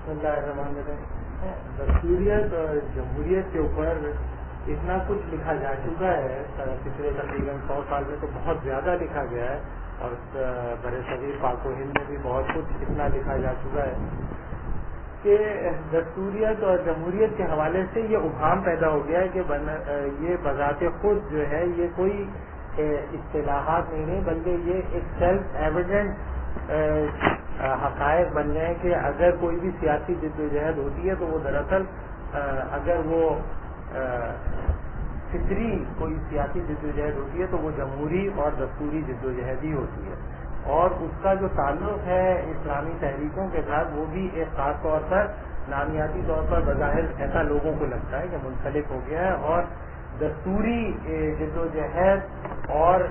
بسم اللہ الرحمن الرحیم. دستوریت اور جمہوریت کے اوپر اتنا کچھ لکھا جا چکا ہے پچھلے تقریباً 100 سال میں، تو بہت زیادہ لکھا گیا ہے، اور برِ صغیر پاک و ہند میں بھی بہت کچھ اتنا لکھا جا چکا ہے کہ دستوریت اور جمہوریت کے حوالے سے یہ ابہام پیدا ہو گیا ہے کہ یہ بذات خود جو ہے یہ کوئی اصطلاحات نہیں بلکہ یہ ایک سیلف ایویڈنٹ حقائق بن گئے کہ اگر کوئی بھی سیاسی جدوجہد ہوتی ہے تو وہ دراصل اگر وہ فطری کوئی سیاسی جدوجہد ہوتی ہے تو وہ جمہوری اور دستوری جدوجہد ہی ہوتی ہے، اور اس کا جو تعلق ہے اسلامی تحریکوں کے ساتھ وہ بھی ایک خاص طور پر نامیاتی طور پر بظاہر ایسا لوگوں کو لگتا ہے کہ منسلک ہو گیا ہے، اور دستوری جدوجہد اور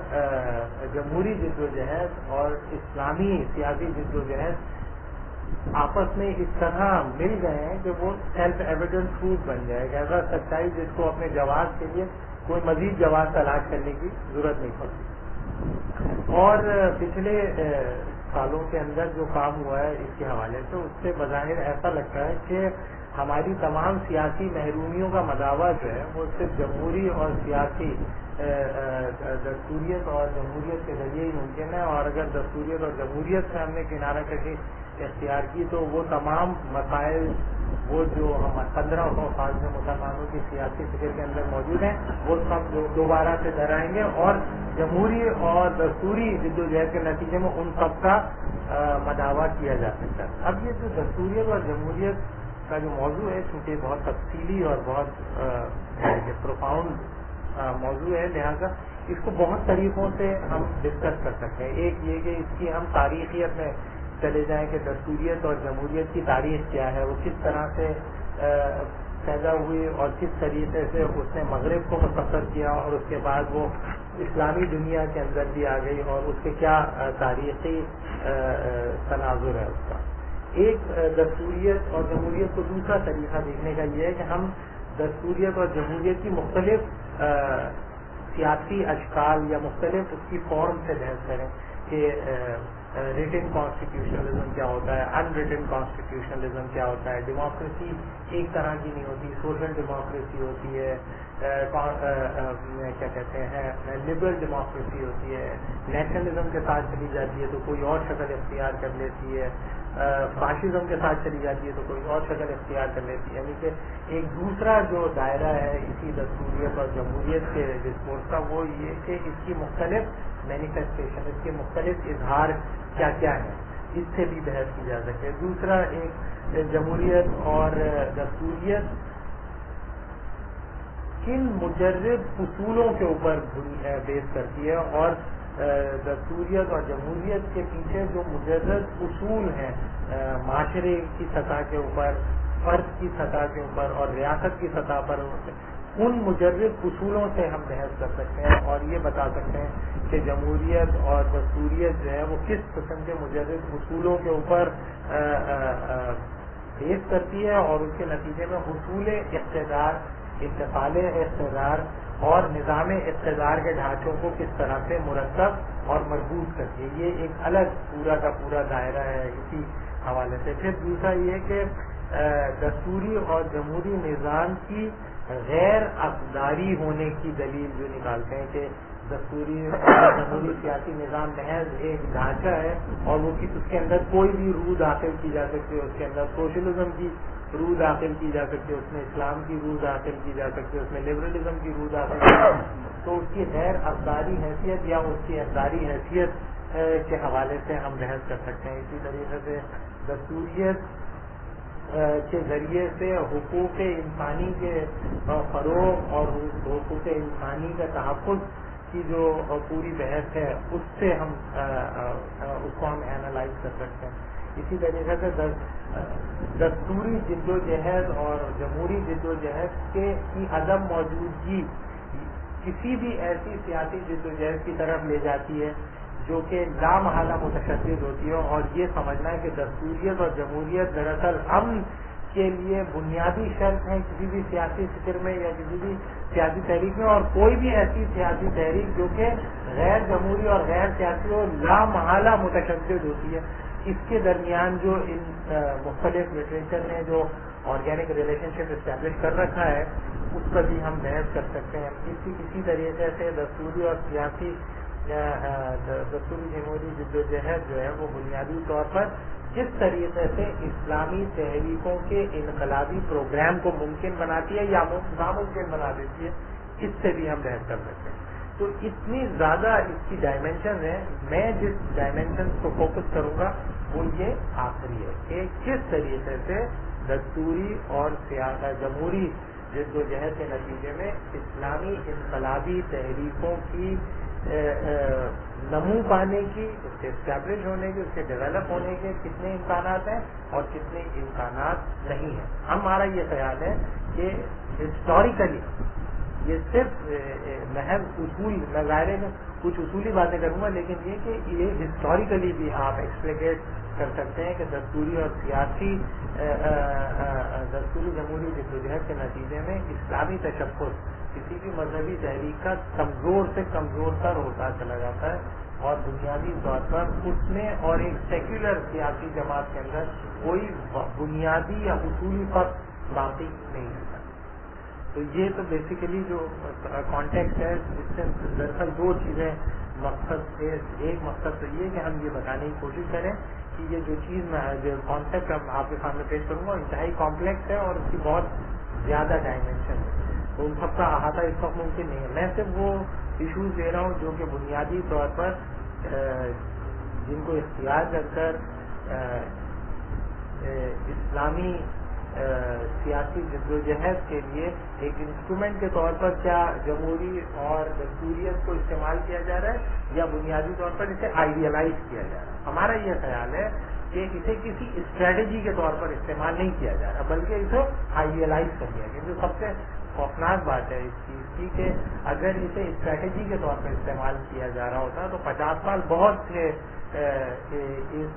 جمہوری جدوجہد اور اسلامی سیاسی جدوجہد آپس میں اس طرح مل گئے ہیں کہ وہ سیلف ایویڈنٹ ٹروتھ بن جائے گا، ایسا سچائی جس کو اپنے جواز کے لیے کوئی مزید جواز تلاش کرنے کی ضرورت نہیں پڑتی. اور پچھلے سالوں کے اندر جو کام ہوا ہے اس کے حوالے سے اس سے بظاہر ایسا لگتا ہے کہ ہماری تمام سیاسی محرومیوں کا مداوع جو ہے وہ صرف جمہوری اور سیاسی دستوریت اور جمہوریت کے ذریعے ہی ممکن ہے، اور اگر دستوریت اور جمہوریت سے ہم نے کنارہ کشی اختیار کی تو وہ تمام مسائل وہ جو ہم 1500 سال سے مسلمانوں کی سیاسی فکر کے اندر موجود ہیں وہ سب دوبارہ سے دہرائیں گے، اور جمہوری اور دستوری جدوجہد کے نتیجے میں ان سب کا مداوع کیا جا سکتا ہے. اب یہ جو دستوریت اور جمہوریت کا جو موضوع ہے چونکہ بہت تفصیلی اور بہت پروفاؤنڈ موضوع ہے، لہذا اس کو بہت طریقوں سے ہم ڈسکس کر سکتے ہیں. ایک یہ کہ اس کی ہم تاریخیت میں چلے جائیں کہ دستوریت اور جمہوریت کی تاریخ کیا ہے، وہ کس طرح سے پیدا ہوئی اور کس طریقے سے اس نے مغرب کو مستقر کیا اور اس کے بعد وہ اسلامی دنیا کے اندر بھی آ گئی، اور اس کے کیا تاریخی تناظر ہے اس کا. ایک دستوریت اور جمہوریت کو دوسرا طریقہ دیکھنے کا یہ ہے کہ ہم دستوریت اور جمہوریت کی مختلف سیاسی اشکال یا مختلف اس کی فارم سے بحث کریں کہ ریٹن کانسٹیٹیوشنلزم کیا ہوتا ہے، ان ریٹن کانسٹیٹیوشنلزم کیا ہوتا ہے. ڈیموکریسی ایک طرح کی نہیں ہوتی، سوشل ڈیموکریسی ہوتی ہے، کیا کہتے ہیں لبرل ڈیموکریسی ہوتی ہے، نیشنلزم کے ساتھ چلی جاتی ہے تو کوئی اور شکل اختیار کر لیتی ہے، فاشزم کے ساتھ چلی جاتی ہے تو کوئی اور شکل اختیار کر لیتی ہے. یعنی کہ ایک دوسرا جو دائرہ ہے اسی دستوریت اور جمہوریت کے ڈسکورس کا وہ یہ کہ اس کی مختلف مینیفیسٹیشن، اس کے مختلف اظہار کیا کیا ہے، اس سے بھی بحث کی جا سکے. دوسرا ایک جمہوریت اور دستوریت کن مجرد اصولوں کے اوپر بیس کرتی ہے، اور دستوریت اور جمہوریت کے پیچھے جو مجرد اصول ہیں معاشرے کی سطح کے اوپر، فرد کی سطح کے اوپر اور ریاست کی سطح پر، ان مجرد اصولوں سے ہم بحث کر سکتے ہیں اور یہ بتا سکتے ہیں کہ جمہوریت اور دستوریت جو ہے وہ کس قسم کے مجرد اصولوں کے اوپر بیس کرتی ہے، اور اس کے نتیجے میں حصول اقتدار، انتقال اقتدار اور نظام اقتدار کے ڈھانچوں کو کس طرح سے مرتب اور مربوط کرتی ہے. یہ ایک الگ پورا کا پورا دائرہ ہے اسی حوالے سے. پھر دوسرا یہ کہ دستوری اور جمہوری نظام کی غیر اقداری ہونے کی دلیل جو نکالتے ہیں کہ دستوری اور جمہوری سیاسی نظام محض ایک ڈھانچہ ہے اور وہ اس کے اندر کوئی بھی روح داخل کی جا سکتی ہے، اس کے اندر سوشلزم کی روح داخل کی جا سکتی ہے، اس میں اسلام کی روح داخل کی جا سکتی ہے، اس میں لبرلزم کی روح داخل کی جا سکتی ہے. تو اس کی غیر اقداری حیثیت یا اس کی اقداری حیثیت کے حوالے سے ہم بحث کر سکتے ہیں. اسی طریقے سے دستوریت کے ذریعے سے حقوق انسانی کے فروغ اور حقوق انسانی کا تحفظ کی جو پوری بحث ہے اس سے ہم اس کو ہم اینالائز کر سکتے ہیں. اسی طریقے سے دستوری جدوجہد اور جمہوری جدوجہد کی عدم موجودگی کسی بھی ایسی سیاسی جدوجہد کی طرف لے جاتی ہے جو کہ لامحالہ متشدد ہوتی ہے، اور یہ سمجھنا ہے کہ دستوریت اور جمہوریت دراصل امن کے لیے بنیادی شرط ہیں کسی بھی سیاسی فکر میں یا کسی بھی سیاسی تحریک میں، اور کوئی بھی ایسی سیاسی تحریک جو کہ غیر جمہوری اور غیر سیاسی اور لامحالہ متشدد ہوتی ہے اس کے درمیان جو ان مختلف لٹریچر نے جو آرگینک ریلیشن شپ اسٹیبلش کر رکھا ہے اس پر بھی ہم بحث کر سکتے ہیں. اسی طریقے سے دستوری اور سیاسی دستوری جمہوری جدوجہد جو ہے وہ بنیادی طور پر کس طریقے سے اسلامی تحریکوں کے انقلابی پروگرام کو ممکن بناتی ہے یا ناممکن بنا دیتی ہے, اس سے بھی ہم بحث کر سکتے ہیں. تو اتنی زیادہ اس کی ڈائمینشن ہے. میں جس ڈائمینشن کو فوکس کروں گا وہ یہ آخری ہے کہ کس طریقے سے دستوری اور جمہوری جدوجہد کے نتیجے میں اسلامی انقلابی تحریکوں کی نمو پانے کی, اس کے اسٹیبلش ہونے کی, اس کے ڈیولپ ہونے کے کتنے امکانات ہیں اور کتنے امکانات نہیں ہیں. ہمارا یہ خیال ہے کہ ہسٹوریکلی یہ صرف محض اصول, میں ظاہر ہے کچھ اصولی باتیں کروں گا, لیکن یہ کہ یہ ہسٹوریکلی بھی آپ ایکسپلیکیٹ کر سکتے ہیں کہ دستوری اور سیاسی دستوری جمہوری جدوجہد کے نتیجے میں اسلامی تشخص کسی بھی مذہبی تحریک کا کمزور سے کمزور تر ہوتا چلا جاتا ہے اور بنیادی طور پر اس میں اور ایک سیکولر سیاسی جماعت کے اندر کوئی بنیادی یا اصولی فرق باقی نہیں رہتا. تو یہ تو بیسیکلی جو کانٹیکٹ ہے اس سے دراصل دو چیزیں مقصد سے, ایک مقصد تو یہ کہ ہم یہ بتانے کی کوشش کریں کہ یہ جو چیز میں جو کانسیپٹ آپ کے سامنے پیش کروں گا انتہائی کمپلیکس ہے اور اس کی بہت زیادہ ڈائمینشن ہے, تو ان سب کا احاطہ اس وقت ممکن نہیں ہے. میں صرف وہ ایشوز دے رہا ہوں جو کہ بنیادی طور پر جن کو اختیار کر کر اسلامی سیاسی جدوجہد کے لیے ایک انسٹرومنٹ کے طور پر کیا جمہوری اور دستوریت کو استعمال کیا جا رہا ہے یا بنیادی طور پر اسے آئیڈیلائز کیا جا رہا ہے. ہمارا یہ خیال ہے کہ اسے کسی اسٹریٹجی کے طور پر استعمال نہیں کیا جا رہا بلکہ اسے آئیڈیلائز کر دیا گیا. جو سب سے خوفناک بات ہے اس چیز کی کہ اگر اسے اسٹریٹجی کے طور پر استعمال کیا جا رہا ہوتا تو 50 سال بہت تھے اس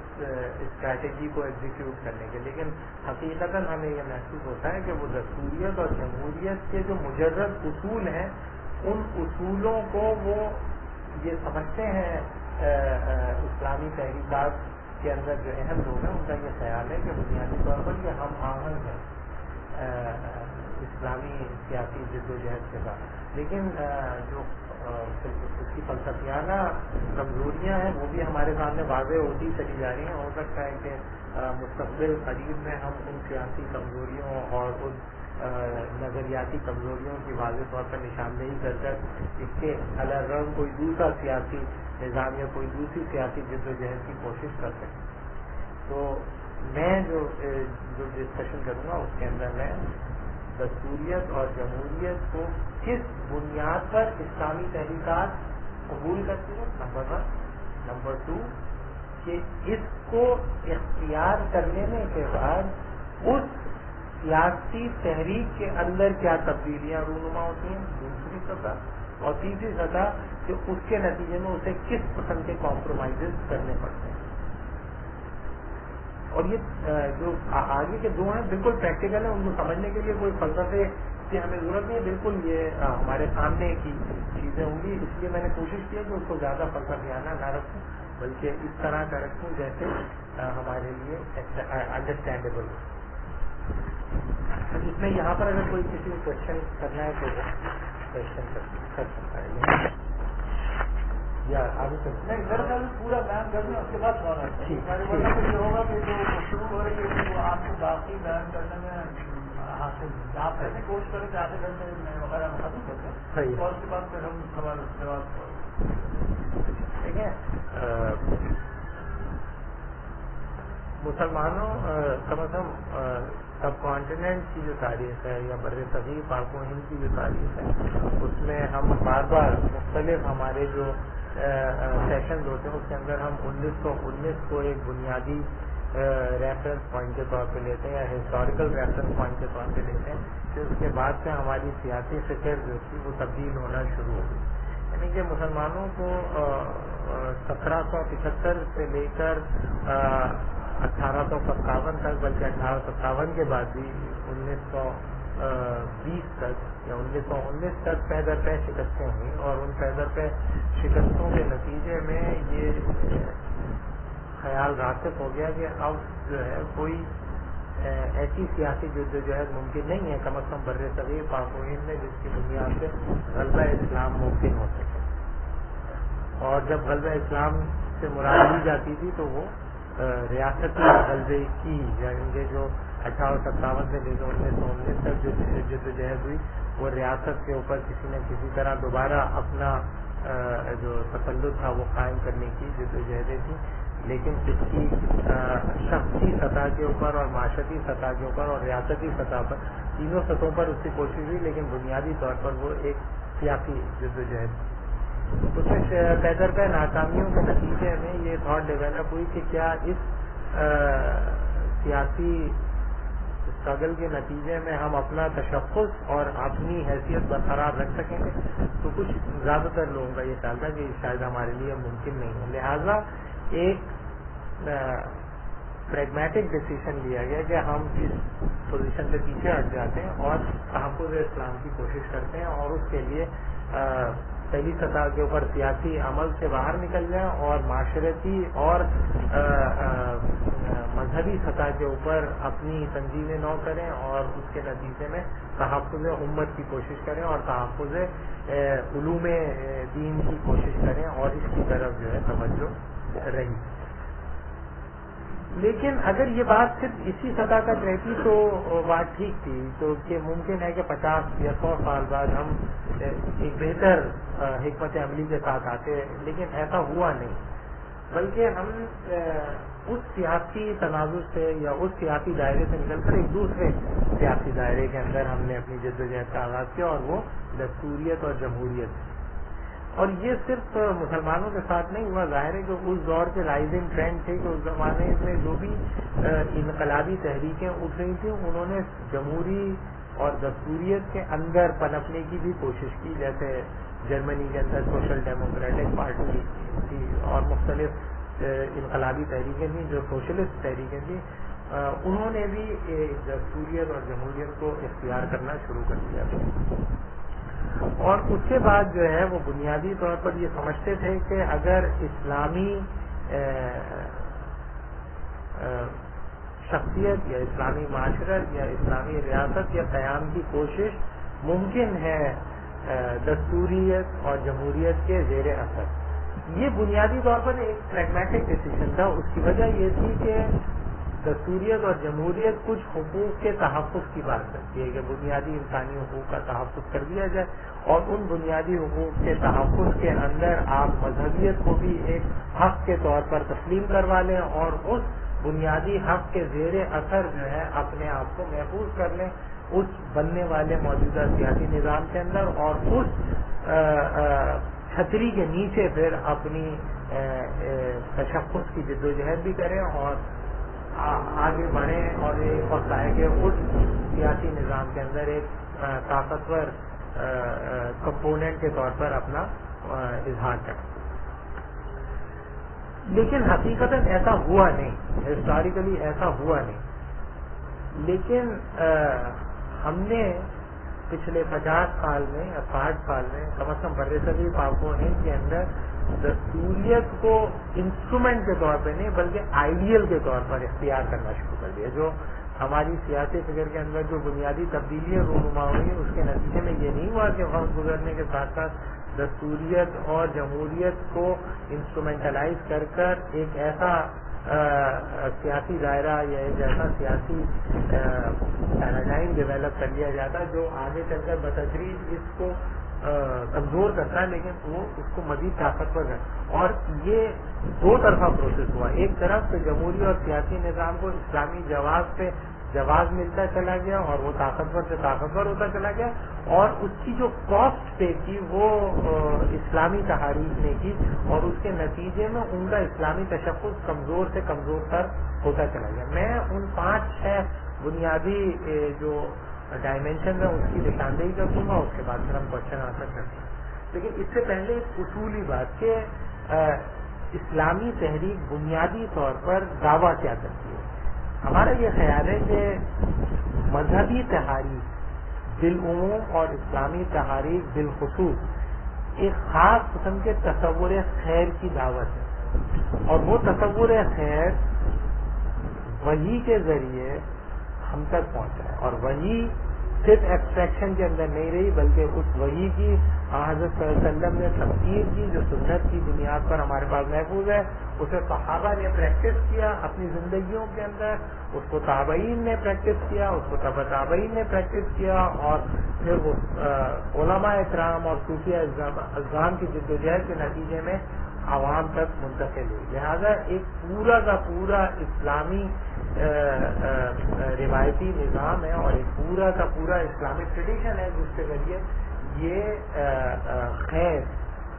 اسٹریٹجی کو ایگزیکیوٹ کرنے کے, لیکن حقیقتاً ہمیں یہ محسوس ہوتا ہے کہ وہ دستوریت اور جمہوریت کے جو مجرد اصول ہیں ان اصولوں کو وہ یہ سمجھتے ہیں اسلامی تحریکات کے اندر جو اہم لوگ ہیں ان کا یہ خیال ہے کہ بنیادی طور پر یہ ہم آہنگ ہے اسلامی سیاسی جدوجہد کے ساتھ, لیکن جو اس کی فلسفیانہ کمزوریاں ہیں وہ بھی ہمارے سامنے واضح ہوتی چلی جا رہی ہیں. ہو سکتا ہے کہ مستقبل قریب میں ہم ان سیاسی کمزوریوں اور ان نظریاتی کمزوریوں کی واضح طور پر نشاندہی کر کر اس کے الرغم کوئی دوسرا سیاسی نظام یا کوئی دوسری سیاسی جدوجہد کی کوشش کر سکیں. تو میں جو ڈسکشن کروں گا اس کے اندر میں دستوریت اور جمہوریت کو کس بنیاد پر اسلامی تحریکات قبول کرتی ہیں, نمبر 1. نمبر 2 کہ اس کو اختیار کرنے کے بعد اس سیاسی تحریک کے اندر کیا تبدیلیاں رونما ہوتی ہیں, دوسری سطح, اور تیسری سطح کہ اس کے نتیجے میں اسے کس قسم کے کمپرومائزز کرنے پڑتے ہیں. اور یہ جو آگے کے دو ہیں بالکل پریکٹیکل ہیں, ان کو سمجھنے کے لیے کوئی فلسفے کی ہمیں ضرورت نہیں ہے, بالکل یہ ہمارے سامنے کی چیزیں ہوں گی. اس لیے میں نے کوشش کی کہ اس کو زیادہ فلسفیانہ نہ رکھوں بلکہ اس طرح کا رکھوں جیسے ہمارے لیے انڈرسٹینڈیبل ہو. اس میں یہاں پر اگر کوئی کسی کو کوشچن کرنا ہے تو کوشچن کر سکتا ہے یا آگے چلتے ہیں. دراصل پورا بیان کر دیں اس کے بعد سوال آتا ہے. یہ ہوگا کہ جو شروع ہو رہی ہے وہ آپ کو باقی بیان کرنے میں حاصل آپ ایسے کوشش کریں کہ آدھے گھنٹے میں وغیرہ ہم ختم کرتے ہیں اور اس کے بعد پھر ہم سوال دیکھیں مسلمانوں کم از کم سب کانٹیننٹ کی جو تاریخ ہے یا بر صغیر پاک و ہند کی جو تاریخ ہے اس میں ہم بار بار مختلف ہمارے جو سیشنز ہوتے ہیں اس کے اندر ہم 1919 کو ایک بنیادی ریفرنس پوائنٹ کے طور پہ لیتے ہیں یا ہسٹوریکل ریفرنس پوائنٹ کے طور پہ لیتے ہیں. پھر اس کے بعد سے ہماری سیاسی فکر جو تھی وہ تبدیل ہونا شروع ہو گئی. یعنی کہ مسلمانوں کو 1775 سے لے کر 1857 تک بلکہ 1857 کے بعد بھی 1920 تک یا 1919 تک پہ در پہ شکستیں ہوئیں اور ان پہ در پہ شکستوں کے نتیجے میں یہ خیال راسخ ہو گیا کہ اب جو ہے کوئی ایسی سیاسی جدوجہد ممکن نہیں ہے کم از کم بر صغیر پاک و ہند میں جس کی بنیاد سے غلبہ اسلام ممکن ہو سکے. اور جب غلبہ اسلام سے مراد لی جاتی تھی تو وہ ریاستی غلبے کی یعنی کہ جو 1857 سے لے کر 1919 تک جو جدوجہد ہوئی وہ ریاست کے اوپر کسی نہ کسی طرح دوبارہ اپنا جو تسلط تھا وہ قائم کرنے کی جدوجہدیں تھیں. لیکن اس کی شخصی سطح کے اوپر اور معاشرتی سطح کے اوپر اور ریاستی سطح پر تینوں سطحوں پر اس کی کوشش ہوئی لیکن بنیادی طور پر وہ ایک سیاسی جدوجہد. اس میں پیدر پہ ناکامیوں کے نتیجے میں یہ تھاٹ ڈیولپ ہوئی کہ کیا اس سیاسی اسٹرگل کے نتیجے میں ہم اپنا تشخص اور اپنی حیثیت برقرار رکھ سکیں گے. تو کچھ زیادہ تر لوگوں کا یہ خیال تھا کہ شاید ہمارے لیے ممکن نہیں ہے. لہذا ایک پریگمیٹک ڈیسیژن لیا گیا کہ ہم اس پوزیشن سے پیچھے ہٹ جاتے ہیں اور تحفظ اسلام کی کوشش کرتے ہیں اور اس کے لیے پہلی سطح کے اوپر سیاسی عمل سے باہر نکل جائیں اور معاشرتی اور مذہبی سطح کے اوپر اپنی تنظیمیں نو کریں اور اس کے نتیجے میں تحفظ امت کی کوشش کریں اور تحفظ علوم دین کی کوشش کریں اور اس کی طرف جو ہے توجہ رہی. لیکن اگر یہ بات صرف اسی سطح تک رہتی تو بات ٹھیک تھی تو کہ ممکن ہے کہ 50 یا 100 سال بعد ہم ایک بہتر حکمت عملی کے ساتھ آتے. لیکن ایسا ہوا نہیں بلکہ ہم اس سیاسی تناظر سے یا اس سیاسی دائرے سے نکل کر ایک دوسرے سیاسی دائرے کے اندر ہم نے اپنی جدوجہد کا آغاز کیا اور وہ دستوریت اور جمہوریت. اور یہ صرف مسلمانوں کے ساتھ نہیں ہوا. ظاہر ہے کہ اس دور کے رائزنگ ٹرینڈ تھے کہ اس زمانے میں جو بھی انقلابی تحریکیں اٹھ رہی تھیں انہوں نے جمہوری اور دستوریت کے اندر پنپنے کی بھی کوشش کی. جیسے جرمنی کے اندر سوشل ڈیموکریٹک پارٹی تھی اور مختلف انقلابی تحریکیں تھیں جو سوشلسٹ تحریکیں تھیں. انہوں نے بھی دستوریت اور جمہوریت کو اختیار کرنا شروع کر دیا تھا. اور اس کے بعد جو ہے وہ بنیادی طور پر یہ سمجھتے تھے کہ اگر اسلامی شخصیت یا اسلامی معاشرت یا اسلامی ریاست یا قیام کی کوشش ممکن ہے دستوریت اور جمہوریت کے زیر اثر. یہ بنیادی طور پر ایک پریگمیٹک ڈیسیژن تھا. اس کی وجہ یہ تھی کہ دستوریت اور جمہوریت کچھ حقوق کے تحفظ کی بات کرتی ہے کہ بنیادی انسانی حقوق کا تحفظ کر دیا جائے اور ان بنیادی حقوق کے تحفظ کے اندر آپ مذہبیت کو بھی ایک حق کے طور پر تسلیم کروا لیں اور اس بنیادی حق کے زیر اثر جو ہے اپنے آپ کو محفوظ کر لیں اس بننے والے موجودہ سیاسی نظام کے اندر اور اس چھتری کے نیچے پھر اپنی تشخص کی جدوجہد بھی کریں اور آگے بڑھیں اور ایک وقت آئے کہ اس سیاسی نظام کے اندر ایک طاقتور کمپوننٹ کے طور پر اپنا اظہار کریں. لیکن حقیقت ایسا ہوا نہیں. ہسٹوریکلی ایسا ہوا نہیں. لیکن ہم نے پچھلے 50 سال میں یا 60 سال میں کم از کم بر صغیر پاک و ہند کے اندر دستوریت کو انسٹرومنٹ کے طور پہ نہیں بلکہ آئیڈیل کے طور پر اختیار کرنا شروع کر دیا. جو ہماری سیاسی فکر کے اندر جو بنیادی تبدیلیاں رونما ہوئی اس کے نتیجے میں یہ نہیں ہوا کہ وقت گزرنے کے ساتھ ساتھ دستوریت اور جمہوریت کو انسٹرومنٹلائز کر ایک ایسا سیاسی دائرہ یا ایک ایسا سیاسی پیراڈائم ڈیولپ کر لیا جاتا جو آگے چل کر بتدریج اس کو کمزور کرتا ہے لیکن وہ اس کو مزید طاقتور ہے. اور یہ دو طرفہ پروسیس ہوا. ایک طرف تو جمہوری اور سیاسی نظام کو اسلامی جواز پہ جواز ملتا چلا گیا اور وہ طاقتور سے طاقتور ہوتا چلا گیا اور اس کی جو کاسٹ پے کی وہ اسلامی تحریک نے کی اور اس کے نتیجے میں ان کا اسلامی تشخص کمزور سے کمزور تر ہوتا چلا گیا. میں ان 5-6 بنیادی جو ڈائمینشن ہے اس کی نشاندہی کر دوں گا. اس کے بعد پھر ہم کوشچن آنسر کرتے ہیں. لیکن اس سے پہلے ایک اصولی بات کہ اسلامی تحریک بنیادی طور پر دعویٰ کیا کرتی ہے. ہمارا یہ خیال ہے کہ مذہبی تحریک بالعموم اور اسلامی تحریک بالخصوص ایک خاص قسم کے تصور خیر کی دعوت ہے. اور وہ تصور خیر وحی کے ذریعے ہم تک پہنچا ہے، اور وحی صرف ایبسٹریکشن کے اندر نہیں رہی، بلکہ اس وحی کی حضرت صلی اللہ علیہ وسلم نے تفسیر کی جو سنت کی بنیاد پر ہمارے پاس محفوظ ہے، اسے صحابہ نے پریکٹس کیا اپنی زندگیوں کے اندر، اس کو تابعین نے پریکٹس کیا، اس کو تبع تابعین نے پریکٹس کیا، اور پھر وہ علماء اکرام اور صوفیہ اعظام کی جدوجہد کے نتیجے میں عوام تک منتقل ہوئی۔ لہذا ایک پورا کا پورا اسلامی روایتی نظام ہے اور ایک پورا کا پورا اسلامک ٹریڈیشن ہے جس کے ذریعے یہ خیر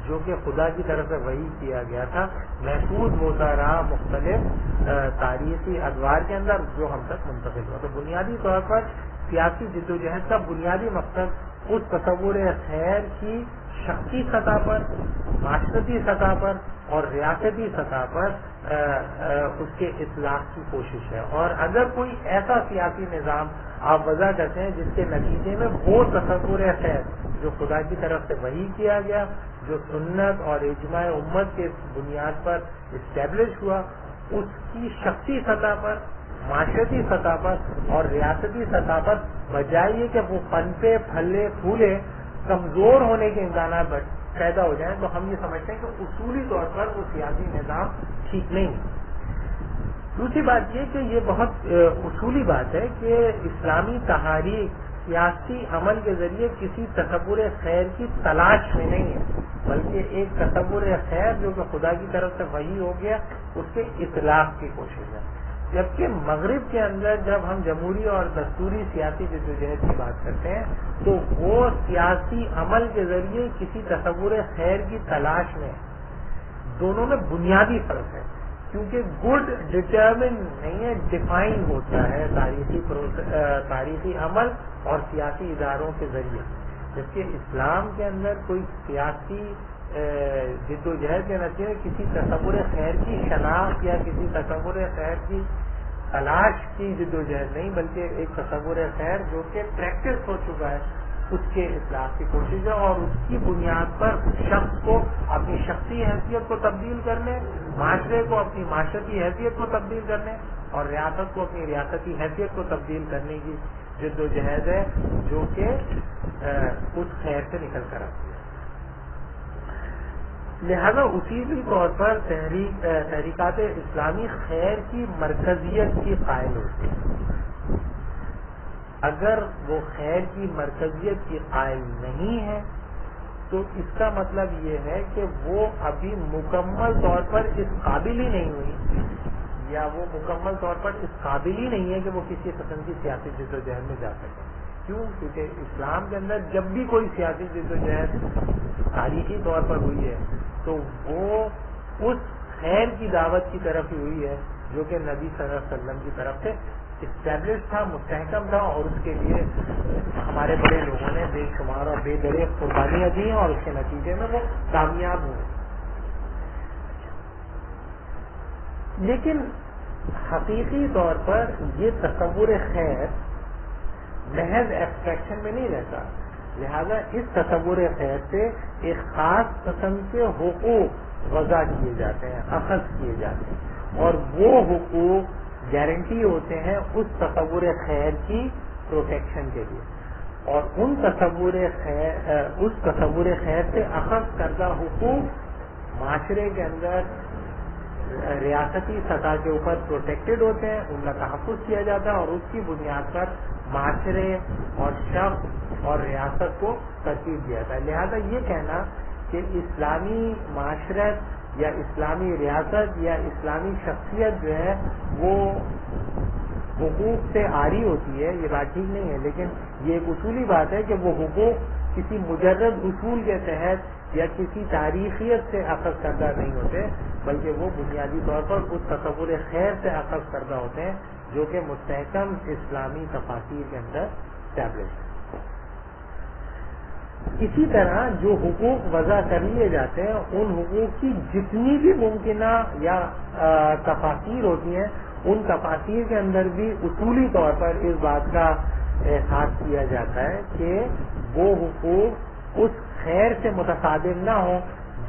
جو کہ خدا کی طرف سے وحی کیا گیا تھا محفوظ ہوتا رہا مختلف تاریخی ادوار کے اندر، جو ہم تک منتقل ہوا۔ تو بنیادی طور پر سیاسی جدوجہد کا بنیادی مقصد اس تصور خیر کی شخصی سطح پر، معاشرتی سطح پر اور ریاستی سطح پر اس کے اصلاح کی کوشش ہے۔ اور اگر کوئی ایسا سیاسی نظام آپ وضع کرتے ہیں جس کے نتیجے میں وہ تصور خیر جو خدا کی طرف سے وحی کیا گیا، جو سنت اور اجماع امت کے بنیاد پر اسٹیبلش ہوا، اس کی شخصی سطح پر، معاشرتی سطح پر اور ریاستی سطح پر بجائے یہ کہ وہ پنپے پھلے پھولے کمزور ہونے کے امکانات پیدا ہو جائیں، تو ہم یہ سمجھتے ہیں کہ اصولی طور پر وہ سیاسی نظام ٹھیک نہیں ہے۔ دوسری بات یہ کہ یہ بہت اصولی بات ہے کہ اسلامی تحریک سیاسی عمل کے ذریعے کسی تصور خیر کی تلاش میں نہیں ہے، بلکہ ایک تصور خیر جو کہ خدا کی طرف سے وحی ہو گیا اس کے اطلاق کی کوشش ہے۔ جبکہ مغرب کے اندر جب ہم جمہوری اور دستوری سیاسی جدوجہد کی بات کرتے ہیں تو وہ سیاسی عمل کے ذریعے کسی تصور خیر کی تلاش میں، دونوں میں بنیادی فرق ہے، کیونکہ گڈ ڈٹرمن نہیں ہے، ڈیفائن ہوتا ہے تاریخی عمل اور سیاسی اداروں کے ذریعے، جبکہ اسلام کے اندر کوئی سیاسی جدوجہد کے نتیجے میں کسی تصور خیر کی شناخت یا کسی تصور خیر کی تلاش کی جدوجہد نہیں، بلکہ ایک تصور خیر جو کہ پریکٹس ہو چکا ہے اس کے اصلاح کی کوشش ہے، اور اس کی بنیاد پر شخص کو اپنی شخصی حیثیت کو تبدیل کرنے، معاشرے کو اپنی معاشرتی حیثیت کو تبدیل کرنے اور ریاست کو اپنی ریاستی حیثیت کو تبدیل کرنے کی جدوجہد ہے جو کہ اس خیر سے نکل کر آتی ہے۔ لہذا اصولی طور پر تحریکات اسلامی خیر کی مرکزیت کی قائل ہوتی ہے۔ اگر وہ خیر کی مرکزیت کی قائل نہیں ہے تو اس کا مطلب یہ ہے کہ وہ ابھی مکمل طور پر اس قابل ہی نہیں ہوئی، یا وہ مکمل طور پر اس قابل ہی نہیں ہے کہ وہ کسی قسم کی سیاسی جدوجہد میں جا سکے۔ کیوں؟ کیونکہ اسلام کے اندر جب بھی کوئی سیاسی جدوجہد تاریخی طور پر ہوئی ہے تو وہ اس خیر کی دعوت کی طرف ہی ہوئی ہے جو کہ نبی صلی اللہ علیہ وسلم کی طرف سے اسٹیبلش تھا، مستحکم تھا، اور اس کے لیے ہمارے بڑے لوگوں نے بے شمار اور بے دریغ قربانیاں دی ہیں اور اس کے نتیجے میں وہ کامیاب ہوئے۔ لیکن حقیقی طور پر یہ تصور خیر محض ایبسٹریکشن میں نہیں رہتا، لہذا اس تصور خیر سے ایک خاص قسم کے حقوق وضع کیے جاتے ہیں، اخذ کیے جاتے ہیں، اور وہ حقوق گارنٹی ہوتے ہیں اس تصور خیر کی پروٹیکشن کے لیے، اور اس تصور خیر سے اخذ کردہ حقوق معاشرے کے اندر ریاستی سطح کے اوپر پروٹیکٹڈ ہوتے ہیں، ان کا تحفظ کیا جاتا ہے، اور اس کی بنیاد پر معاشرے اور شخص اور ریاست کو ترتیب دیا جاتا ہے۔ لہذا یہ کہنا کہ اسلامی معاشرت یا اسلامی ریاست یا اسلامی شخصیت جو ہے وہ حقوق سے عاری ہوتی ہے، یہ بات ٹھیک نہیں ہے، لیکن یہ ایک اصولی بات ہے کہ وہ حقوق کسی مجرد اصول کے تحت یا کسی تاریخیت سے اخذ کردہ نہیں ہوتے، بلکہ وہ بنیادی طور پر اس تصور خیر سے اخذ کردہ ہوتے ہیں جو کہ مستحکم اسلامی تفاسیر کے اندر اسٹیبلش ہے۔ اسی طرح جو حقوق وضع کر لیے جاتے ہیں ان حقوق کی جتنی بھی ممکنہ یا تفاسیر ہوتی ہیں، ان تفاسیر کے اندر بھی اصولی طور پر اس بات کا احساس کیا جاتا ہے کہ وہ حقوق اس خیر سے متصادم نہ ہوں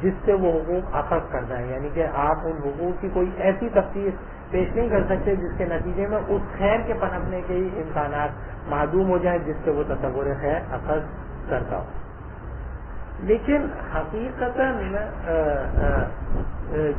جس سے وہ حقوق اخذ کرنا ہے، یعنی کہ آپ ان حقوق کی کوئی ایسی تفصیل پیش نہیں کر سکتے جس کے نتیجے میں اس خیر کے پنپنے کے ہی امکانات معدوم ہو جائیں جس سے وہ تصور خیر اخذ کرتا ہو. لیکن حقیقتاً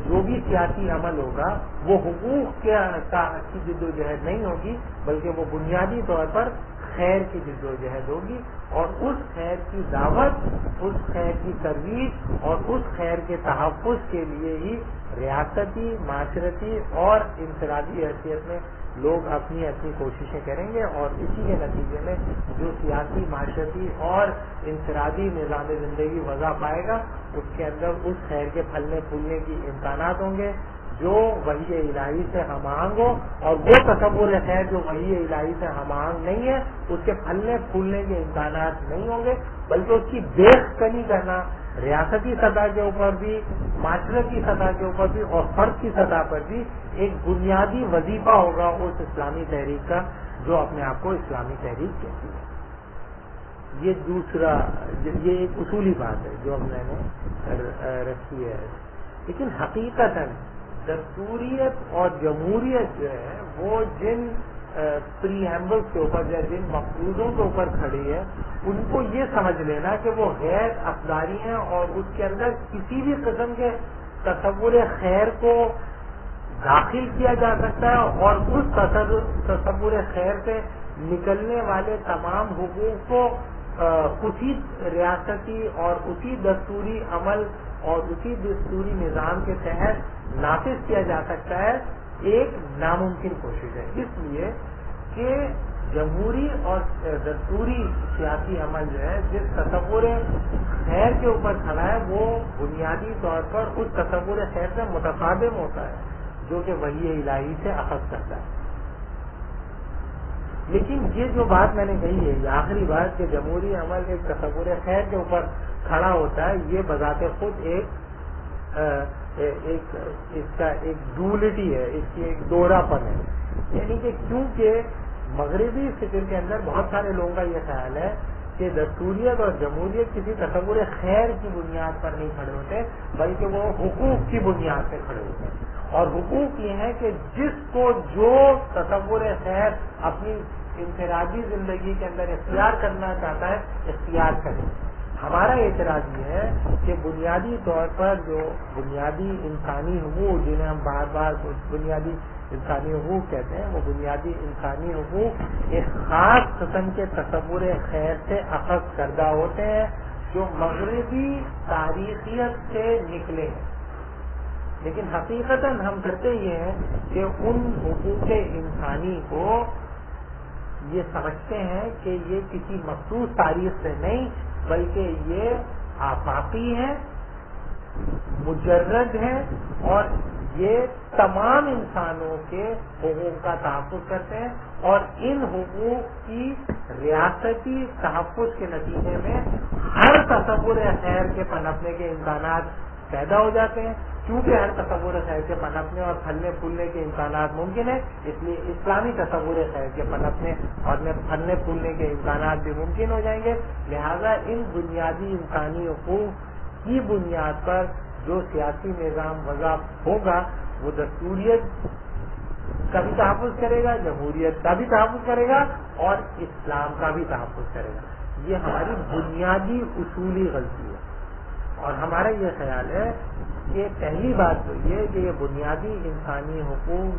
جو بھی سیاسی عمل ہوگا وہ حقوق کی جد و جہد نہیں ہوگی، بلکہ وہ بنیادی طور پر خیر کی جد و جہد ہوگی، اور اس خیر کی دعوت، اس خیر کی ترویج اور اس خیر کے تحفظ کے لیے ہی ریاستی، معاشرتی اور انفرادی حیثیت میں لوگ اپنی اپنی کوششیں کریں گے، اور اسی کے نتیجے میں جو سیاسی، معاشرتی اور انفرادی نظام زندگی وضع پائے گا اس کے اندر اس خیر کے پھلنے پھولنے کی امکانات ہوں گے جو وحی الہی سے ہم آہنگ ہو، اور وہ تصور خیر جو وحی الہی سے ہم آہنگ نہیں ہے اس کے پھلنے پھولنے کے امکانات نہیں ہوں گے، بلکہ اس کی دیکھ کنی کرنا ریاستی سطح کے اوپر بھی، معاشرتی سطح کے اوپر بھی اور فرد کی سطح پر بھی ایک بنیادی وظیفہ ہوگا اس اسلامی تحریک کا جو اپنے آپ کو اسلامی تحریک کہتی ہے. یہ ایک اصولی بات ہے جو ہم نے رکھی ہے. لیکن حقیقتاً دستوریت اور جمہوریت جو ہے وہ جن پری ایمبلز کے اوپر یا جن مفروضوں کے اوپر کھڑی ہے ان کو یہ سمجھ لینا کہ وہ غیر افزاری ہیں، اور اس کے اندر کسی بھی قسم کے تصور خیر کو داخل کیا جا سکتا ہے، اور اس تصور خیر سے نکلنے والے تمام حقوق کو اسی ریاستی اور اسی دستوری عمل اور اسی دستوری نظام کے تحت نافذ کیا جا سکتا ہے، ایک ناممکن کوشش ہے. اس لیے کہ جمہوری اور دستوری سیاسی عمل جو ہے جس تصور خیر کے اوپر کھڑا ہے وہ بنیادی طور پر اس تصور خیر سے متصادم ہوتا ہے جو کہ وحی الہی سے اخذ کرتا ہے. لیکن یہ جو بات میں نے کہی ہے، یہ آخری بات کہ جمہوری عمل ایک تصور خیر کے اوپر کھڑا ہوتا ہے، یہ بذات خود اس کا ایک ڈولیٹی ہے، اس کی ایک دوہرا پن ہے. یعنی کہ کیونکہ مغربی فکر کے اندر بہت سارے لوگوں کا یہ خیال ہے کہ دستوریت اور جمہوریت کسی تصور خیر کی بنیاد پر نہیں کھڑے ہوتے بلکہ وہ حقوق کی بنیاد پہ کھڑے ہوتے ہیں. اور حقوق یہ ہے کہ جس کو جو تصور خیر اپنی انفرادی زندگی کے اندر اختیار کرنا چاہتا ہے اختیار کرے. ہمارا اعتراض یہ ہے کہ بنیادی طور پر جو بنیادی انسانی حقوق جنہیں ہم بار بار بنیادی انسانی حقوق کہتے ہیں، وہ بنیادی انسانی حقوق ایک خاص قسم کے تصور خیر سے اخذ کردہ ہوتے ہیں جو مغربی تاریخیت سے نکلے ہیں. لیکن حقیقتاً ہم کرتے یہ ہیں کہ ان حقوق انسانی کو یہ سمجھتے ہیں کہ یہ کسی مخصوص تاریخ سے نہیں بلکہ یہ آفاقی ہیں، مجرد ہیں، اور یہ تمام انسانوں کے حقوق کا تحفظ کرتے ہیں، اور ان حقوق کی ریاستی تحفظ کے نتیجے میں ہر تصور خیر کے پنپنے کے امکانات پیدا ہو جاتے ہیں. کیونکہ ہر تصور خیر کے پنپنے اور پھلنے پھولنے کے امکانات ممکن ہیں، اس لیے اسلامی تصور خیر کے پنپنے اور پھلنے پھولنے کے امکانات بھی ممکن ہو جائیں گے. لہذا ان بنیادی انسانی حقوق کی بنیاد پر جو سیاسی نظام وضع ہوگا وہ دستوریت کا بھی تحفظ کرے گا، جمہوریت کا بھی تحفظ کرے گا، اور اسلام کا بھی تحفظ کرے گا. یہ ہماری بنیادی اصولی غلطی ہے، اور ہمارا یہ خیال ہے کہ پہلی بات تو یہ کہ یہ بنیادی انسانی حقوق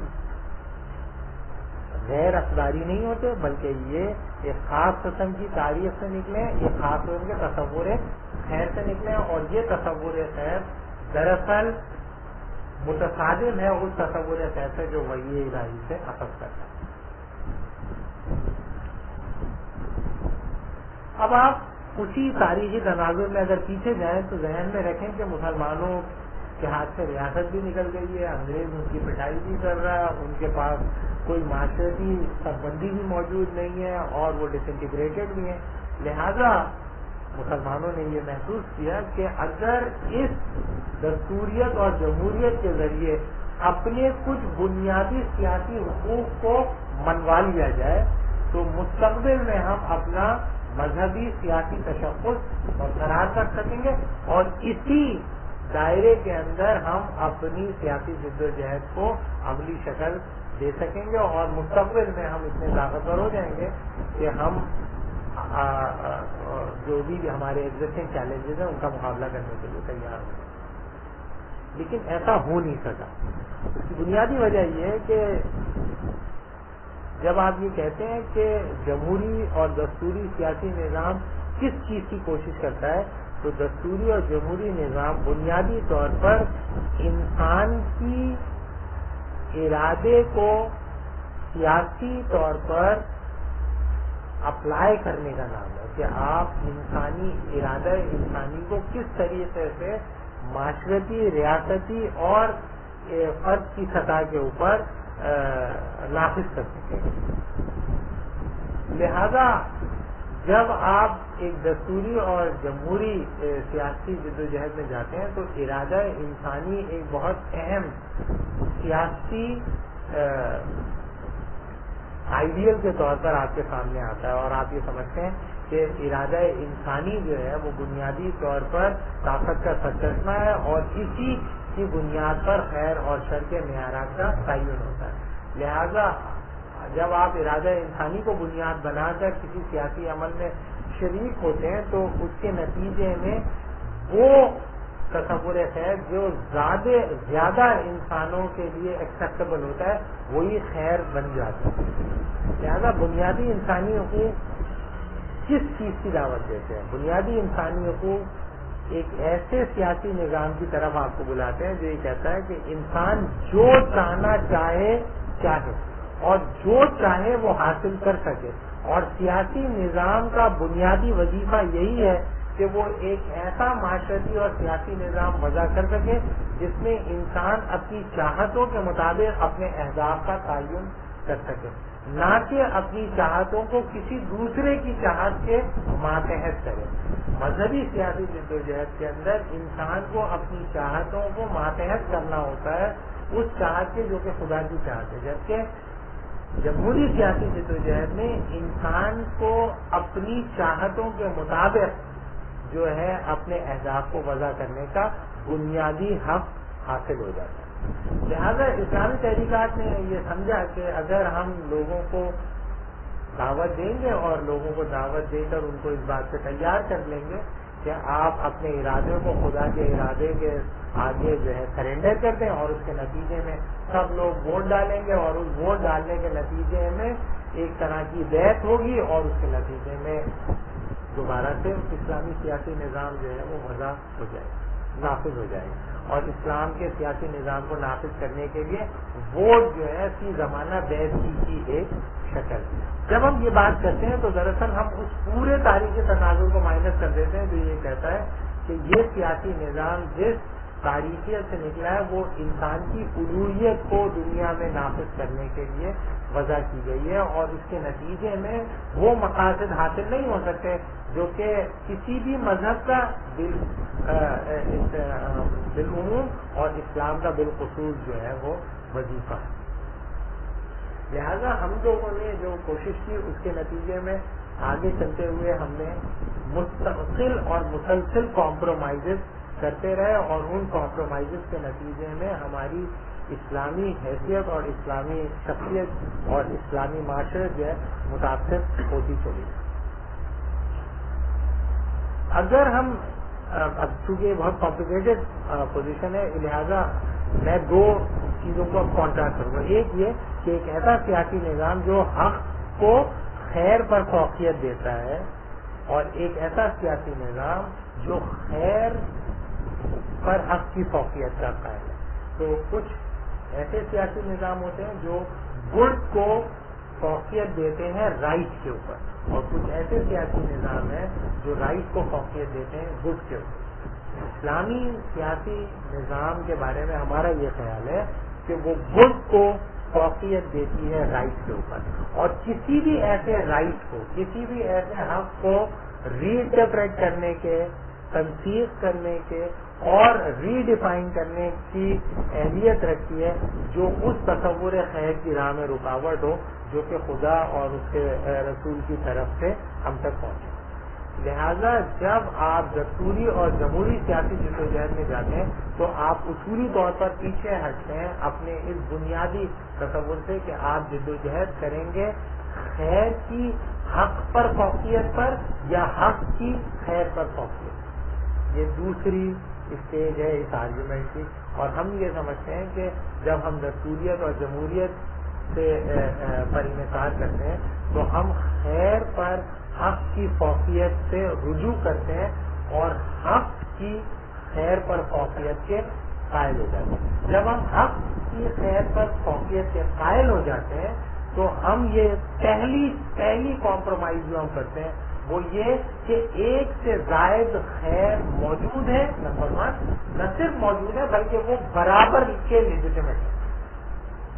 غیر اقداری نہیں ہوتے بلکہ یہ ایک خاص قسم کی تاریخ سے نکلے، ایک خاص قسم کے تصور خیر سے نکلے، اور یہ تصور خیر دراصل متصادم ہے اس تصور خیر سے جو وحی الہی سے اخذ کرتا ہے. اب آپ اسی تاریخی تناظر میں اگر پیچھے جائیں تو ذہن میں رکھیں کہ مسلمانوں کے ہاتھ سے ریاست بھی نکل گئی ہے، انگریز ان کی پٹائی بھی کر رہا ہے، ان کے پاس کوئی معاشرتی سربندی بھی موجود نہیں ہے، اور وہ ڈس انٹیگریٹڈ بھی ہیں. لہذا مسلمانوں نے یہ محسوس کیا کہ اگر اس دستوریت اور جمہوریت کے ذریعے اپنے کچھ بنیادی سیاسی حقوق کو منوا لیا جائے تو مستقبل میں ہم اپنا مذہبی سیاسی تشخص برقرار کر سکیں گے، اور اسی دائرے کے اندر ہم اپنی سیاسی جدوجہد کو عملی شکل دے سکیں گے اور مستقبل میں ہم اتنے طاقتور ہو جائیں گے کہ ہم جو بھی ہمارے ایگزسٹنگ چیلنجز ہیں ان کا مقابلہ کرنے کے لیے تیار ہوں. لیکن ایسا ہو نہیں سکا. اس کی بنیادی وجہ یہ ہے کہ جب آپ یہ کہتے ہیں کہ جمہوری اور دستوری سیاسی نظام کس چیز کی کوشش کرتا ہے, تو دستوری اور جمہوری نظام بنیادی طور پر انسان کی ارادے کو سیاسی طور پر اپلائی کرنے کا نام ہے کہ آپ انسانی ارادہ انسانی کو کس طریقے سے معاشرتی, ریاستی اور فرد کی سطح کے اوپر نافذ کر سکیں. لہذا جب آپ ایک دستوری اور جمہوری سیاسی جدوجہد میں جاتے ہیں تو ارادہ انسانی ایک بہت اہم سیاسی آئیڈیل کے طور پر آپ کے سامنے آتا ہے, اور آپ یہ سمجھتے ہیں کہ ارادہ انسانی جو ہے وہ بنیادی طور پر طاقت کا سرچشمہ ہے اور اسی کی بنیاد پر خیر اور شر کے معیارات کا تعین ہوتا ہے. لہذا جب آپ ارادہ انسانی کو بنیاد بنا کر کسی سیاسی عمل میں شریک ہوتے ہیں تو اس کے نتیجے میں وہ تصور خیر جو زیادہ انسانوں کے لیے ایکسیپٹیبل ہوتا ہے وہی خیر بن جاتا ہے. لہذا بنیادی انسانی حقوق کس چیز کی دعوت دیتے ہیں؟ بنیادی انسانی حقوق ایک ایسے سیاسی نظام کی طرف آپ کو بلاتے ہیں جو یہ کہتا ہے کہ انسان جو چاہنا چاہے اور جو چاہے وہ حاصل کر سکے, اور سیاسی نظام کا بنیادی وظیفہ یہی ہے کہ وہ ایک ایسا معاشرتی اور سیاسی نظام وضع کر سکے جس میں انسان اپنی چاہتوں کے مطابق اپنے اہداف کا تعین کر سکے, نہ کہ اپنی چاہتوں کو کسی دوسرے کی چاہت کے ماتحت کرے. مذہبی سیاسی جدوجہد کے اندر انسان کو اپنی چاہتوں کو ماتحت کرنا ہوتا ہے اس چاہت کے جو کہ خدا کی چاہت ہے, جبکہ جمہوری سیاسی جدوجہد میں انسان کو اپنی چاہتوں کے مطابق جو ہے اپنے اہداف کو وضع کرنے کا بنیادی حق حاصل ہو جاتا ہے. لہذا اسلامی تحریکات نے یہ سمجھا کہ اگر ہم لوگوں کو دعوت دیں گے اور لوگوں کو دعوت دے کر ان کو اس بات سے تیار کر لیں گے کہ آپ اپنے ارادے کو خدا کے ارادے کے آگے جو ہے سرینڈر کر دیں, اور اس کے نتیجے میں سب لوگ ووٹ ڈالیں گے اور اس ووٹ ڈالنے کے نتیجے میں ایک طرح کی بیعت ہوگی اور اس کے نتیجے میں دوبارہ سے اسلامی سیاسی نظام جو ہے وہ وضع ہو جائے گا, نافذ ہو جائے گا. اور اسلام کے سیاسی نظام کو نافذ کرنے کے لیے ووٹ جو ہے فی زمانہ بیعت کی ایک شکل. جب ہم یہ بات کرتے ہیں تو دراصل ہم اس پورے تاریخی تناظر کو مائنس کر دیتے ہیں جو یہ کہتا ہے کہ یہ سیاسی نظام جس تاریخیت سے نکلا ہے وہ انسان کی الوہیت کو دنیا میں نافذ کرنے کے لیے وضع کی گئی ہے, اور اس کے نتیجے میں وہ مقاصد حاصل نہیں ہو سکتے جو کہ کسی بھی مذہب کا بالعموم اور اسلام کا بالخصوص جو ہے وہ وظیفہ ہے. لہذا ہم لوگوں نے جو کوشش کی اس کے نتیجے میں آگے چلتے ہوئے ہم نے مستقل اور مسلسل کمپرومائزز کرتے رہے, اور ان کمپرومائزز کے نتیجے میں ہماری اسلامی حیثیت اور اسلامی شخصیت اور اسلامی معاشرت جو ہے متاثر ہوتی چلی. اگر ہم اب چونکہ یہ بہت کمپلیکیٹڈ پوزیشن ہے لہذا میں دو چیزوں کو کانٹریکٹ کروں گا. ایک یہ کہ ایک ایسا سیاسی نظام جو حق کو خیر پر فوقیت دیتا ہے, اور ایک ایسا سیاسی نظام جو خیر پر حق کی فوقیت کا قائل ہے. تو کچھ ایسے سیاسی نظام ہوتے ہیں جو گڈ کو فوقیت دیتے ہیں رائٹ کے اوپر, اور کچھ ایسے سیاسی نظام ہیں جو رائٹ کو فوقیت دیتے ہیں گڈ کے اوپر. اسلامی سیاسی نظام کے بارے میں ہمارا یہ خیال ہے کہ وہ گڈ کو فوقیت دیتی ہے رائٹ کے اوپر, اور کسی بھی ایسے رائٹ کو, کسی بھی ایسے حق کو ری انٹرپریٹ کرنے کے, تنسیخ کرنے کے اور ری ڈیفائن کرنے کی اہلیت رکھتی ہے جو اس تصور خیر کی راہ میں رکاوٹ ہو جو کہ خدا اور اس کے رسول کی طرف سے ہم تک پہنچے. لہذا جب آپ دستوری اور جمہوری سیاسی جدوجہد میں جاتے ہیں تو آپ اصولی طور پر پیچھے ہٹتے ہیں اپنے اس بنیادی تصور سے کہ آپ جدوجہد کریں گے خیر کی حق پر فوقیت پر یا حق کی خیر پر فوقیت. یہ دوسری اسٹیج ہے اس آرگومنٹ کی. اور ہم یہ سمجھتے ہیں کہ جب ہم دستوریت اور جمہوریت سے پر انحصار کرتے ہیں تو ہم خیر پر حق کی فوقیت سے رجوع کرتے ہیں اور حق کی خیر پر فوقیت کے قائل ہو جاتے ہیں. جب ہم حق کی خیر پر فوقیت کے قائل ہو جاتے ہیں تو ہم یہ پہلی کمپرومائز جو ہم کرتے ہیں وہ یہ کہ ایک سے زائد خیر موجود ہے. نمبر 1 نہ صرف موجود ہے بلکہ وہ برابر کے لیجیٹیمیٹ ہے,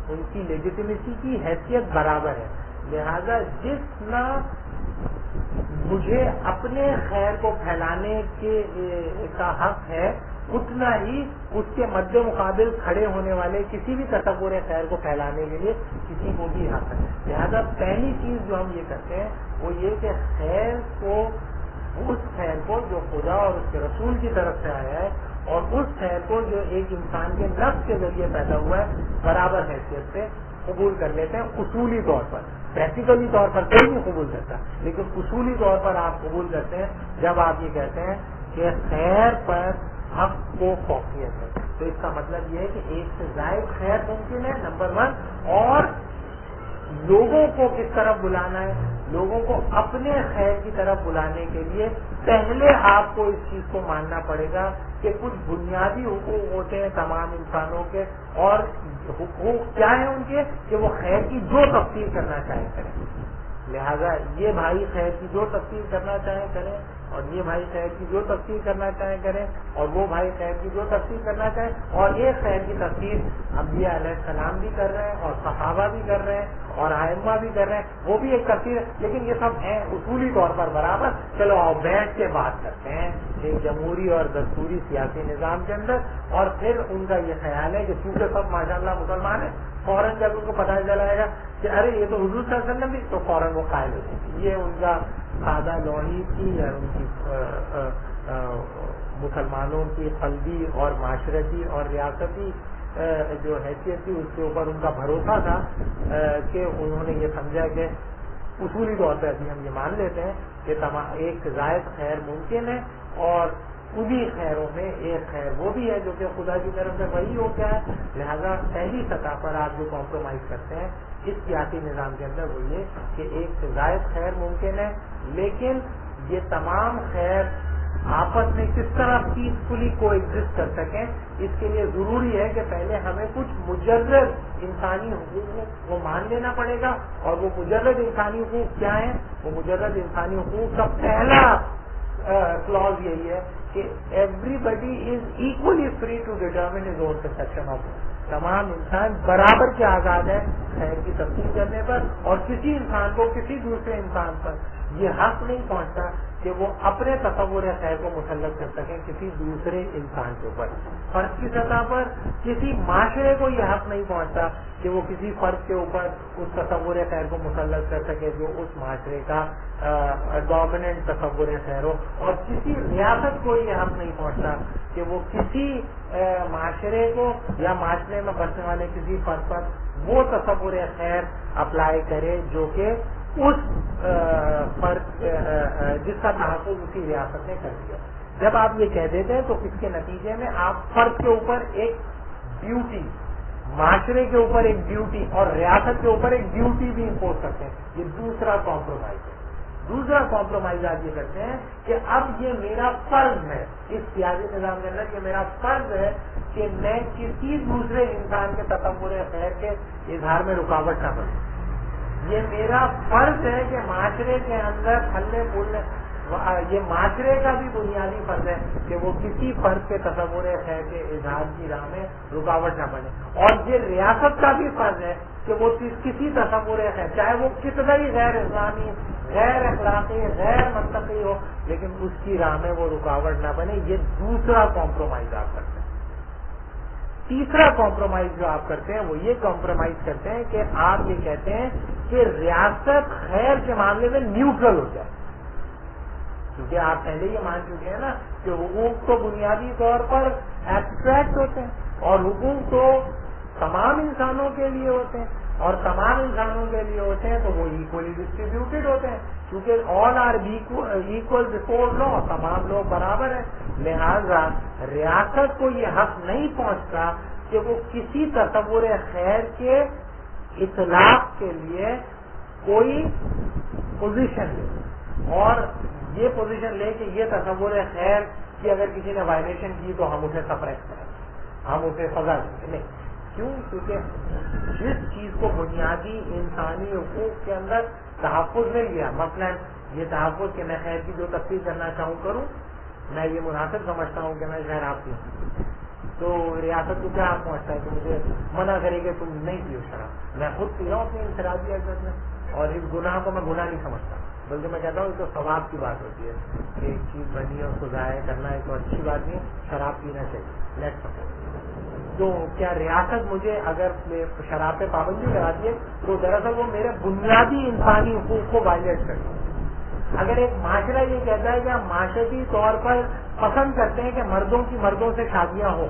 ان کی لیجیٹیمیسی کی حیثیت برابر ہے. لہذا جتنا مجھے اپنے خیر کو پھیلانے کا حق ہے اتنا ہی اس کے مد مقابل کھڑے ہونے والے کسی بھی تصور خیر کو پھیلانے کے لیے کسی کو بھی حق ہے. لہذا پہلی چیز جو ہم یہ کرتے ہیں وہ یہ کہ خیر کو, اس خیر کو جو خدا اور اس کے رسول کی طرف سے آیا ہے اور اس خیر کو جو ایک انسان کے نفس کے ذریعے پیدا ہوا ہے برابر حیثیت سے قبول کر لیتے ہیں اصولی طور پر. پریکٹیکلی طور پر کوئی نہیں قبول کرتا لیکن اصولی طور پر آپ قبول کرتے ہیں جب آپ یہ کہتے ہیں کہ خیر پر حق کو فوقیت ہے. تو اس کا مطلب یہ ہے کہ ایک سے زائد خیر ممکن ہے نمبر 1, اور لوگوں کو کس طرف بلانا ہے, لوگوں کو اپنے خیر کی طرف بلانے کے لیے پہلے آپ کو اس چیز کو ماننا پڑے گا کہ کچھ بنیادی حقوق ہوتے ہیں تمام انسانوں کے, اور حقوق کیا ہیں ان کے کہ وہ خیر کی جو تفصیل کرنا چاہیں کریں. لہذا یہ بھائی خیر کی جو تفصیل کرنا چاہیں کریں اور یہ بھائی خیر کی جو تفصیل کرنا چاہیں کریں اور وہ بھائی خیر کی جو تفصیل کرنا چاہیں, اور ایک خیر کی تفصیل انبیاء علیہ السلام بھی کر رہے ہیں اور صحابہ بھی کر رہے ہیں اور ائمہ بھی کر رہے ہیں, وہ بھی ایک تفصیل ہے. لیکن یہ سب ہیں اصولی طور پر برابر. چلو آؤ بیٹھ کے بات کرتے ہیں ایک جمہوری اور دستوری سیاسی نظام کے اندر, اور پھر ان کا یہ خیال ہے کہ چونکہ سب ماشاءاللہ مسلمان ہیں فوراً جب ان کو پتہ چلائے گا کہ ارے یہ تو حضور صلی اللہ علیہ وسلم بھی, تو فوراً وہ قائل ہو جائیں گے. یہ ان کا سادہ لوحی کی یا ان کی مسلمانوں کی قلبی اور معاشرتی اور ریاستی جو حیثیت تھی اس کے اوپر ان کا بھروسہ تھا کہ انہوں نے یہ سمجھا کہ اصولی طور پہ ابھی ہم یہ مان لیتے ہیں کہ ایک زائد خیر ممکن ہے, اور انہی خیروں میں ایک خیر وہ بھی ہے جو کہ خدا کی طرف سے وہی ہو گیا ہے. لہذا پہلی سطح پر آپ جو کمپرومائز کرتے ہیں اس سیاسی نظام کے اندر وہ یہ کہ ایک سے زائد خیر ممکن ہے, لیکن یہ تمام خیر آپس میں کس طرح پیسفلی کو ایگزسٹ کر سکیں اس کے لیے ضروری ہے کہ پہلے ہمیں کچھ مجرد انسانی حقوق کو مان لینا پڑے گا. اور وہ مجرد انسانی حقوق کیا ہیں؟ وہ مجرد انسانی حقوق کا پہلا کلوز یہی ہے کہ everybody is equally free to determine his own conception of. تمام انسان برابر کے آزاد ہے خیر کی تفصیل کرنے پر, اور کسی انسان کو کسی دوسرے انسان پر یہ حق نہیں پہنچتا کہ وہ اپنے تصور خیر کو مسلط کر سکیں کسی دوسرے انسان کے اوپر. فرد کی سطح پر کسی معاشرے کو یہ حق نہیں پہنچتا کہ وہ کسی فرد کے اوپر اس تصور خیر کو مسلط کر سکے جو اس معاشرے کا ڈومیننٹ تصور خیر ہو, اور کسی ریاست کو یہ حق نہیں پہنچتا کہ وہ کسی معاشرے کو یا معاشرے میں بسنے والے کسی فرد پر وہ تصور خیر اپلائی کرے جو کہ اس فرد جس کا تحفظ اسی ریاست نے کر دیا. جب آپ یہ کہہ دیتے ہیں تو اس کے نتیجے میں آپ فرد کے اوپر ایک ڈیوٹی, معاشرے کے اوپر ایک ڈیوٹی اور ریاست کے اوپر ایک ڈیوٹی بھی امپوز کرتے ہیں. یہ دوسرا کمپرومائز ہے. دوسرا کمپرومائز آپ یہ کرتے ہیں کہ اب یہ میرا فرض ہے اس سیاسی نظام کے اندر, یہ میرا فرض ہے کہ میں کسی دوسرے انسان کے تصور خیر کے اظہار میں رکاوٹ نہ بنوں. یہ میرا فرض ہے کہ معاشرے کے اندر پھلنے پھولنے, یہ معاشرے کا بھی بنیادی فرض ہے کہ وہ کسی فرد کے تصور خیر کے اظہار کی راہ میں رکاوٹ نہ بنے, اور یہ ریاست کا بھی فرض ہے کہ وہ کسی تصور خیر چاہے وہ کتنا ہی غیر اسلامی, غیر اخلاقی, غیر منطقی ہو, لیکن اس کی راہ میں وہ رکاوٹ نہ بنے. یہ دوسرا کمپرومائز آپ کرتے ہیں. تیسرا کمپرومائز جو آپ کرتے ہیں وہ یہ کمپرومائز کرتے ہیں کہ آپ یہ کہتے ہیں کہ ریاست خیر کے معاملے میں نیوٹرل ہو جائے. کیونکہ آپ پہلے یہ مان چکے ہیں نا کہ حقوق تو بنیادی طور پر ایبسٹریکٹ ہوتے ہیں اور حقوق تو تمام انسانوں کے لیے ہوتے ہیں اور تمام انسانوں کے لیے ہوتے ہیں تو وہ ایکولی ڈسٹریبیوٹیڈ ہوتے ہیں کیونکہ آل آر ایکول بفور لا، تمام لوگ برابر ہیں. لہذا ریاست کو یہ حق نہیں پہنچتا کہ وہ کسی تصور خیر کے اطلاق کے لیے کوئی پوزیشن لے اور یہ پوزیشن لے کہ یہ تصور خیر کہ اگر کسی نے وائلیشن کی تو ہم اسے سپریس کریں، ہم اسے سزا دیں. نہیں، کیوں؟ کیونکہ جس چیز کو بنیادی انسانی حقوق کے اندر تحفظ مل گیا، مثلا یہ تحفظ کہ میں خیر کی جو تفصیل کرنا چاہوں کروں، میں یہ مناسب سمجھتا ہوں کہ میں شراب پیوں، تو ریاست کو کیا پہنچتا ہے کہ مجھے منع کرے کہ تم نہیں پیو شراب. میں خود پی رہا ہوں اپنی انفرادی عزت میں اور اس گناہ کو میں گناہ نہیں سمجھتا، بلکہ میں کہتا ہوں یہ تو ثواب کی بات ہوتی ہے کہ ایک چیز بنی ہے اس کو ضائع کرنا ایک تو اچھی بات نہیں، شراب پینا چاہیے. لیٹ سپوز تو کیا ریاست مجھے اگر شراب پہ پابندی لگاتی ہے تو دراصل وہ میرے بنیادی انسانی حقوق کو وائلیٹ کرتی ہے. اگر ایک معاشرہ یہ کہتا ہے کہ ہم معاشرتی طور پر پسند کرتے ہیں کہ مردوں کی مردوں سے شادیاں ہوں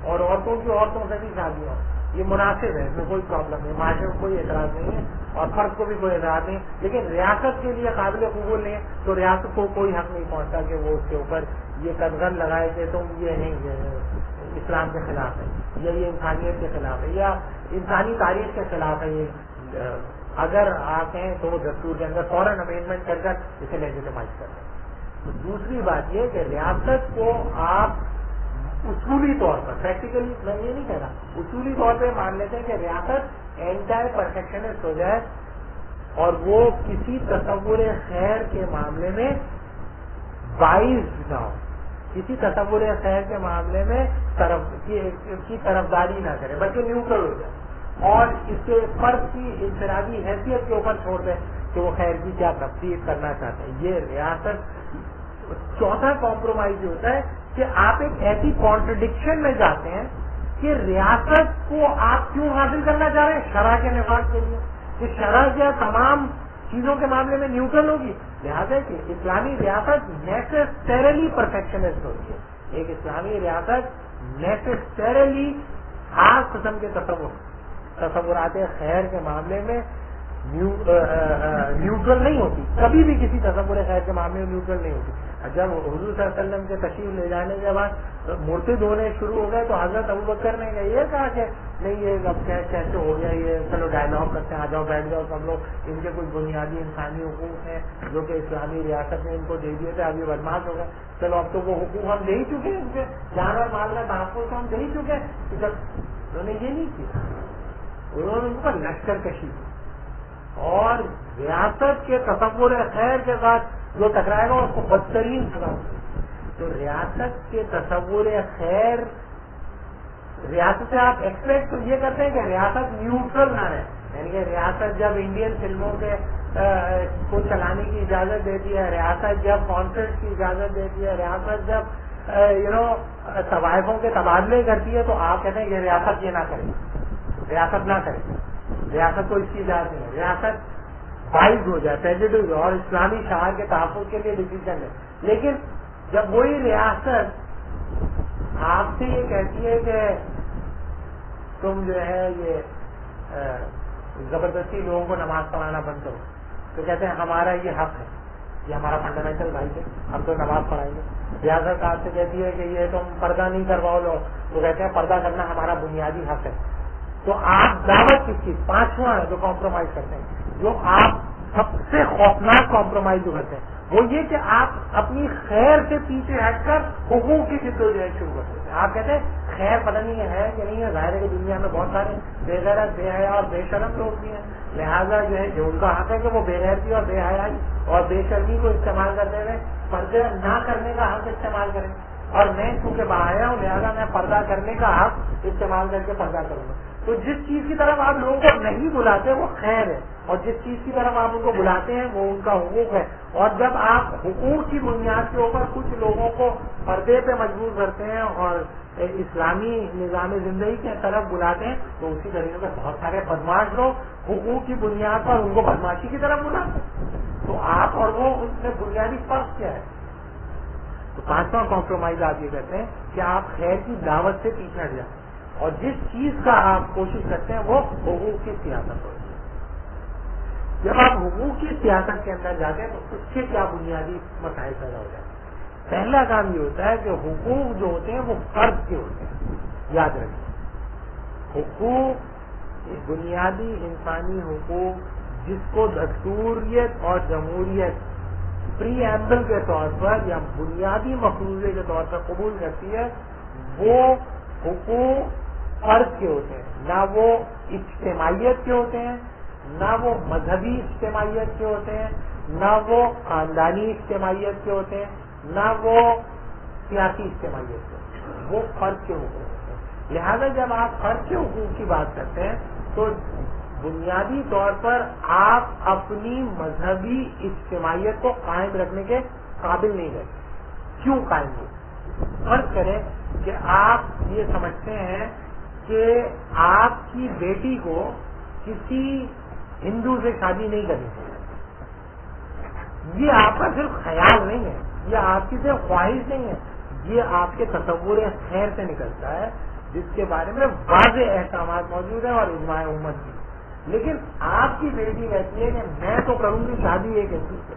اور عورتوں کی عورتوں سے بھی شادیاں ہوں، یہ مناسب ہے، اس میں کوئی پرابلم نہیں، معاشرے کو کوئی اعتراض نہیں ہے اور فرد کو بھی کوئی اعتراض نہیں، لیکن ریاست کے لیے قابل قبول نہیں تو ریاست کو کوئی حق نہیں پہنچتا کہ وہ اس کے اوپر یہ قدغن لگائے کہ تم یہ نہیں اسلام کے خلاف ہے یا یہ انسانیت کے خلاف ہے یا انسانی تاریخ کے خلاف ہے. یہ اگر آپ کہیں تو وہ دستور کے اندر فوراً امینڈمنٹ کر کر اسے لیجیٹمائز کر دیں. دوسری بات یہ کہ ریاست کو آپ اصولی طور پر پریکٹیکلی میں یہ نہیں کہہ رہا، اصولی طور پہ مان لیتے ہیں کہ ریاست اینٹائر پرفیکشنسٹ ہو جائے اور وہ کسی تصور خیر کے معاملے میں بائز نہ ہو، کسی تصور خیر کے معاملے میں کی طرفداری نہ کرے بلکہ نیوٹرل ہو جائے اور اس کے فرد کی انفرادی حیثیت کے اوپر چھوڑ دیں کہ وہ خیر کی کیا تفصیل کرنا چاہتے ہیں. یہ ریاست. چوتھا کمپرومائز یہ ہوتا ہے کہ آپ ایک ایسی کانٹرڈکشن میں جاتے ہیں کہ ریاست کو آپ کیوں حاصل کرنا چاہ رہے ہیں؟ شرع کے نفاذ کے لیے کہ شرع کیا تمام چیزوں کے معاملے میں نیوٹرل ہوگی، لہٰذا کہ اسلامی ریاست نیسیسریلی پرفیکشنسٹ ہوتی ہے. ایک اسلامی ریاست نیسیسریلی خاص قسم کے تصورات خیر کے معاملے میں نیوٹرل نہیں ہوتی، کبھی بھی کسی تصور خیر کے معاملے میں نیوٹرل نہیں ہوتی. جب حضور صلی اللہ علیہ وسلم کے تشریف لے جانے کے بعد مورتی دھونے شروع ہو گئے تو حضرت ابوبکر نے یہ کہا کہ نہیں یہ اب کیسے ہو گیا، یہ چلو ڈائلاگ کرتے ہیں، آ جاؤ بیٹھ جاؤ سب لوگ، ان کے کچھ بنیادی انسانی حقوق ہیں جو کہ اسلامی ریاست نے ان کو دے دیے تھے، اب یہ بدماش ہو گئے، چلو اب تو وہ حقوق ہم دے ہی چکے ہیں، ان کے جان اور مال میں تحفظ تو ہم دے ہی چکے ہیں. جب انہوں نے یہ نہیں کیا، انہوں نے ان پر لشکر کشی اور ریاست کے تصور خیر کے ساتھ جو ٹکرائے گا اس کو بدترین سزا. تو ریاست کے تصور خیر، ریاست سے آپ ایکسپیکٹ تو یہ کرتے ہیں کہ ریاست نیوٹرل نہ رہے، یعنی کہ ریاست جب انڈین فلموں کے کو چلانے کی اجازت دیتی ہے، ریاست جب کانسرٹ کی اجازت دیتی ہے، ریاست جب طوائفوں کے تبادلے کرتی ہے تو آپ کہتے ہیں کہ ریاست یہ نہ کرے، ریاست نہ کرے، ریاست کو اس کی اجازت نہیں ہے، ریاست بائز ہو جائے، پریجوڈیس اور اسلامی شعار کے تحفظ کے لیے ڈیسیزن ہے. لیکن جب وہی ریاست آپ سے یہ کہتی ہے کہ تم جو ہے یہ زبردستی لوگوں کو نماز پڑھانا بند کرو، تو کہتے ہیں ہمارا یہ حق ہے، یہ ہمارا فنڈامنٹل رائٹ ہے، ہم تو نماز پڑھائیں گے. ریاست آپ سے کہتی ہے کہ یہ تم پردہ نہیں کرواؤ لو، تو کہتے ہیں پردہ کرنا ہمارا بنیادی حق ہے. تو آپ دعوت کس چیز؟ پانچواں ہے جو کمپرومائز کرتے ہیں، جو آپ سب سے خوفناک کمپرومائز جو کرتے ہیں وہ یہ کہ آپ اپنی خیر سے پیچھے ہٹ کر حقوق کی جدوجہد شروع کرتے ہیں. آپ کہتے ہیں خیر پتہ نہیں ہے کہ نہیں ہے، ظاہر ہے کہ دنیا میں بہت سارے بے غیرت، بے حیا اور بے شرم لوگ بھی ہیں، لہٰذا جو ہے جو ان کا حق ہے کہ وہ بے غیرتی اور بے حیائی اور بے شرمی کو استعمال کرتے ہوئے پردہ نہ کرنے کا حق استعمال کریں، اور میں چونکہ باحیا ہوں لہٰذا میں پردہ کرنے کا حق استعمال کر کے پردہ کروں گا. تو جس چیز کی طرف آپ لوگوں کو نہیں بلاتے وہ خیر ہے، اور جس چیز کی طرف آپ ان کو بلاتے ہیں وہ ان کا حقوق ہے. اور جب آپ حقوق کی بنیاد کے اوپر کچھ لوگوں کو پردے پہ مجبور کرتے ہیں اور اسلامی نظام زندگی کی طرف بلاتے ہیں تو اسی طریقے سے بہت سارے بدماش لوگ حقوق کی بنیاد پر ان کو بدماشی کی طرف بلاتے ہیں. تو آپ اور وہ اس میں بنیادی فرق کیا ہے؟ تو پانچواں کمپرومائز آپ یہ کرتے ہیں کہ آپ خیر کی دعوت سے پیچھے ہٹ جائیں اور جس چیز کا آپ کوشش کرتے ہیں وہ حقوق کی سیاست ہوتی ہے. جب آپ حقوق کی سیاست کے اندر جاتے ہیں تو اس سے کیا بنیادی مسائل پیدا ہو جاتے ہیں. پہلا کام یہ ہوتا ہے کہ حقوق جو ہوتے ہیں وہ فرض کے ہوتے ہیں. یاد رکھیں حقوق بنیادی انسانی حقوق جس کو دستوریت اور جمہوریت پری ایمبل کے طور پر یا بنیادی مفروضے کے طور پر قبول کرتی ہے وہ حقوق فرض کے ہوتے ہیں. نہ وہ اجتماعیت کے ہوتے ہیں, نہ وہ مذہبی اجتماعیت کے ہوتے ہیں, نہ وہ خاندانی اجتماعیت کے ہوتے ہیں, نہ وہ سیاسی اجتماعیت کے ہوتے ہیں. وہ فرض کے حقوق ہوتے ہیں. لہذا جب آپ فرض کے حقوق کی بات کرتے ہیں تو بنیادی طور پر آپ اپنی مذہبی اجتماعیت کو قائم رکھنے کے قابل نہیں رہتے. کیوں قائم نہیں؟ فرض کریں کہ آپ یہ سمجھتے ہیں کہ آپ کی بیٹی کو کسی ہندو سے شادی نہیں کرنی چاہیے. یہ آپ کا صرف خیال نہیں ہے, یہ آپ کی صرف خواہش نہیں ہے, یہ آپ کے تصور خیر سے نکلتا ہے جس کے بارے میں واضح احکامات موجود ہیں اور اجماع امت بھی. لیکن آپ کی بیٹی کہتی ہے کہ میں تو کروں گی شادی ایک ہندو سے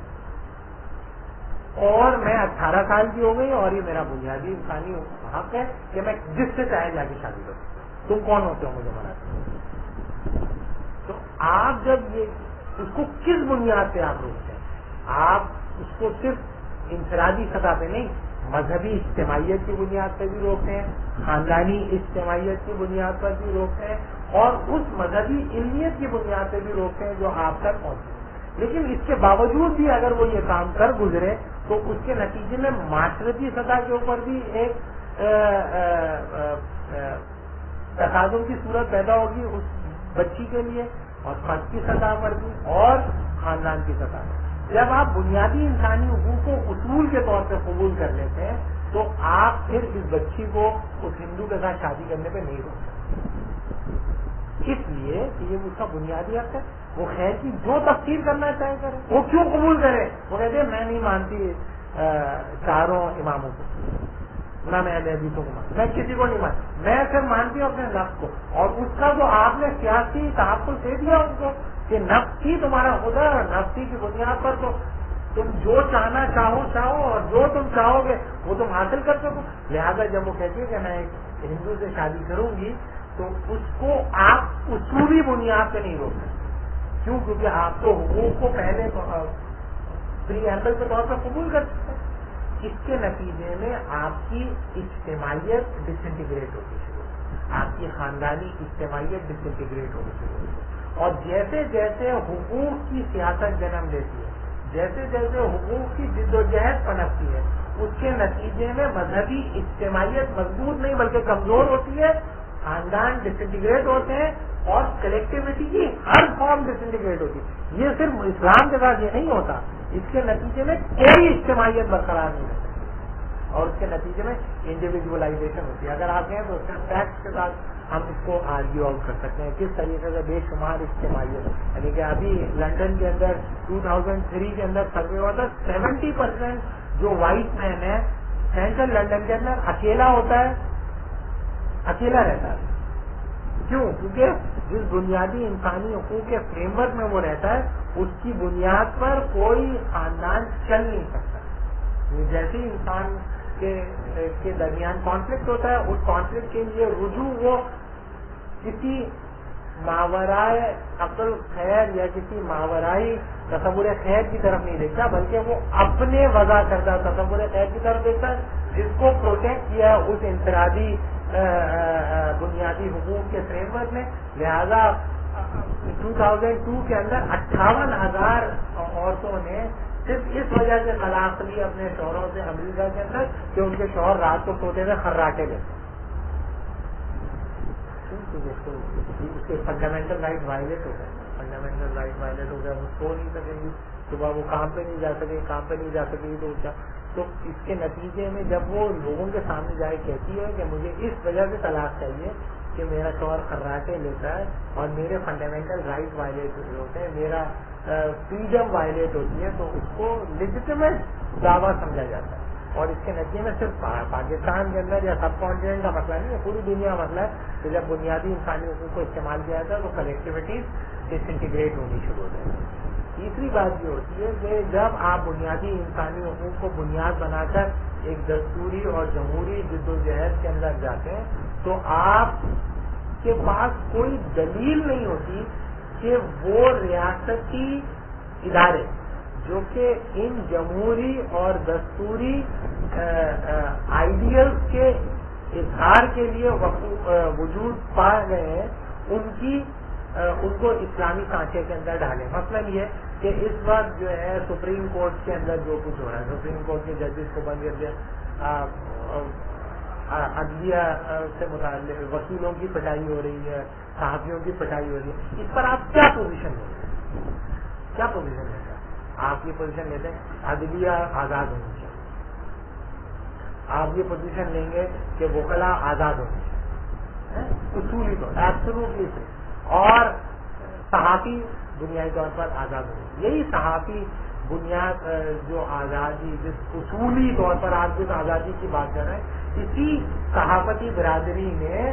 اور میں 18 سال کی ہو گئی اور یہ میرا بنیادی انسانی حق ہے کہ میں جس سے چاہے جا کے شادی کروں. تم کون ہوتے ہو مجھے منع کرو؟ تو آپ جب یہ اس کو کس بنیاد پہ آپ روکتے ہیں؟ آپ اس کو صرف انفرادی سطح پہ نہیں, مذہبی اجتماعیت کی بنیاد پہ بھی روکتے ہیں, خاندانی اجتماعیت کی بنیاد پر بھی روکتے ہیں اور اس مذہبی علمیت کی بنیاد پہ بھی روکتے ہیں جو آپ تک پہنچے. لیکن اس کے باوجود بھی اگر وہ یہ کام کر گزرے تو اس کے نتیجے میں معاشرتی سطح کے اوپر بھی ایک تصادم کی صورت پیدا ہوگی اس بچی کے لیے, اور فرد کی سطح پر بھی اور خاندان کی سطح پر. جب آپ بنیادی انسانی حقوق کو اصول کے طور پہ قبول کر لیتے ہیں تو آپ پھر اس بچی کو اس ہندو کے ساتھ شادی کرنے پہ نہیں روک سکتے, اس لیے کہ یہ اس کا بنیادی حق ہے. وہ خیر کی جو تفسیر کرنا چاہے کرے. وہ کیوں قبول کرے؟ وہ کہتے ہیں میں نہیں مانتی چاروں اماموں کو, نہ میں حدیثوں کو مانتی, میں کسی کو نہیں مانتی, میں صرف مانتی ہوں اپنے نفس کو. اور اس کا جو آپ نے سیاسی تحفظ دے دیا ان کو کہ نفس ہی تمہارا خدا ہے, اور نفسی کی بنیاد پر تو تم جو چاہنا چاہو اور جو تم چاہو گے وہ تم حاصل کر سکو. لہذا جب وہ کہتی ہے کہ میں ایک ہندو سے شادی کروں گی تو اس کو آپ اصولی بنیاد پہ نہیں روک سکتے. کیوں؟ کیونکہ آپ تو حقوق کو پہلے پری ایمبل کے طور پر قبول کر سکتے ہیں. اس کے نتیجے میں آپ کی اجتماعیت ڈس انٹیگریٹ ہوتی شروع ہوتی, آپ کی خاندانی اجتماعیت ڈس انٹیگریٹ ہوتی شروع ہوتی. اور جیسے جیسے حقوق کی سیاست جنم لیتی ہے, جیسے جیسے حقوق کی جد و جہد پنپتی ہے, اس کے نتیجے میں مذہبی اجتماعیت مضبوط نہیں بلکہ کمزور ہوتی ہے, خاندان ڈس انٹیگریٹ ہوتے ہیں اور کلیکٹیوٹی کی ہر فارم ڈس انٹیگریٹ ہوتی ہے. یہ صرف اسلام کے ساتھ یہ نہیں ہوتا, اس کے نتیجے میں کوئی اجتماعیت برقرار نہیں رہ سکتی اور اس کے نتیجے میں انڈیویجولائزیشن ہوتی ہے. اگر آپ کہیں تو فیکٹس کے ساتھ ہم اس کو آرگیو آؤٹ کر سکتے ہیں کس طریقے سے بے شمار اجتماعیت, یعنی کہ ابھی لنڈن کے اندر 2003 کے اندر سروے ہوا تھا, 70% جو وائٹ مین ہے سینٹرل لنڈن کے اندر اکیلا ہوتا ہے, اکیلا رہتا ہے. کیوں؟ کیونکہ جس بنیادی انسانی حقوق کے فریم ورک میں وہ رہتا ہے اس کی بنیاد پر کوئی خاندان چل نہیں سکتا. جیسے ہی انسان کے درمیان کانفلکٹ ہوتا ہے, اس کانفلکٹ کے لیے رجوع وہ کسی ماورائے عقل خیر یا کسی ماورائی تصور خیر کی طرف نہیں دیکھتا بلکہ وہ اپنے وضع کردہ تصور خیر کی طرف دیکھتا ہے جس کو پروٹیکٹ کیا اس انفرادی بنیادی حقوق کے فریم ورک میں. لہذا 2002 کے اندر 58,000 عورتوں نے صرف اس وجہ سے طلاق لی اپنے شوہروں سے امریکہ کے اندر کہ ان کے شوہر رات کو سوتے ہوئے خراٹے لیتے. اس کے فنڈامنٹل رائٹ وائلیٹ ہو گئے, فنڈامنٹل رائٹ وائلیٹ ہو گیا, وہ سو نہیں سکیں گی, صبح وہ کام پہ نہیں جا سکے گی تو اس کے نتیجے میں جب وہ لوگوں کے سامنے جائے کہتی ہے کہ مجھے اس وجہ سے طلاق چاہیے کہ میرا شوہر خراٹے لیتا ہے اور میرے فنڈامنٹل رائٹ وائلیٹ ہوتے ہیں, میرا فریڈم وائلیٹ ہوتی ہے, تو اس کو لیجیٹیمیٹ دعویٰ سمجھا جاتا ہے. اور اس کے نتیجے میں صرف پاکستان کے اندر یا سب کانٹیننٹ کا مسئلہ نہیں ہے، پوری دنیا کا مسئلہ ہے کہ جب بنیادی انسانی حقوق کو استعمال کیا جاتا ہے تو کلیکٹیوٹیز ڈس انٹیگریٹ ہونی شروع ہو جائے گی. تیسری بات یہ ہوتی ہے کہ جب آپ بنیادی انسانی حقوق کو بنیاد بنا کر ایک دستوری اور جمہوری جد و جہد کے اندر جاتے ہیں تو آپ کے پاس کوئی دلیل نہیں ہوتی کہ وہ ریاستی ادارے جو کہ ان جمہوری اور دستوری آئیڈیلز کے اظہار کے لیے وجود پا گئے ہیں ان کو اسلامی سانچے کے اندر ڈالیں. مثلاً یہ کہ اس وقت جو ہے سپریم کورٹ کے اندر جو کچھ ہو رہا ہے، سپریم کورٹ کے ججز کو بند کر دیا، عدلیہ سے متعلق وکیلوں کی پٹائی ہو رہی ہے، صحافیوں کی پٹائی ہو رہی ہے، اس پر آپ کیا پوزیشن لیں گے؟ کیا پوزیشن لیں گے؟ آپ یہ پوزیشن لیتے ہیں عدلیہ آزاد ہونی چاہیے، آپ یہ پوزیشن لیں گے کہ وکلا آزاد ہونی چاہیے اصولی طور ایبسولوٹلی سے، اور صحافی بنیادی طور پر آزاد ہونی. یہی صحافی بنیاد جو آزادی جس اصولی طور پر آپ جس آزادی کی بات کر رہے ہیں، اسی صحافتی برادری نے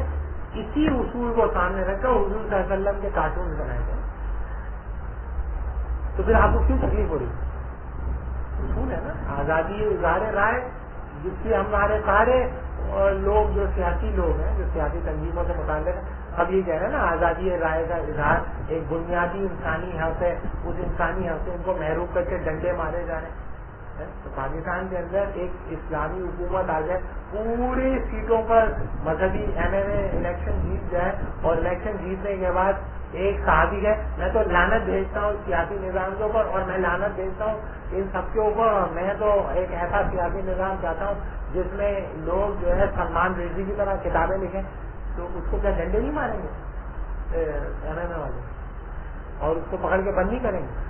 اسی اصول کو سامنے رکھ کر حضور صلی اللہ علیہ وسلم کے کارٹون بنائے گئے. تو پھر آپ کو کیوں تکلیف ہو رہی؟ اصول ہے نا، آزادی اظہار رائے، جس کی ہمارے سارے لوگ جو سیاسی لوگ ہیں، جو سیاسی تنظیموں سے متعلق ہیں، اب یہ کہہ رہے ہیں نا آزادی رائے کا اظہار ایک بنیادی انسانی حق ہے، اس انسانی حق سے ان کو محروم کر کے ڈنڈے مارے جا رہے ہیں. تو پاکستان کے اندر ایک اسلامی حکومت آ جائے، پوری سیٹوں پر مذہبی ایم ایم اے الیکشن جیت جائے، اور الیکشن جیتنے کے بعد ایک صحابی ہے میں تو لعنت بھیجتا ہوں سیاسی نظام کے اوپر، اور میں لعنت بھیجتا ہوں ان سب کے اوپر، اور میں تو ایک ایسا سیاسی نظام چاہتا ہوں جس میں لوگ جو ہے سلمان رشدی کی طرح کتابیں لکھیں. تو اس کو کیا ڈنڈے نہیں ماریں گے ایم ایم اے والے، اور اس کو پکڑ کے بند نہیں کریں گے؟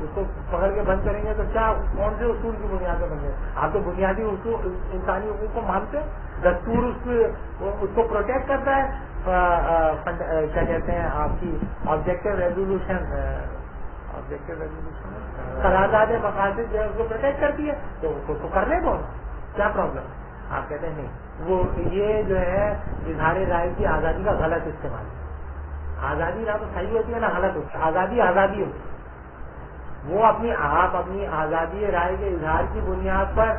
اس کو پکڑ کے بند کریں گے تو کیا کون سے اصول کی بنیاد پہ بن گئے؟ آپ تو بنیادی اصول انسانی حقوق کو مانتے ہیں، دستور اس کو پروٹیکٹ کرتا ہے، کیا کہتے ہیں آپ کی آبجیکٹو ریزولوشن قرارداد مقاصد جو ہے اس کو پروٹیکٹ کرتی ہے، تو اس کو کرنے دو، کیا پرابلم؟ آپ کہتے ہیں نہیں، وہ یہ جو ہے اظہار رائے کی آزادی کا غلط استعمال ہے. آزادی نہ تو صحیح ہوتی ہے نہ غلط ہوتی ہے، آزادی آزادی ہوتی ہے. وہ آپ اپنی آزادی رائے کے اظہار کی بنیاد پر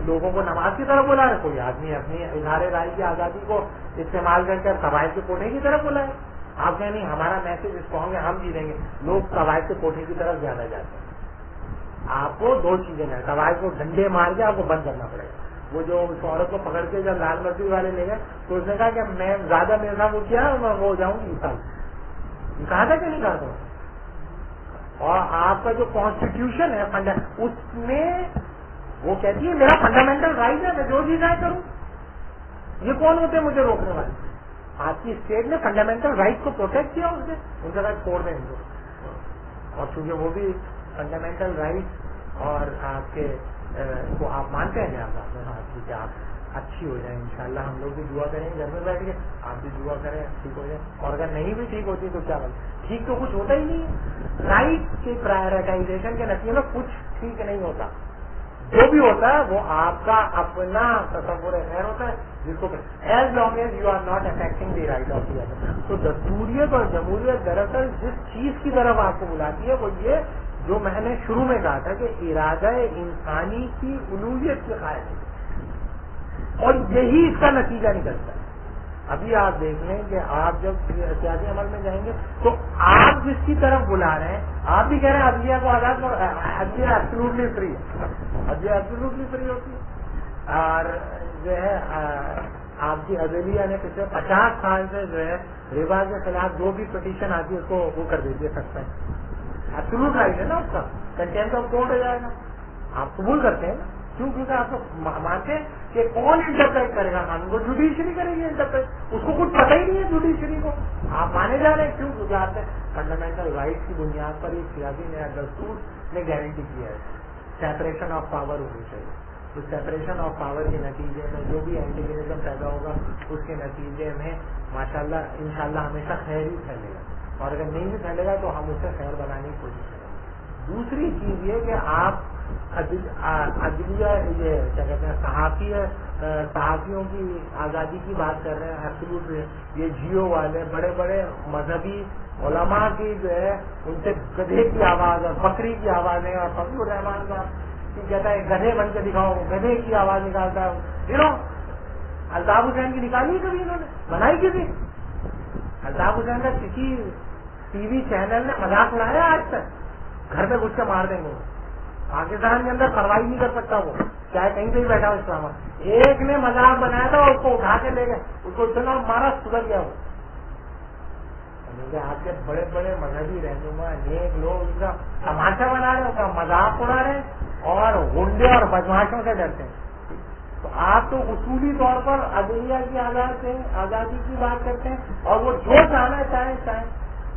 لوگوں کو نماز کی طرف بلا رہے، کوئی آدمی اپنی اظہار رائے کی آزادی کو استعمال کر کے قواعد کے کوٹھے کی طرف بلائے. آپ کہیں نہیں ہمارا میسج اس کو ہوں گے ہم جیتیں گے، لوگ قواعد کے کوٹھے کی طرف زیادہ جاتے ہیں. آپ کو دو چیزیں ہیں، قواعد کو ڈنڈے مار کے آپ کو بند کرنا پڑے گا. وہ جو اس عورت کو پکڑ کے جب لال مسجد والے لے گئے تو اس نے کہا کہ میں زیادہ میرے ساتھ وہ کیا میں وہ ہو جاؤں گی عیسائی، کہا تھا کہ نہیں کہا تھا؟ اور آپ کا جو کانسٹیٹیوشن ہے اس میں وہ کہتی ہے میرا فنڈامنٹل رائٹ ہے، میں جو چیز آئے کروں. یہ کون ہوتے ہیں مجھے روکنے والے؟ آپ کی اسٹیٹ نے فنڈامنٹل رائٹ کو پروٹیکٹ کیا، ان سے رائٹ چھوڑ دیں ان کو. اور چونکہ وہ بھی فنڈامنٹل رائٹ اور آپ کے کو آپ مانتے ہیں کہ آپ اچھی ہو جائیں. انشاءاللہ ہم لوگ بھی دعا کریں گے گھر میں بیٹھ کے، آپ بھی دعا کریں ٹھیک ہو جائیں. اور اگر نہیں بھی ٹھیک ہوتی تو کیا بات، ٹھیک تو کچھ ہوتا ہی نہیں ہے. رائٹ کی پرائرٹائزیشن کے نتیجے میں کچھ ٹھیک نہیں ہوتا. جو بھی ہوتا ہے وہ آپ کا اپنا تصور خیر ہوتا ہے، جس کو as long as you are not affecting the right of the other. تو دستوریت اور جمہوریت دراصل جس چیز کی طرف آپ کو بلاتی ہے وہ یہ جو میں نے شروع میں کہا تھا کہ ارادہ انسانی کی الوہیت کے قائل ہے، اور یہی اس کا نتیجہ نکلتا ہے. ابھی آپ دیکھ لیں کہ آپ جب سیاسی عمل میں جائیں گے تو آپ جس کی طرف بلا رہے ہیں آپ بھی کہہ رہے ہیں عدلیہ کو آزاد کرو، عدلیہ ایبسولوٹلی فری ہے، عدلیہ ایبسولوٹلی فری ہوتی ہے. اور جو ہے آپ کی عدلیہ نے پچھلے 50 سال سے جو ہے ربا کے خلاف جو بھی پٹیشن آتی ہے اس کو وہ کر دیتی ہے سسپینڈ. ایبسولوٹ رائٹ ہے نا اس کا، کنٹینٹ آف کورٹ ہو جائے گا. آپ قبول کرتے ہیں نا، کیوں؟ کیونکہ آپ کو مانتے ہیں کہ کون انٹرپریٹ کرے گا قانون کو؟ جوڈیشری کرے گی انٹرپریٹ. اس کو کچھ پتہ ہی نہیں ہے جوڈیشری کو. آپ مانے جا رہے ہیں کیوں؟ کیونکہ آپ نے فنڈامنٹل رائٹ کی بنیاد پر ایک سیاسی نیا دستور نے گارنٹی کیا ہے سیپریشن آف پاور ہونی چاہیے. تو سیپریشن آف پاور کے نتیجے میں جو بھی اینٹیگنزم پیدا ہوگا اس کے نتیجے میں ماشاءاللہ انشاءاللہ ہمیشہ خیر ہی پھیلے گا، اور اگر نہیں بھی پھیلے گا تو ہم اسے خیر بنانے کی کوشش کریں گے. دوسری چیز یہ کہ آپ عدلیہ یہ کیا کہتے ہیں صحافیوں کی آزادی کی بات کر رہے ہیں ایبسولوٹ یہ جیو والے بڑے بڑے مذہبی علماء کی جو ہے ان سے گدھے کی آواز اور بکری کی آوازیں اور فضل الرحمان کا کہتا ہے گدھے بن کے دکھاؤ گدھے کی آواز نکالتا ہے الطاف حسین کی نکالی کبھی انہوں نے بنائی کسی الطاف حسین کا کسی ٹی وی چینل نے مذاق اڑایا آج تک گھر پہ گھس کے مار دیں گے پاکستان کے اندر پرواہی نہیں کر سکتا وہ چاہے کہیں پہ ہی بیٹھا ہو اسلام ایک نے مذاق بنایا تھا اس کو اٹھا کے لے گئے اس کو اتنا مارا سدھر گیا وہ آپ کے بڑے بڑے مذہبی رہنما نیک لوگ ان کا تماشا بنا رہے ہیں ان کا مذاق اڑا رہے ہیں اور غنڈے اور بدماشوں سے ڈرتے ہیں تو آپ تو اصولی طور پر عدلیہ کی آزادی کی بات کرتے ہیں اور وہ جو چاہنا چاہیں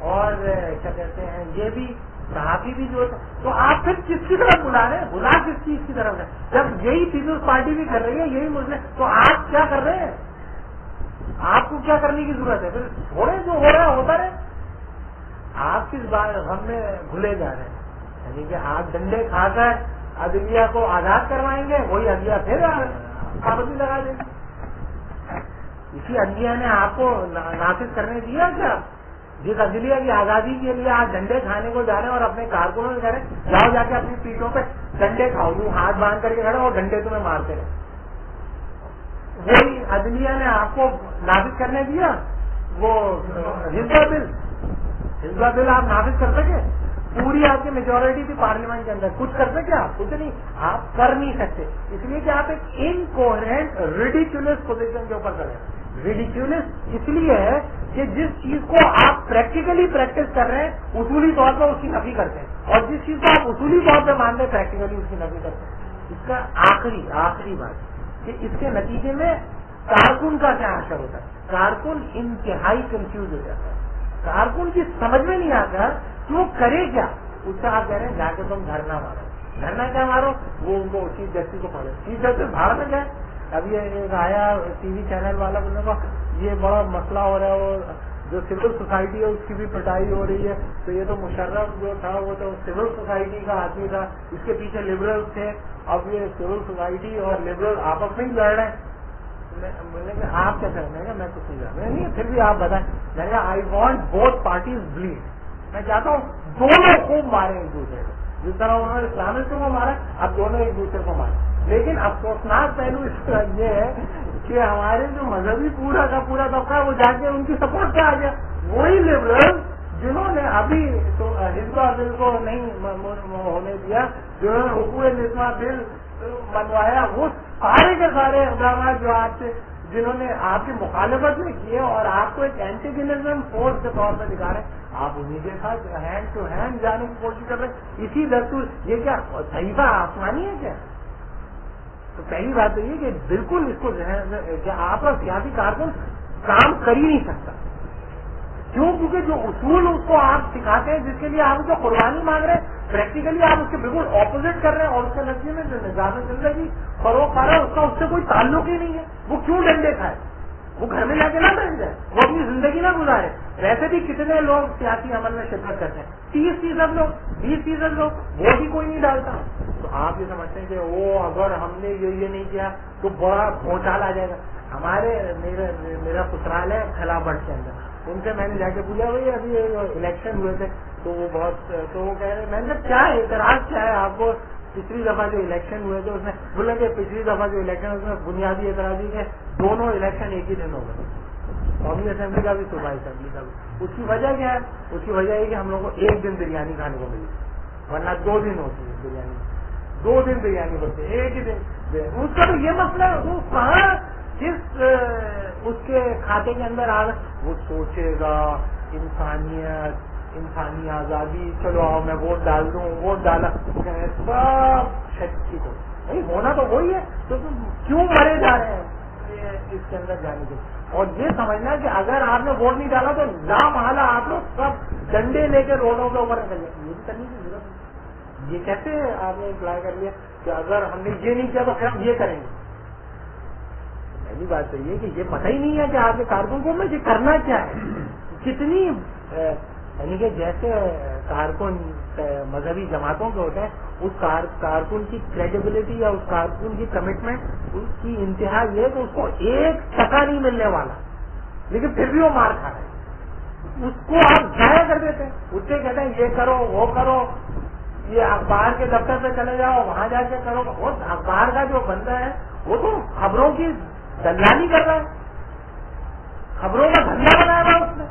اور کیا کہتے ہیں یہ بھی صحافی بھی جو تو آپ پھر کس کی طرف بلا رہے ہیں بلا کس چیز کی طرف ہے جب یہی پیپلز پارٹی بھی کر رہی ہے یہی مسلم تو آپ کیا کر رہے ہیں آپ کو کیا کرنے کی ضرورت ہے پھر تھوڑے جو ہو رہا ہے ہوتا رہے آپ کس بات ہم میں بھولے جا رہے ہیں یعنی کہ آپ ڈنڈے کھا کر عدلیہ کو آزاد کروائیں گے وہی عدلیہ پھر پابندی لگا دیں گے اسی عدلیہ نے آپ کو نافذ کرنے دیا کیا جس عدلیہ کی آزادی کے لیے آپ ڈنڈے کھانے کو جا رہے ہیں اور اپنے کارکنوں سے کہہ رہے ہیں جاؤ جا کے اپنی پیٹوں پہ ڈنڈے کھاؤ یوں ہاتھ باندھ کر کے کھڑے اور ڈنڈے تمہیں مارتے رہے وہی عدلیہ نے آپ کو نافذ کرنے دیا وہ حزب بل آپ نافذ کر سکے پوری آپ کی میجورٹی تھی پارلیمنٹ کے اندر کچھ کر سکے آپ کچھ نہیں آپ کر نہیں سکتے اس لیے کہ آپ ایک انکوہرنٹ ریڈیکولس پوزیشن کے اوپر کریں ریڈیکولس اس لیے ہے کہ جس چیز کو آپ پریکٹیکلی پریکٹس کر رہے ہیں اصولی طور پر اس کی نفی کرتے ہیں اور جس چیز کو آپ اصولی طور پہ مانتے ہیں پریکٹیکلی اس کی نفی کرتے ہیں اس کا آخری بات کہ اس کے نتیجے میں کارکن کا کیا اثر ہوتا ہے کارکن انتہائی کنفیوز ہو جاتا ہے کارکن کی سمجھ میں نہیں آتا کہ وہ کرے کیا اس سے آپ کہہ رہے ہیں جا کے تم دھرنا کیا مارو وہ ان کو چیف جسٹس کو پڑھے چیف جسٹس بھارت میں گئے اب یہ ایک آیا ٹی وی چینل والا بولنے کا یہ بڑا مسئلہ ہو رہا ہے اور جو سول سوسائٹی ہے اس کی بھی پٹائی ہو رہی ہے تو یہ تو مشرف جو تھا وہ تو سول سوسائٹی کا آدمی تھا اس کے پیچھے لبرل تھے اب یہ سول سوسائٹی اور لبرل آپس میں ہی لڑ رہے ہیں آپ کیا کریں گے میں کچھ نہیں جانتا نہیں پھر بھی آپ بتائیں میں نے آئی وانٹ بوتھ پارٹیز بلیڈ میں چاہتا ہوں دونوں خوب مارے ایک دوسرے کو جس طرح انہوں نے اسلامسٹوں کو مارا اب دونوں ایک دوسرے کو مارے لیکن افسوسناک پہلو اس طرح یہ ہے کہ ہمارے جو مذہبی پورا کا پورا طبقہ وہ جا کے ان کی سپورٹ پہ آ گیا وہی لبرل جنہوں نے ابھی تو حزب بل کو نہیں ہونے دیا جنہوں نے حقوق نظام بل بنوایا وہ سارے کے سارے اقدامات جو آپ سے جنہوں نے آپ کی مخالفت میں کیے اور آپ کو ایک اینٹیگنزم فورس کے طور پہ دکھا رہے ہیں آپ انہیں کے ساتھ ہینڈ ٹو ہینڈ جانے کی کوشش کر رہے ہیں اسی دستور یہ کیا صحیفہ آسمانی ہے کیا تو پہلی بات تو یہ کہ بالکل اس کو کہ آپ کا سیاسی کارکن کام کر ہی نہیں سکتا کیوں کیونکہ جو اصول اس کو آپ سکھاتے ہیں جس کے لیے آپ اس کو قربانی مانگ رہے ہیں پریکٹیکلی آپ اس کے بالکل اپوزٹ کر رہے ہیں اور اس کے نتیجے میں جو نظام زندگی فروغ پا رہا ہے اس کا اس سے کوئی تعلق ہی نہیں ہے وہ کیوں ڈنڈے کھائے وہ گھر میں جا کے نہ بیٹھ جائے وہ اپنی زندگی نہ گزارے ویسے بھی کتنے لوگ سیاسی عمل میں شرکت کرتے ہیں 30% لوگ 20% لوگ ووٹ ہی کوئی نہیں ڈالتا تو آپ یہ سمجھتے ہیں کہ وہ اگر ہم نے یہ نہیں کیا تو بڑا بھونچال آ جائے گا ہمارے میرا سسرال ہے کھلا بڑھ کے اندر ان سے میں نے جا کے پوچھا بھائی ابھی الیکشن ہوئے تھے تو وہ بہت تو وہ کہہ رہے میں نے کیا اعتراض کیا ہے آپ کو پچھلی دفعہ جو الیکشن ہوئے تھے اس میں بولے کہ پچھلی دفعہ جو الیکشن اس میں بنیادی اعتراض ہے کہ دونوں الیکشن ایک ہی دن ہو گئے قومی اسمبلی کا بھی صوبائی اسمبلی کا بھی اس کی وجہ کیا ہے اس کی وجہ یہ کہ ہم لوگوں کو ایک دن بریانی کھانے کو ملی ورنہ 2 دن ہوتی ہے بریانی 2 دن بریانی بنتی ہے ایک ہی دن اس کا تو یہ مسئلہ ہے وہ کہاں کس اس کے کھاتے کے اندر آ وہ سوچے گا انسانی آزادی چلو آؤ میں ووٹ ڈال دوں ووٹ ڈالا سب شکتی کو نہیں ہونا تو وہی ہے تو تم کیوں مرے جا رہے ہیں اس کے اندر جانے کے اور یہ سمجھنا کہ اگر آپ نے ووٹ نہیں ڈالا تو لا محالہ آپ لوگ سب ڈنڈے لے کے روڈوں کے اوپر نکل جائیں یہ بھی کرنے کی ضرورت ہے یہ کیسے آپ نے اپلائی کر لیا کہ اگر ہم نے یہ نہیں کیا تو پھر ہم یہ کریں گے پہلی بات تو یہ کہ یہ پتہ ہی نہیں ہے کہ آپ کے کارکن کو میں یہ کرنا کیا ہے کتنی یعنی کہ جیسے کارکن مذہبی جماعتوں کے ہوتے ہیں، اس کارکن کی کریڈیبلٹی یا اس کارکن کی کمٹمنٹ اس کی انتہا یہ ہے کہ اس کو 1 ٹکا نہیں ملنے والا، لیکن پھر بھی وہ مار کھا رہا ہے، اس کو آپ ضائع کر دیتے ہیں، اس سے کہتے ہیں یہ کرو وہ کرو، یہ اخبار کے دفتر پہ چلے جاؤ وہاں جا کے کرو. وہ اخبار کا جو بندہ ہے وہ تو خبروں کی دلالی کر رہا ہے، خبروں کا دھندا بنایا ہوا اس نے.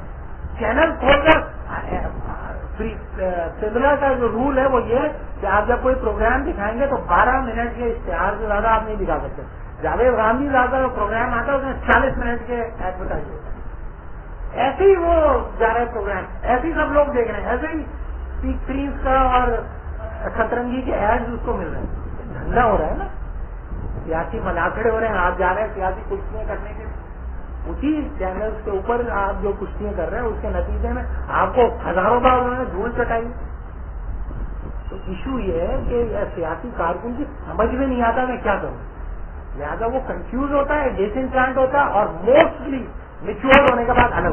چینل کھول کر سلسلہ کا جو رول ہے وہ یہ کہ آپ جب کوئی پروگرام دکھائیں گے تو 12 منٹ کے اشتہار سے زیادہ آپ نہیں دکھا سکتے. جاوید خان زیادہ جو پروگرام آتا ہے اس میں 40 منٹ کے ایڈورٹائز ہوتے ہیں. ایسے ہی وہ جا رہے پروگرام، ایسے ہی سب لوگ دیکھ رہے ہیں، ایسے ہی اسکرینس کا اور سترنگی کے ایڈز اس کو مل رہے ہیں. دھندا ہو رہا ہے نا، سیاسی ملاقڑے ہو رہے ہیں. آپ جا رہے ہیں سیاسی کشتیاں کرنے کے، اسی چینلز کے اوپر آپ جو کشتیاں کر رہے ہیں اس کے نتیجے میں آپ کو ہزاروں بار انہوں نے دھول چٹائی. تو ایشو یہ ہے کہ سیاسی کارکن کی سمجھ میں نہیں آتا میں کیا کروں، لہٰذا وہ کنفیوز ہوتا ہے، ڈس انچانٹ ہوتا ہے اور موسٹلی میچور ہونے کے بعد الگ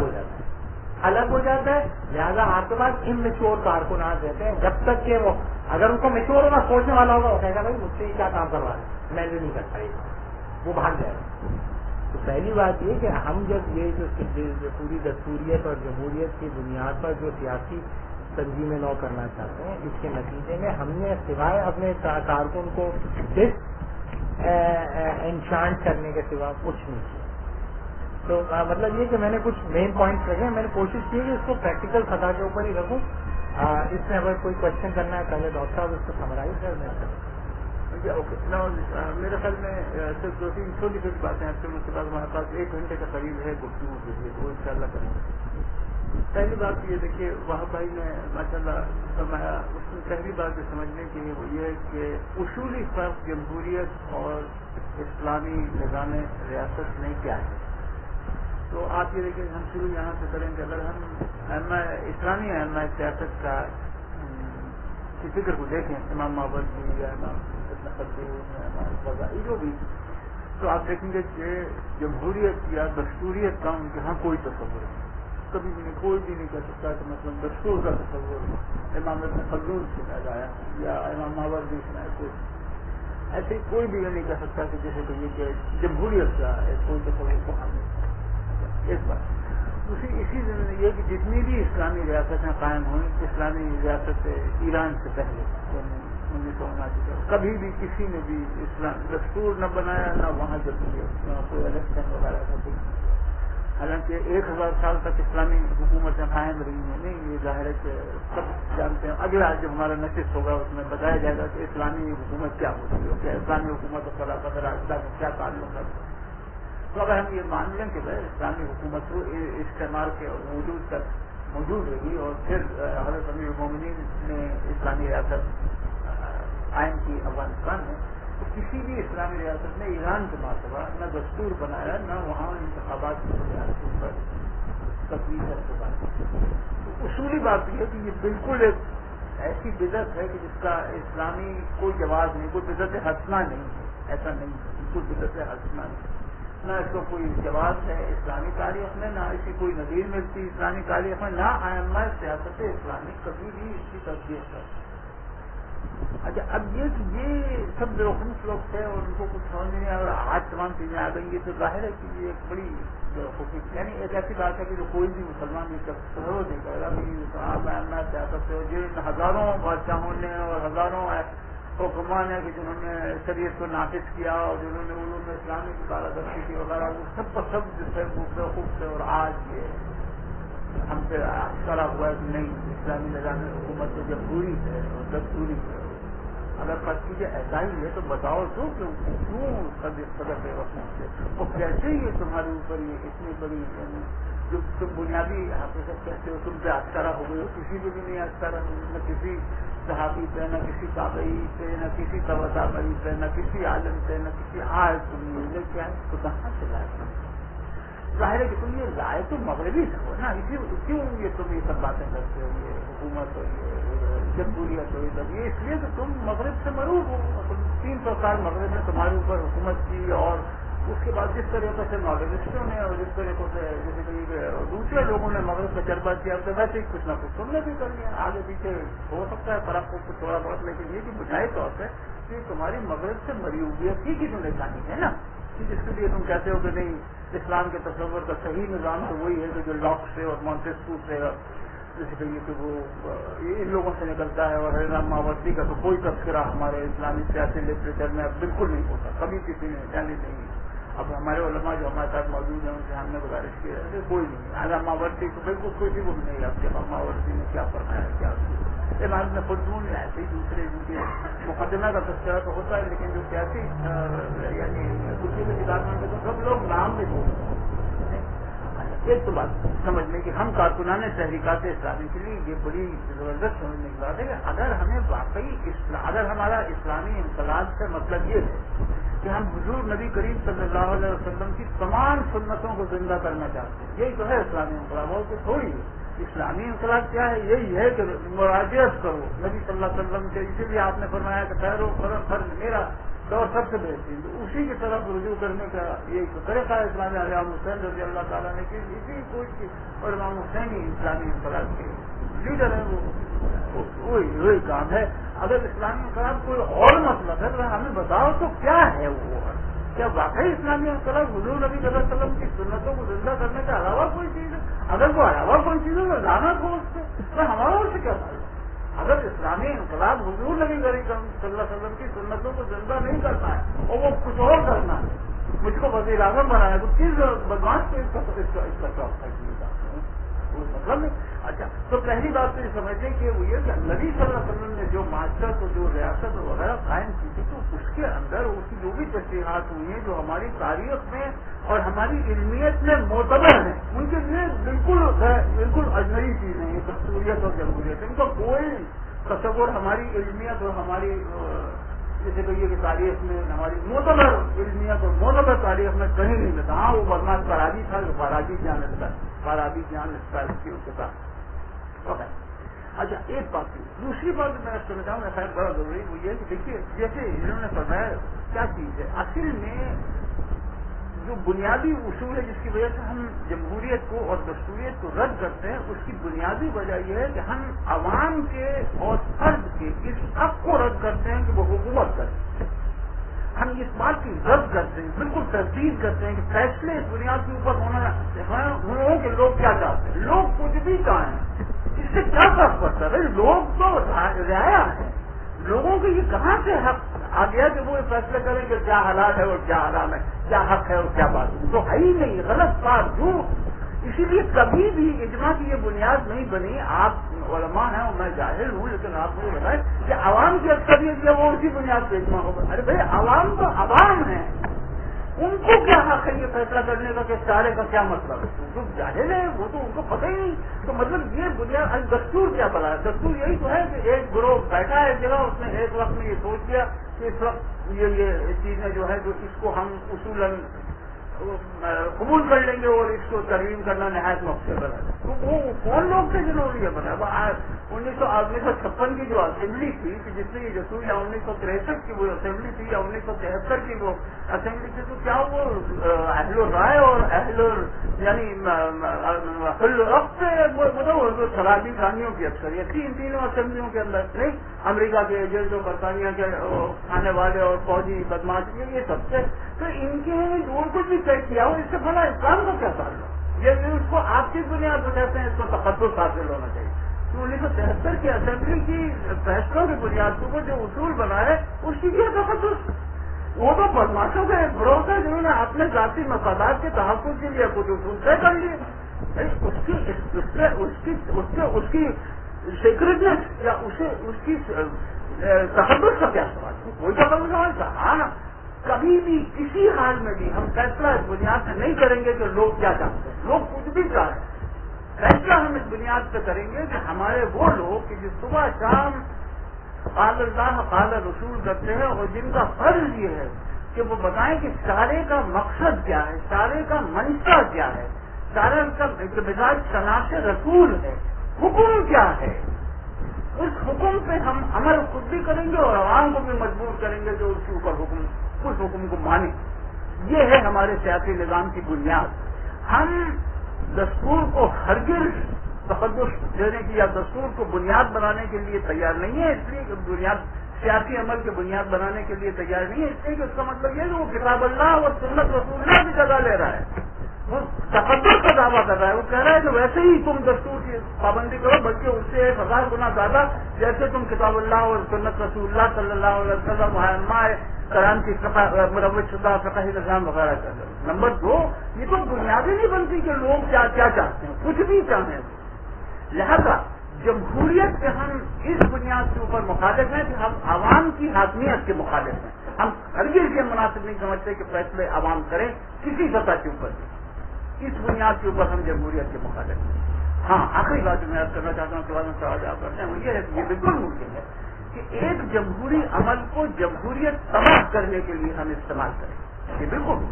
ہو جاتا ہے. لہٰذا آپ کے پاس اممیچور کارکنات رہتے ہیں. جب تک کہ وہ اگر ان کو میچور ہونا سوچنے والا ہوگا وہ کہے گا بھائی مجھ سے ہی کیا کام کروا رہے ہیں، میں نہیں کر پائے گا، وہ بھاگ جائے گا. تو پہلی بات یہ کہ ہم جب یہ جو پوری دستوریت اور جمہوریت کی بنیاد پر جو سیاسی تنظیمیں نو کرنا چاہتے ہیں، اس کے نتیجے میں ہم نے سوائے اپنے کارکن کو انشانٹ کرنے کے سوا کچھ نہیں کیا. تو مطلب یہ کہ میں نے کچھ مین پوائنٹس رکھے ہیں، میں نے کوشش کی کہ اس کو پریکٹیکل سطح کے اوپر ہی رکھوں. اس میں اگر کوئی کوشچن کرنا ہے پہلے ڈاکٹر صاحب اس کو سمرائز کر دیں. اوکے، میرے خیال میں صرف 2-3 چھوٹی چھوٹی باتیں ہیں. اس کے بعد ہمارے پاس 1 گھنٹے کا قریب ہے گفتگو کے لیے، وہ انشاءاللہ کریں گے. پہلی بات یہ دیکھیے وہاں بھائی نے ماشاء اللہ فرمایا، اس میں پہلی بات جو سمجھنے کی ہے وہ یہ ہے کہ اصولی فرق جمہوریت اور اسلامی نظام ریاست میں کیا ہے. تو آپ یہ دیکھیں ہم شروع یہاں سے کریں کہ اگر ہم اسلامی ائمہ سیاست کا کی فکر کو دیکھیں، امام ماوردی یا امام ابن خلدون یا امام غزالی جو بھی، تو آپ دیکھیں گے کہ جمہوریت یا دستوریت کا ان کے ہاں کوئی تصور نہیں، کبھی بھی نہیں، کوئی بھی نہیں کر سکتا کہ مثلاً دستور کا تصور امام ابن خلدون سے پیدا آیا یا امام ماوردی سے کوئی ایسے کوئی بھی یہ نہیں کر سکتا کہ جیسے کہ یہ کہ جمہوریت کا کوئی تصور کو ہم ایک بات. اسی زمین یہ کہ جتنی بھی اسلامی ریاستیں قائم ہوئیں، اسلامی ریاست ایران سے پہلے 1979 کبھی بھی کسی نے بھی اسلام دستور نہ بنایا، نہ وہاں جمہوریت، نہ کوئی الیکشن وغیرہ کا کوئی. حالانکہ 1000 سال تک اسلامی حکومتیں قائم رہی ہیں. نہیں، یہ ظاہر ہے کہ سب جانتے ہیں. اگلا جب ہمارا نشست ہوگا اس میں بتایا جائے گا کہ اسلامی حکومت کیا ہوتی ہے، کیا اسلامی حکومت اور خلافت راشدہ میں کیا تعلق ہے. تو اگر ہم یہ مان لیں کہ اسلامی حکومت کو استعمال کے وجود تک موجود رہی اور پھر حضرت امیر المومنین نے اسلامی ریاست قائم کی افغانستان میں، تو کسی بھی اسلامی ریاست نے ایران کے مرتبہ نہ دستور بنایا، نہ وہاں انتخابات کی بنیاد کے اوپر تفویض کے بعد. تو اصولی بات یہ ہے کہ یہ بالکل ایک ایسی بدعت ہے کہ جس کا اسلامی کوئی جواز نہیں، کوئی بدعت حسنہ نہیں ہے، ایسا نہیں ہے، بالکل بدعت حسنہ نہیں. نہ اس کو کوئی جواز ہے اسلامی تاریخ میں، نہ اس کی کوئی نظیر ملتی اسلامی تاریخ میں، نہ ائمہ سیاست اسلامی کبھی بھی اس کی تصدیق کر. اچھا، اب یہ کہ یہ سب بیوقوف لوگ تھے اور ان کو کچھ سمجھ نہیں آیا اور آج تمام چیزیں آ گئی، یہ تو ظاہر ہے کہ یہ ایک بڑی بیوقوفی، یعنی ایک ایسی بات ہے کہ جو کوئی بھی مسلمان یہ تصور نہیں کرے گا کہ آپ ائمہ سیاست سے جن ہزاروں بادشاہوں نے اور ہزاروں حکمان ہے کہ جنہوں نے شریعت کو نافذ کیا اور جنہوں نے علوم اسلامی کی بالادستی کی وغیرہ، وہ سب کا سب جو ہے خوب سے. اور آج یہ ہم سے کرا ہوا ہے کہ نہیں، اسلامی نظام حکومت تو جمہوری ہے اور دستوری ہے. اگر بات کیجیے ایسا ہی ہے تو بتاؤ تو کیوں قدر بے وقت سے وہ کیسے یہ تمہارے اوپر یہ اتنی بڑی جو تم بنیادی حقیقت کہتے ہو تم پہ آشکارا ہو گئی ہو، کسی پہ بھی نہیں آشکارا ہو، نہ کسی صحابی پہ، نہ کسی تابعی پہ، نہ کسی تابعی پہ، نہ کسی عالم پہ، نہ کسی عالم کیا ہے تو کہاں سے لائے؟ ظاہر ہے کہ تم یہ لائے تو مغربی سے ہو نا، کیوں یہ تم یہ سب باتیں کرتے ہو، یہ حکومت ہو، یہ جمہوریت ہو، یہ اس لیے کہ تم مغرب سے مرعوب ہو. 300 سال مغرب نے تمہارے اوپر حکومت کی اور اس کے بعد جس طریقے سے نالجسٹوں نے اور جس طریقے سے جیسے کہ دوسرے لوگوں نے مغرب کا تجربہ کیا تو ویسے ہی کچھ نہ کچھ تم نے بھی کر لیا. آگے پیچھے ہو سکتا ہے فرق کو کچھ تھوڑا بہت, لیکن یہ کہ بنیادی طور پہ کہ تمہاری مغرب سے مریوبیت ہی کی تم نے کہانی ہے نا, جس کے لیے تم کہتے ہو کہ نہیں اسلام کے تصور کا صحیح نظام تو وہی ہے کہ جو لاک سے اور مونٹیسکیو سے جیسے کہ یہ کہ وہ ان لوگوں سے نکلتا ہے, اور حیران ماوردی کا تو کوئی تذکرہ ہمارے اسلامی سیاسی لٹریچر میں اب بالکل نہیں ہوتا, کبھی کسی نے جانی نہیں. اب ہمارے علماء جو ہمارے ساتھ موجود ہیں ان سے ہم نے گزارش کی ہے کوئی نہیں, حیران ماوردی تو بالکل کوئی بھی نہیں. اب کہ ماوردی نے کیا فرمایا کیا امام نے خود میں ایسے ہی دوسرے ان کے مقدمہ کا تذکرہ تو ہوتا ہے, لیکن جو سیاسی یعنی کسی بھی کتاب میں تو سب لوگ نام بھی بولتے ہیں. ایک تو بات سمجھنے کی ہم کارکنان تحریکات اسلامی کے لیے یہ بڑی زبردست سمجھنے کی بات ہے کہ اگر ہمیں واقعی اگر ہمارا اسلامی انقلاب سے مطلب یہ ہے کہ ہم حضور نبی کریم صلی اللہ علیہ وسلم کی تمام سنتوں کو زندہ کرنا چاہتے ہیں, یہی تو ہے اسلامی انقلاب, اور تو تھوڑی ہے. اسلامی انقلاب کیا ہے, یہی ہے کہ مراجعت کرو نبی صلی اللہ علیہ وسلم کے, اسی لیے آپ نے فرمایا کہ خیر و فرض میرا دور سب سے بہترین, اسی کی طرف رجوع کرنے کا یہ طریقہ ہے اسلامی. امام حسین رضی اللہ تعالیٰ نے کی اسی کوشش کی, اور امام حسین ہی اسلامی انقلاب کے لیڈر ہے, وہی کام ہے. اگر اسلامی انقلاب کوئی اور مطلب ہے تو ہمیں بتاؤ تو کیا ہے وہ, کیا واقعی اسلامی انقلاب حضور نبی صلی اللہ علیہ وسلم کی سنتوں کو زندہ کرنے کے علاوہ کوئی چیز ہے؟ اگر وہ علاوہ کوئی چیز ہے تو لانا کو اس سے تو ہمارا اس سے کیا تعلق؟ اگر اسلامی انقلاب حضور نبی کریم صلی اللہ علیہ وسلم کی سنتوں کو زندہ نہیں کرنا ہے اور وہ کچھ اور کرنا ہے, مجھ کو وزیر اعظم بنایا تو کس بدماش کو اس کا شوق تھا کوئی مطلب نہیں. اچھا, تو پہلی بات تو یہ سمجھیں کہ وہ یہ کہ نبی صلی اللہ علیہ وسلم نے جو معاشرت اور جو ریاست وغیرہ قائم کی تھی تو اس کے اندر اس کی جو بھی تشریحات ہوئی ہیں جو ہماری تاریخ میں اور ہماری علمیت میں معتبر ہیں, ان کے لیے بالکل اجنبی چیزیں ہیں دستوریت اور جمہوریت. ان کا کوئی تصور ہماری علمیت اور ہماری جیسے کہیے کہ تاریخ میں ہماری معتبر علمیت اور معتبر تاریخ میں کہیں نہیں ملتا. ہاں وہ بدماش فارابی تھا جو فارابی جان اس کے ساتھ. اچھا, ایک بات تھی. دوسری بات میں سمجھتا ہوں خیر بڑا ضروری وہ یہ کہ دیکھیے جیسے انہوں نے فرمایا کیا چیز ہے اصل میں جو بنیادی اصول ہے جس کی وجہ سے ہم جمہوریت کو اور دستوریت کو رد کرتے ہیں, اس کی بنیادی وجہ یہ ہے کہ ہم عوام کے اور فرد کے اس حق کو رد کرتے ہیں کہ وہ حکومت کریں. ہم اس بات کی رد کرتے ہیں, بالکل تردید کرتے ہیں کہ فیصلے اس بنیاد کے اوپر ہونا ہو کہ لوگ کیا چاہتے ہیں. لوگ کچھ بھی چاہیں اس سے کیا فرق پڑتا ہے؟ لوگ تو رعایا ہیں, لوگوں کو یہ کہاں سے حق آ گیا کہ وہ فیصلے کریں کہ کیا حالات ہے اور کیا حرام ہے, کیا حق ہے اور کیا بات ہے؟ تو ہے ہی نہیں, غلط بات جھوٹ. اسی لیے کبھی بھی اجماع کی یہ بنیاد نہیں بنی. آپ علماء ہیں اور میں جاہل ہوں, لیکن آپ مجھے بتائیں کہ عوام کی اکثریت ہے وہ اسی بنیاد پہ اجماع ہوگا. ارے بھائی عوام تو عوام ہیں, ان کو کیا حق ہے یہ فیصلہ کرنے کا کہ سارے کا کیا مطلب ہے؟ جو جاہل ہے وہ تو ان کو پتہ ہی نہیں. تو مطلب یہ بنیاد دستور کیا بنا ہے؟ دستور یہی تو ہے کہ ایک گروہ بیٹھا ہے ایک جگہ, اس نے ایک وقت میں یہ سوچ لیا کہ اس وقت یہ چیزیں جو ہے جو اس کو ہم اصولاً قبول کر لیں گے اور اس کو ترمیم کرنا نہایت مقصد ہے. تو وہ کون لوگ تھے جنہوں نے یہ بنایا؟ 1956 کی جو اسمبلی تھی کہ جس نے یہ دستور, یا 1963 کی وہ اسمبلی تھی, یا 1973 کی وہ اسمبلی تھی, تو کیا وہ اہل الرائے اور یعنی شرابی خانیوں کی اکثریت تھی ان تینوں اسمبلیوں کے اندر نہیں؟ امریکہ کے ایجنٹ اور برطانیہ کے کھانے والے اور فوجی بدماش یہ سب سے, تو ان کے جو کچھ بھی طے کیا ہو اس سے بڑا اسلام کا کیا تعلق؟ یہ اس کو آپ کی بنیاد پر کہتے ہیں اس کو تقدس حاصل ہونا چاہیے. 1973 کی اسمبلی کی فیصلوں کی بنیاد کے اوپر جو اصول بنائے اس کی کیا تقدس؟ وہ تو بدماشوں کا ایک گروہ ہے جنہوں نے اپنے ذاتی مفادات کے تحفظ کے لیے کچھ اصول طے کر لیے. اس کی سیکریٹنیس یا اس کی تقدس کا کیا سوال ہے؟ کوئی تقدس سوال تھا؟ ہاں, کبھی بھی کسی حال میں بھی ہم فیصلہ اس بنیاد سے نہیں کریں گے کہ لوگ کیا چاہتے ہیں. لوگ کچھ بھی چاہیں, فیصلہ ہم اس بنیاد پہ کریں گے کہ ہمارے وہ لوگ کہ جو صبح شام قال اللہ قال رسول کرتے ہیں اور جن کا فرض یہ ہے کہ وہ بتائیں کہ سارے کا مقصد کیا ہے, سارے کا منشا کیا ہے, سارے کا مزاج شناخت رسول ہے, حکم کیا ہے, اس حکم پہ ہم عمل خود بھی کریں گے اور عوام کو بھی مجبور کریں گے جو اس کے اوپر اس حکم کو مانے. یہ ہے ہمارے سیاسی نظام کی بنیاد. ہم دستور کو ہرگز تقدس دینے کی یا دستور کو بنیاد بنانے کے لیے تیار نہیں ہے، اس لیے کہ بنیاد سیاسی عمل کے بنیاد بنانے کے لیے تیار نہیں ہے، اس لیے کہ اس کا مطلب یہ ہے کہ وہ کتاب اللہ اور سنت رسول اللہ کی جگہ لے رہا ہے. وہ تقدس کا دعویٰ کر رہا ہے. وہ کہہ رہا ہے کہ ویسے ہی تم دستور کی پابندی کرو، بلکہ اس سے 1000 گنا زیادہ، جیسے تم کتاب اللہ اور سنت رسول اللہ صلی اللہ علیہ وسلم کرام کی مروج شدہ فقہی نظام وغیرہ کر رہے. نمبر 2، یہ تو بنیادی نہیں بنتی کہ لوگ کیا کیا چاہتے ہیں، کچھ بھی چاہیں. لہذا جمہوریت کے ہم اس بنیاد کے اوپر مخالف ہیں کہ ہم عوام کی حاکمیت کے مخالف ہیں. ہم ہرگز یہ مناسب نہیں سمجھتے کہ فیصلے عوام کریں کسی سطح کے اوپر بھی. اس بنیاد کے اوپر ہم جمہوریت کے مخالف ہیں. ہاں، آخری بات جو میں یاد کرنا چاہتا ہوں، اس کے بعد میں سوال جواب کرتے ہیں، وہ یہ ہے کہ یہ بالکل ممکن ہے کہ ایک جمہوری عمل کو جمہوریت تباہ کرنے کے لیے ہم استعمال کریں. یہ بالکل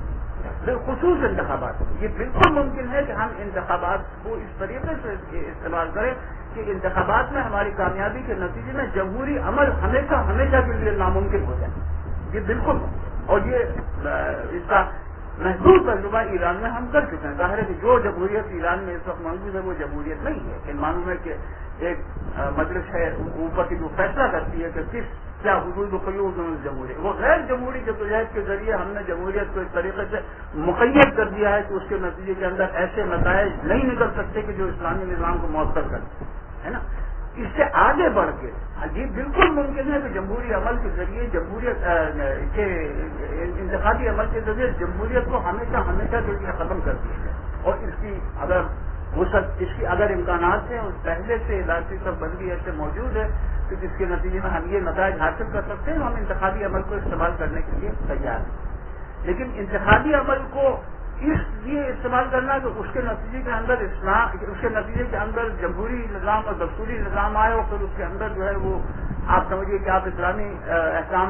بالخصوص انتخابات، یہ بالکل ممکن ہے کہ ہم انتخابات کو اس طریقے سے استعمال کریں کہ انتخابات میں ہماری کامیابی کے نتیجے میں جمہوری عمل ہمیشہ ہمیشہ کے لیے ناممکن ہو جائے. یہ بالکل، اور یہ اس کا محدود تجربہ ایران میں ہم کر چکے ہیں. ظاہر ہے کہ جو جمہوریت ایران میں اس وقت موجود ہے وہ جمہوریت نہیں ہے. ان معلوم ہے کہ ایک مجلس ہے اوپر کی جو فیصلہ کرتی ہے کہ کیا حدود وقیود جمہوریت، وہ غیر جمہوری جدوجہد کے ذریعے ہم نے جمہوریت کو اس طریقے سے مقید کر دیا ہے کہ اس کے نتیجے کے اندر ایسے نتائج نہیں نکل سکتے کہ جو اسلامی نظام کو مؤثر کرتے ہے نا. اس سے آگے بڑھ کے یہ بالکل ممکن ہے کہ جمہوری عمل کے ذریعے جمہوریت کے انتخابی عمل کے ذریعے جمہوریت کو ہمیشہ ہمیشہ کے لیے ختم کر دیا جائے. اور اس کی اگر امکانات ہیں، اس پہلے سے ادارتی سب بندی ایسے موجود ہے کہ جس کے نتیجے میں ہم یہ نتائج حاصل کر سکتے ہیں. ہم انتخابی عمل کو استعمال کرنے کے لیے تیار ہیں، لیکن انتخابی عمل کو اس لیے استعمال کرنا کہ اس کے نتیجے کے اندر جمہوری نظام اور دستوری نظام آئے، اور پھر اس کے اندر جو ہے وہ آپ سمجھیے کہ آپ اسلامی احکام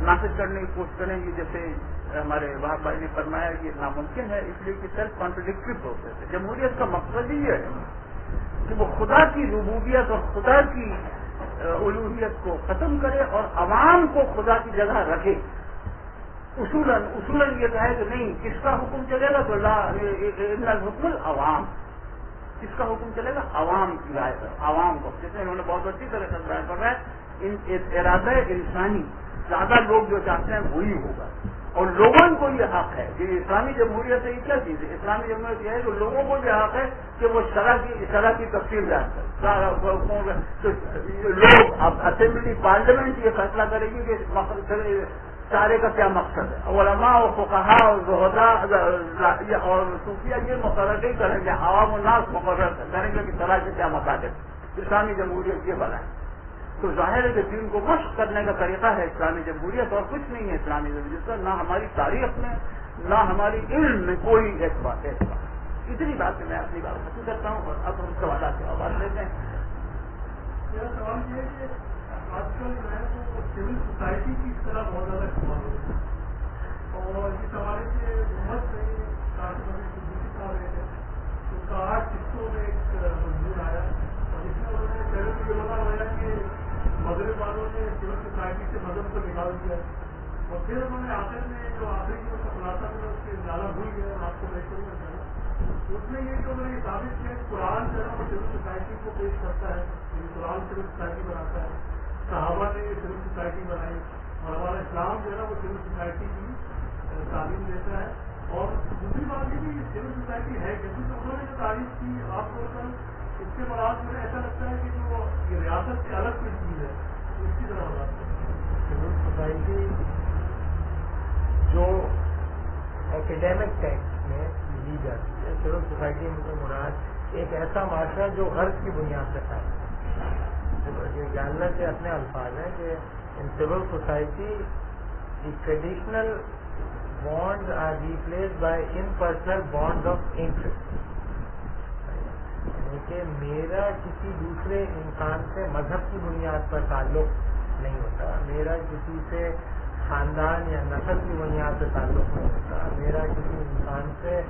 نافذ کرنے کی کوشش کریں گے. جیسے ہمارے وہاں بھائی نے فرمایا یہ ناممکن ہے، اس لیے کہ سیلف کانٹرڈکٹری پروسیس ہے. جمہوریت کا مقصد ہی یہ ہے کہ وہ خدا کی ربوبیت اور خدا کی الوہیت کو ختم کرے اور عوام کو خدا کی جگہ رکھے. اصولاً یہ کہا ہے کہ نہیں، کس کا حکم چلے گا تو الحکم العوام، کس کا حکم چلے گا؟ عوام کی رائے پر، عوام کو. جیسے انہوں نے بہت اچھی طرح سے بیان کر رہا ہے، ارادہ انسانی زیادہ لوگ جو چاہتے ہیں وہی ہوگا، اور لوگوں کو یہ حق ہے کہ اسلامی جمہوریت ہے. یہ کیا چیز ہے؟ اسلامی جمہوریت یہ ہے کہ لوگوں کو یہ حق ہے کہ وہ شرح کی تفصیل بیان کریں. تو لوگ اب اسمبلی پارلیمنٹ یہ فیصلہ کرے گی کہ سارے کا کیا مقصد ہے. علماء اور فقہا اور زہداء اور صوفیہ یہ مقرر نہیں کریں گے، عوام الناس مقرر کریں گے کہ طرح سے کیا مقاصد. اسلامی جمہوریت یہ بنا ہے. تو ظاہر ہے کہ دین کو مشق کرنے کا طریقہ ہے اسلامی جمہوریت، اور کچھ نہیں ہے اسلامی جمہوریت کا، نہ ہماری تاریخ میں نہ ہماری علم میں کوئی ایک بات. اتنی بات سے میں اپنی بات ختم کرتا ہوں، اور اب ہم سوالات کے آواز لیتے ہیں. میرا سوال یہ ہے کہ آج کل جو ہے وہ سول سوسائٹی کی اس طرح بہت زیادہ استعمال ہو رہی ہے، اور اس حوالے سے حکومت میں کہا رہے تھے تو کاٹ قسطوں میں ایک منظور آیا، اور اس میں انہوں نے پہلے تو یہ بتا ہوا کہ مغرب والوں نے سول سوسائٹی سے مذہب کو نکال دیا، اور پھر انہوں نے آخر میں جو آخری جو خلاصہ میں اس کے زیادہ بھول گیا، اور آپ کو بیٹھے ہوئے اس میں یہ جو انہوں نے ثابت کیا قرآن جو ہے وہ سول سوسائٹی کو پیش کرتا ہے، قرآن سول سوسائٹی بناتا ہے، صحابہ نے یہ سول سوسائٹی بنائی، اور ہمارا اسلام جو ہے نا وہ سول سوسائٹی کی تعلیم دیتا ہے. اور دوسری بات یہ کہ سول سوسائٹی ہے کہ انہوں نے جو تعریف کی آپ کو اس کے بعد مجھے ایسا لگتا ہے کہ جو یہ ریاست سے الگ کوئی چیز ہے، اس کی طرح بات ہے. سول سوسائٹی جو ایکیڈیمک ٹیکسٹ میں لی جاتی ہے، سول سوسائٹی میں مراد ایک ایسا معاشرہ جو غرض کی بنیاد پہ قائم ہے. جاننا سے اپنے الفاظ ہیں کہ in civil society the traditional bonds are replace by impersonal bonds of interest. یعنی کہ میرا کسی دوسرے انسان سے مذہب کی بنیاد پر تعلق نہیں ہوتا، میرا کسی سے خاندان یا نسل کی بنیاد پر تعلق نہیں ہوتا، میرا کسی انسان سے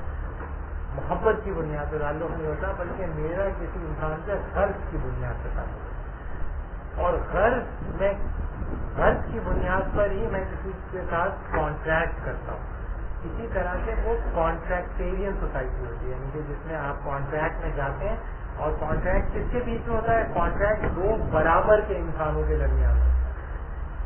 محبت کی بنیاد پر تعلق نہیں ہوتا، بلکہ میرا کسی انسان سے غرض کی بنیاد پر تعلق ہوتا ہے. اور غرض کی بنیاد پر ہی میں کسی کے ساتھ کانٹریکٹ کرتا ہوں. اسی طرح سے وہ کانٹریکٹیرین سوسائٹی ہوتی ہے، یعنی کہ جس میں آپ کانٹریکٹ میں جاتے ہیں، اور کانٹریکٹ کس کے بیچ میں ہوتا ہے؟ کانٹریکٹ دو برابر کے انسانوں کے درمیان ہوتا ہے،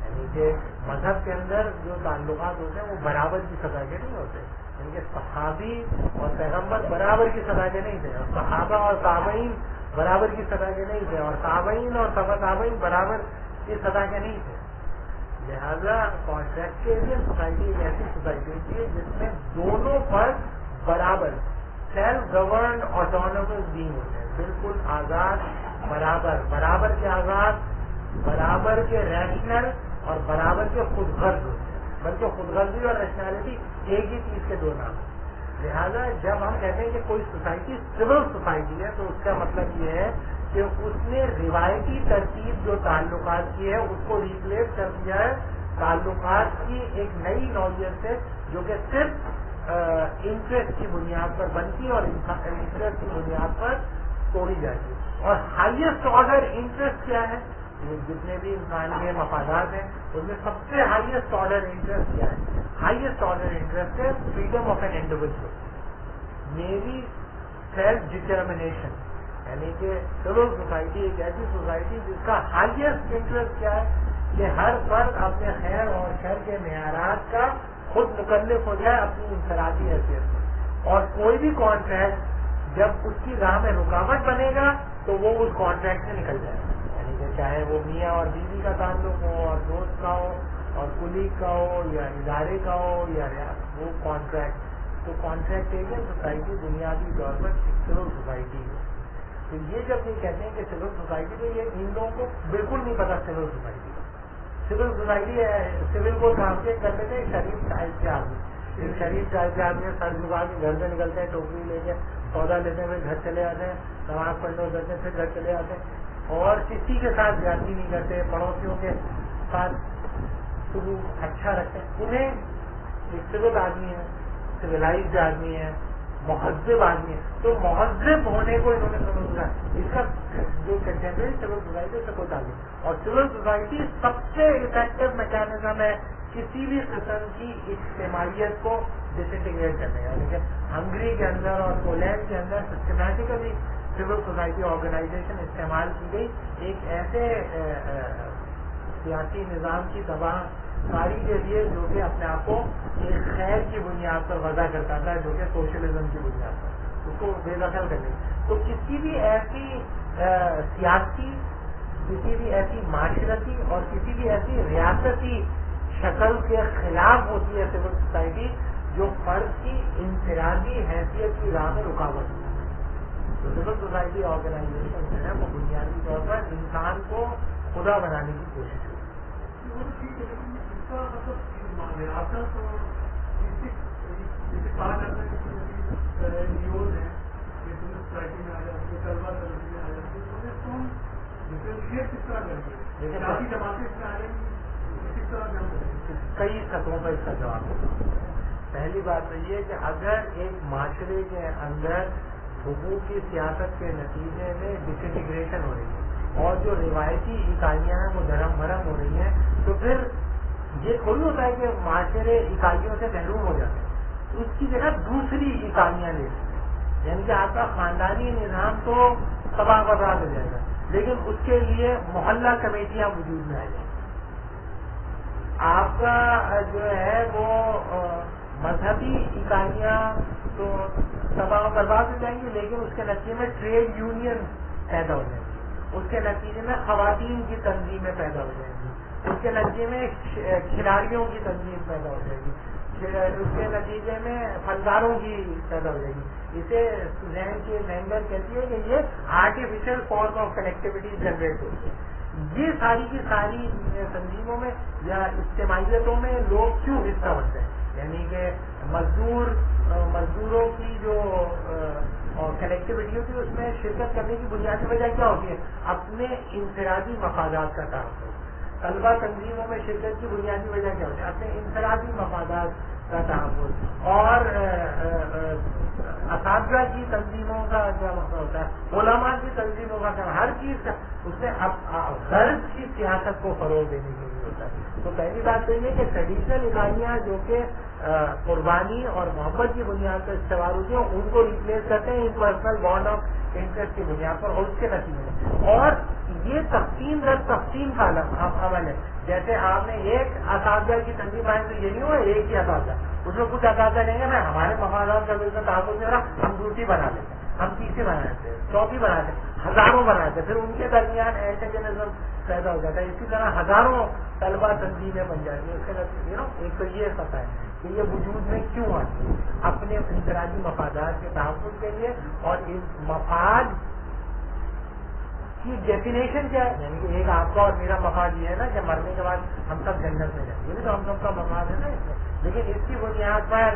یعنی کہ مذہب کے اندر جو تعلقات ہوتے ہیں وہ برابر کی سطح کے نہیں ہوتے، یعنی کہ صحابی اور پیغمبر برابر کی سطح کے نہیں تھے، اور صحابہ اور تابعین برابر کی سطح کے نہیں تھے، اور تابعین اور تبع تابعین برابر کی سطح کے نہیں تھے. لہذا کانٹریکٹیرین سوسائٹی ایک ایسی سوسائٹی ہوتی ہے جس میں دونوں فرد برابر سیلف گورنڈ آٹونومس بینگ ہوتے ہیں، بالکل آزاد، برابر کے آزاد، برابر کے ریشنل اور برابر کے خود غرض ہوتے ہیں، بلکہ خود غرضی اور ریشنلٹی ایک ہی چیز کے دو نام ہیں. لہذا جب ہم کہتے ہیں کہ کوئی سوسائٹی سول سوسائٹی ہے تو اس کا مطلب یہ ہے کہ اس نے روایتی ترتیب جو تعلقات کی ہے اس کو ریپلیس کر دیا ہے تعلقات کی ایک نئی نوعیت سے، جو کہ صرف انٹرسٹ کی بنیاد پر بنتی ہے اور انٹرسٹ کی بنیاد پر توڑی جاتی ہے. اور ہائیسٹ آرڈر انٹرسٹ کیا ہے؟ جتنے بھی انسان کے مفادات ہیں ان میں سب سے ہائیسٹ آرڈر انٹرسٹ کیا ہے؟ ہائیسٹ آرڈر انٹرسٹ ہے فریڈم آف این انڈیویجل، میری سیلف ڈٹرمنیشن. یعنی کہ سول سوسائٹی ایک ایسی سوسائٹی جس کا ہائیسٹ انٹرسٹ کیا ہے کہ ہر فرد اپنے خیر اور شر کے معیارات کا خود مکلف ہو جائے اپنی انفرادی حیثیت سے، اور کوئی بھی کانٹریکٹ جب اس کی راہ میں رکاوٹ بنے گا تو وہ اس کانٹریکٹ سے نکل جائے گا. یعنی کہ چاہے وہ میاں اور بیوی کا تعلق ہو، اور دوست کا ہو، اور کلیگ کا ہو، یا ادارے کا ہو، یا وہ کانٹریکٹ. تو کانٹریکٹیرین سوسائٹی بنیادی طور پر سول سوسائٹی ہے. تو یہ جب یہ کہتے ہیں کہ سول سوسائٹی، تو یہ ان لوگوں کو بالکل نہیں پتا civil society. Civil society civil کو ٹرانسلیٹ کرتے تھے شریف ٹائپ کے آدمی، شریف ٹائپ کے آدمی سر جھکا کے گھر سے نکلتے ہیں، ٹوکری لے کے سودا لیتے ہیں، پھر گھر چلے آتے ہیں، نماز پڑھنے اترتے ہیں، پھر گھر چلے آتے ہیں، اور کسی کے ساتھ زیادتی نہیں کرتے، پڑوسیوں کے ساتھ سلوک اچھا رکھتے ہیں. انہیں ایک سول آدمی ہے، سولائزڈ آدمی ہے، مہذب آدمی ہے. تو مہذب ہونے کو انہوں نے سمجھا، اس کا جو کنٹمپریری سول سوسائٹی سے کوئی تعلق. اور سول سوسائٹی سب سے افیکٹو میکینزم ہے کسی بھی قسم کی اجتماعیت کو ڈس انٹیگریٹ کرنے کا. یعنی کہ ہنگری کے اندر اور پولینڈ کے اندر سسٹمیٹیکلی سول سوسائٹی آرگنائزیشن استعمال کی گئی ایک ایسے سیاسی نظام کی تباہ کاری کے لیے جو کہ اپنے آپ کو ایک خیر کی بنیاد پر وضع کرتا تھا، جو کہ سوشلزم کی بنیاد پر اس کو بے دخل کرنے. تو کسی بھی ایسی سیاسی، کسی بھی ایسی معاشرتی اور کسی بھی ایسی ریاستی شکل کے خلاف ہوتی ہے سول سوسائٹی جو فرد کی انفرادی حیثیت کی راہ میں رکاوٹ ہوتی ہے. تو سول سوسائٹی آرگنائزیشن جو ہے وہ بنیادی طور پر انسان کو خدا بنانے کی کوشش ہوتی ہے. کئی سطحوں پر اس کا جواب ہوگا. پہلی بات تو یہ کہ اگر ایک معاشرے کے اندر حقوق کی سیاست کے نتیجے میں ڈس انٹیگریشن ہو رہی ہے اور جو روایتی اکائیاں ہیں وہ دھرم بھرم ہو رہی ہیں، تو پھر یہ تھوڑی ہوتا ہے کہ معاشرے اکائیوں سے محروم ہو جاتے ہیں، اس کی جگہ دوسری اکائیاں لیتی ہیں. یعنی کہ آپ کا خاندانی نظام تو تباہ برباد ہو جائے گا، لیکن اس کے لیے محلہ کمیٹیاں وجود میں آ جائیں گی. آپ کا جو ہے وہ مذہبی اکائیاں تو تباہ برباد ہو جائیں گی، لیکن اس کے نتیجے میں ٹریڈ یونین پیدا ہو جائیں گی، اس کے نتیجے میں خواتین کی تنظیمیں پیدا ہو جائیں گی، اس کے نتیجے میں کھلاڑیوں کی تنظیم پیدا ہو جائے گی، اس کے نتیجے میں فنکاروں کی پیدا ہو جائے گی. اسے ذہن کی لینگویج کہتی ہے کہ یہ artificial form of connectivity generate ہوتی ہے. یہ ساری کی ساری تنظیموں میں یا اجتماعیتوں میں لوگ کیوں حصہ بنتے ہیں؟ یعنی کہ مزدوروں کی جو کنیکٹیوٹی ہوتی ہے اس میں شرکت کرنے کی بنیادی وجہ کیا ہوتی ہے؟ اپنے انفرادی مفادات کا تعلق. طلبہ تنظیموں میں شرکت کی بنیادی وجہ کیا ہوتی ہے؟ اپنے انفرادی مفادات کا تحفظ. اور اساتذہ کی تنظیموں کا کیا مسئلہ ہوتا ہے؟ علماء کی تنظیموں کا کیا؟ ہر چیز کا اس میں غرض کی سیاست کو فروغ دینے کے لیے ہوتا ہے. تو پہلی بات تو یہ کہ ٹریڈیشنل اکائیاں جو کہ قربانی اور محبت کی بنیاد پر استوار ہوتی ہیں ان کو ریپلیس کرتے ہیں ان پرسنل بانڈ آف انٹرسٹ کی بنیاد پر اور اس کے نتیجے میں. اور یہ تقسیم در تقسیم کا عمل ہے. جیسے آپ نے ایک اساتذہ کی تنظیم آئے تو یہ نہیں ہوا ایک ہی اساتذہ, اس میں کچھ اساتذہ لیں گے میں ہمارے مفادات کا بالکل تعاقب نہیں ہو رہا, ہم دوسری بنا لیتے ہیں, ہم تیسری بنا لیتے ہیں, چوتھی بنا لیتے ہیں, ہزاروں بناتے ہیں, پھر ان کے درمیان اینٹیگنزم پیدا ہو جاتا ہے. اسی طرح ہزاروں طلبہ تنظیمیں بن جاتی ہیں. اس کے نتیجے ایک تو یہ سطح ہے کہ یہ وجود میں کیوں آتی ہے, اپنے انفرادی مفادات کے تحفظ کے لیے. اور اس مفاد کی ڈیفینیشن کیا ہے, یعنی کہ ایک آپ کا اور میرا مفاد یہ ہے نا کہ مرنے کے بعد ہم سب جنت میں جائیں, یہ بھی تو ہم سب کا مفاد ہے نا اس میں. لیکن اس کی بنیاد پر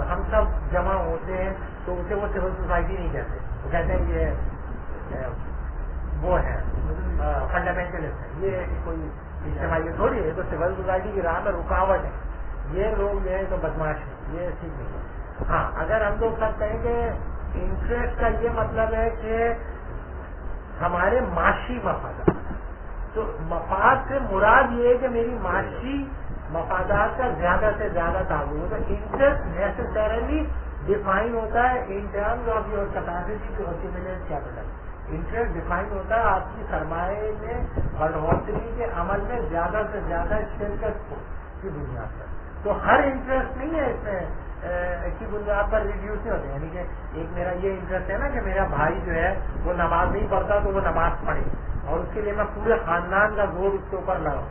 ہم سب جمع ہوتے ہیں تو اسے وہ سول سوسائٹی نہیں کہتے, وہ کہتے ہیں یہ وہ ہے فنڈامنٹلسٹ ہے, یہ کوئی اجتماعی تھوڑی ہے, تو سول سوسائٹی کی راہ میں رکاوٹ ہے. یہ لوگ جو ہے تو بدماش ہیں, یہ ٹھیک نہیں ہے. ہاں اگر ہم لوگ سب کہیں کہ انٹرسٹ کا یہ مطلب ہے کہ ہمارے معاشی مفادات, تو مفاد سے مراد یہ ہے کہ میری معاشی مفادات کا زیادہ سے زیادہ تعلق ہوتا ہے. انٹرسٹ نیسسریلی ڈیفائن ہوتا ہے in terms of your capacity to accumulate capital. Interest define ہوتا ہے آپ کی سرمایہ میں بڑھوتری کے عمل میں زیادہ سے زیادہ شرکت کی بنیاد پر. تو ہر انٹرسٹ نہیں ہے اس میں کی بنیاد پر ریڈیوس نہیں ہوتے. یعنی کہ ایک میرا یہ انٹرسٹ ہے نا کہ میرا بھائی جو ہے وہ نماز نہیں پڑھتا تو وہ نماز پڑھے, اور اس کے لیے میں پورے خاندان کا زور اس کے اوپر لگاؤں,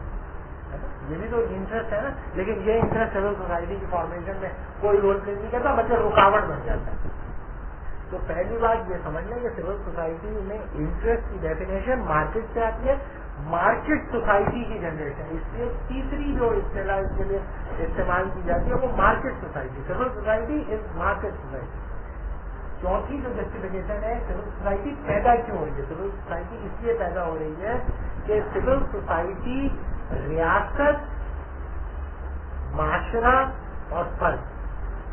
یہ بھی تو انٹرسٹ ہے نا. لیکن یہ انٹرسٹ سول سوسائٹی کی فارمیشن میں کوئی رول پلے نہیں کرتا, بلکہ رکاوٹ بن جاتا ہے. تو پہلی بات یہ سمجھ لیں کہ سول سوسائٹی میں انٹرسٹ کی ڈیفینیشن مارکیٹ سے آتی ہے, مارکیٹ سوسائٹی کی جنریشن. اس لیے تیسری جو اصطلاح اس کے لیے استعمال کی جاتی ہے وہ market society. Civil society is market society. چوتھی جو جسٹیفیکیشن ہے سول سوسائٹی پیدا کیوں ہو رہی ہے, سول سوسائٹی اس لیے پیدا ہو رہی ہے کہ سول سوسائٹی ریاست, معاشرہ اور فرد,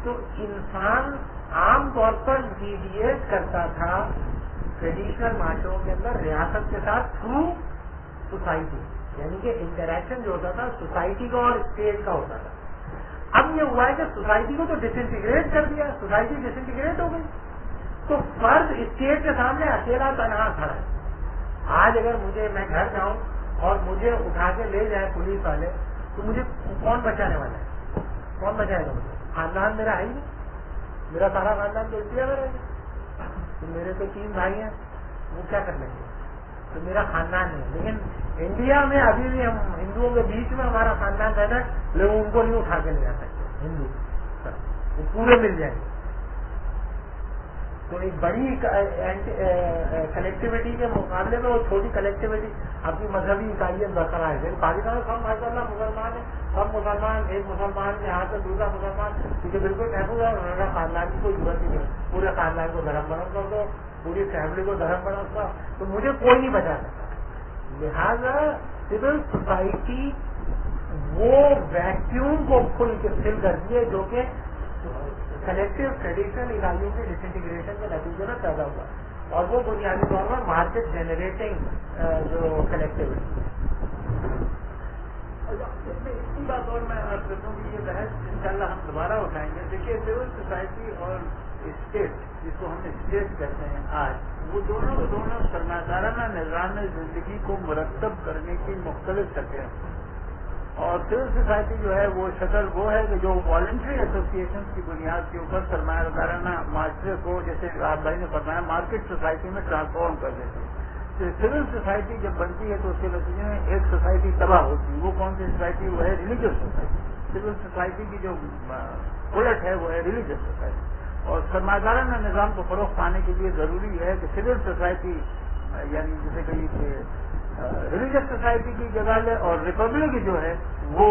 تو انسان عام طور پر میڈیٹ کرتا تھا ٹریڈیشنل معاشروں کے اندر ریاست کے ساتھ تھرو سوسائٹی, یعنی کہ انٹریکشن جو ہوتا تھا سوسائٹی کا اور اسٹیٹ کا ہوتا تھا. اب یہ ہوا ہے کہ سوسائٹی کو تو ڈس انٹیگریٹ کر دیا, سوسائٹی ڈس انٹیگریٹ ہو گئی, تو فرد اسٹیٹ کے سامنے اکیلا تنہا کھڑا ہے. آج اگر میں گھر جاؤں اور مجھے اٹھا کے لے جائے پولیس والے تو مجھے کون بچانے والا ہے, کون بچائے گا مجھے؟ خاندان میرا ہے ہی نہیں, میرا سارا خاندان تو انڈیا میں رہے گا. تو میرے تو 3 بھائی ہیں, وہ کیا کر لیں گے, تو میرا خاندان نہیں. لیکن انڈیا میں ابھی بھی ہم ہندوؤں کے بیچ میں ہمارا خاندان رہتا ہے, لیکن ان کو نہیں اٹھا کے لے جا سکتے ہندو, وہ پورے مل جائیں گے. تو ایک بڑی کنیکٹیوٹی کے مقابلے میں وہ چھوٹی کنیکٹیوٹی اپنی مذہبی اکائیت برقرار ہے. پاکستان میں سب ماشاء اللہ مسلمان ہیں, سب مسلمان ایک مسلمان کے ہاتھ سے دوسرا مسلمان کیونکہ بالکل محفوظ ہے, انہوں نے خاندان کی کوئی ضرورت نہیں ہے, پورے خاندان کو دھرم برم کر دو, پوری فیملی کو دھرم برم کر, تو مجھے کوئی نہیں بچا سکتا. لہذا سول سوسائٹی وہ ویکیوم کو فل کرتی ہے جو کہ کلیکٹو ٹریڈیشنل اکائیوں کے ڈس انٹیگریشن کے نتیجے میں پیدا ہوا, اور وہ بنیادی طور پر مارکیٹ جنریٹنگ جو کنیکٹیوٹی ہے. اس کی بات اور میں عرض کرتا ہوں کہ یہ بحث انشاءاللہ ہم دوبارہ اٹھائیں گے. دیکھیے سول سوسائٹی اور اسٹیٹ, جس کو ہم اسٹیٹ کہتے ہیں آج, وہ دونوں کے دونوں سرمایہ دارانہ نظام زندگی کو مرتب کرنے کی مختلف شکلیں. اور سول سوسائٹی جو ہے وہ شکل وہ ہے کہ جو والنٹری ایسوسیشن کی بنیاد کے اوپر سرمایہ دارانہ معاشرے کو, جیسے آپ بھائی نے فرمایا, مارکیٹ سوسائٹی میں ٹرانسفارم کر دیتی ہے. سول سوسائٹی جب بنتی ہے تو اس کے نتیجے میں ایک سوسائٹی تباہ ہوتی ہے. وہ کون سی سوسائٹی؟ وہ ہے ریلیجیس سوسائٹی. سول سوسائٹی کی جو الٹ ہے وہ ہے ریلیجیس سوسائٹی. اور سرمایہ دارانہ نظام کو فروغ پانے کے لیے ضروری ہے کہ سول سوسائٹی یعنی جسے کہیں کہ ریلیجیس سوسائٹی کی جگہ لے, اور ریپبلک جو ہے وہ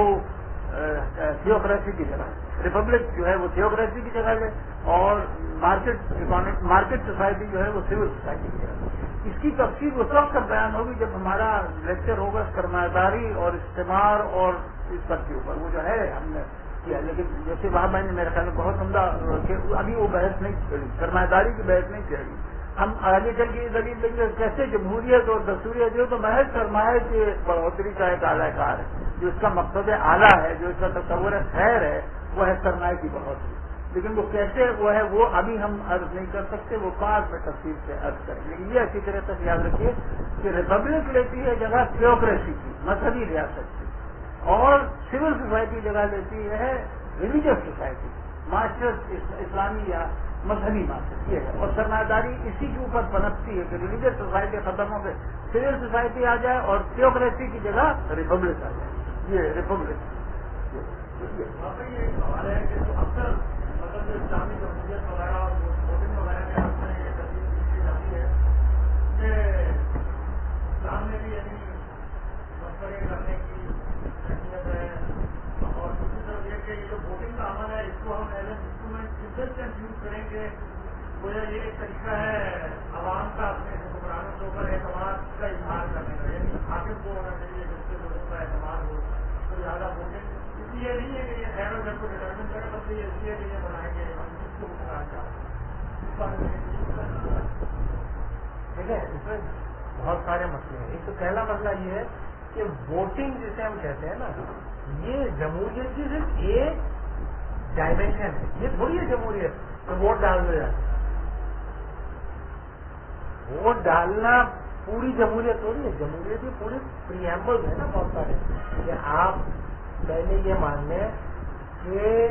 تھیوکریسی کی جگہ, ریپبلک جو ہے وہ تھیوکریسی کی جگہ لے, اور مارکیٹ سوسائٹی جو ہے وہ سول سوسائٹی کی جگہ. اس کی تفصیل اس وقت تک بیان ہوگی جب ہمارا لیکچر ہوگا سرمایہ داری اور استعمار اور اس پر کے اوپر, وہ جو ہے ہم نے کیا. لیکن جیسے وہاں میں نے میرے خیال میں بہت عمدہ کہ ابھی وہ بحث نہیں چھیڑی, سرمایہ داری کی بحث نہیں چھیڑی. ہم آگے چل کے دلیل دیں گے کیسے جمہوریت اور دستوریت جو تو محض سرمایہ کی بڑھوتری کا ایک اعلی کار ہے. جو اس کا مقصد اعلیٰ ہے، جو اس کا تصور خیر ہے، وہ ہے سرمایہ کی بڑھوتری. لیکن وہ کیسے وہ ہے وہ ابھی ہم عرض نہیں کر سکتے، وہ بعد میں تفصیل سے عرض کریں گے. یہ اچھی طرح تک یاد رکھیے کہ ریپبلک لیتی ہے جگہ تھیوکریسی کی، مذہبی ریاست کی، اور سول سوسائٹی جگہ لیتی ہے ریلیجیس سوسائٹی، معاشرت اسلامی یا مذہبی معاشرت. یہ ہے، اور سرمایہ داری اسی کے اوپر پنپتی ہے کہ ریلیجیس سوسائٹی ختم ہو گئے، سول سوسائٹی آ جائے اور تھیوکریسی کی جگہ ریپبلک آ جائے. یہ ریپبلک سوال ہے کہ جو اکثر مطلب جو اسلامی جمہوریت وغیرہ اور ووٹنگ وغیرہ کے حق میں یہ تبدیلی کی جاتی ہے کہ اسلام میں بھی یعنی مشورے کرنے کی حیثیت ہے، اور دوسری طرف یہ کہ یہ جو ووٹنگ کا عمل ہے اس کو ہم as an instrument interest use کریں گے. گویا یہ ایک طریقہ ہے عوام کا اپنے حکمرانوں کے اوپر اعتماد کا اظہار کرنے کا، یعنی حاکم کو ہونا چاہیے جس سے لوگوں کا اعتماد ہو. تو زیادہ ووٹنگ یہ نہیں ہے کہ یہ خیر و شر کو ڈٹرمن کرے، بس یہ اس لیے کہ یہ بنائیں گے ہم اس کو حکمران چاہتے ہیں. ٹھیک ہے، اس میں بہت سارے مسئلے ہیں. ایک تو پہلا مسئلہ یہ ہے کہ ووٹنگ جسے ہم کہتے ہیں نا، یہ جمہوریت کی صرف ایک ڈائمینشن ہے. یہ تھوڑی ہے جمہوریت تو ووٹ ڈال دیا جاتا ہے. ووٹ ڈالنا پوری جمہوریت تھوڑی ہے. جمہوریت یہ پوری پریمبل ہے نا بہت سارے، کہ آپ پہلے یہ مان لیں کہ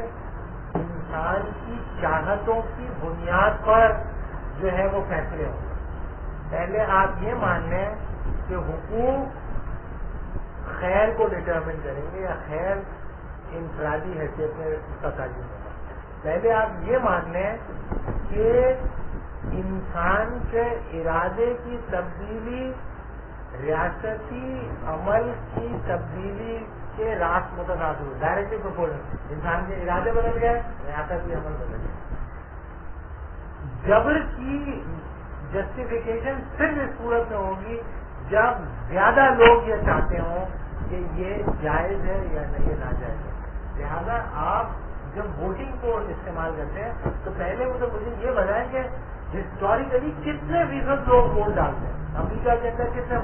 انسان کی چاہتوں کی بنیاد پر جو ہے وہ فیصلے ہوں. پہلے آپ یہ مان لیں کہ حقوق خیر کو ڈٹرمن کریں گے یا خیر انفرادی حیثیت میں اس کا تعین ہوگا. پہلے آپ یہ مان لیں کہ انسان کے ارادے کی تبدیلی ریاستی عمل کی تبدیلی کے راست متناسب ہو، ڈائریکٹلی پروپورشنل. انسان کے ارادے بدل گئے، ریاستی عمل بدل گیا. جبر کی جسٹیفیکیشن صرف اس صورت میں ہوگی جب زیادہ لوگ یہ چاہتے ہوں کہ یہ جائز ہے یا نہیں ناجائز ہے. لہذا آپ جب ووٹنگ کو استعمال کرتے ہیں تو پہلے مجھے یہ بتائیں کہ ہسٹوریکلی کتنے فیصد لوگ ووٹ ڈالتے ہیں. امریکہ کے اندر کتنے،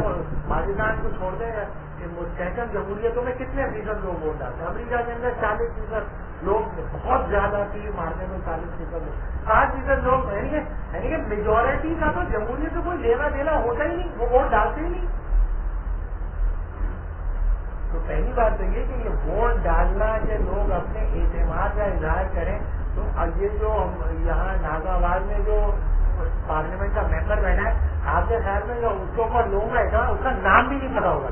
پاکستان کو چھوڑ دیں کہ مستحکم جمہوریتوں میں کتنے فیصد لوگ ووٹ ڈالتے ہیں. امریکہ کے اندر 40% لوگ، بہت زیادہ تیر مارنے میں 40% لوگ، 60% لوگ، یعنی کہ میجورٹی کا تو جمہوریت سے کوئی لینا دینا ہوتا ہی نہیں، وہ ووٹ ڈالتے ہی نہیں. تو پہلی بات تو یہ کہ یہ ووٹ ڈالنا کہ لوگ اپنے اعتماد کا اظہار کریں. تو یہ جو یہاں ناگا آباد میں جو پارلیمنٹ کا ممبر بیٹھا ہے، آپ کے خیال میں جو اس کے اوپر لوگوں کا اعتماد، اس کا نام بھی نہیں پتا ہوگا.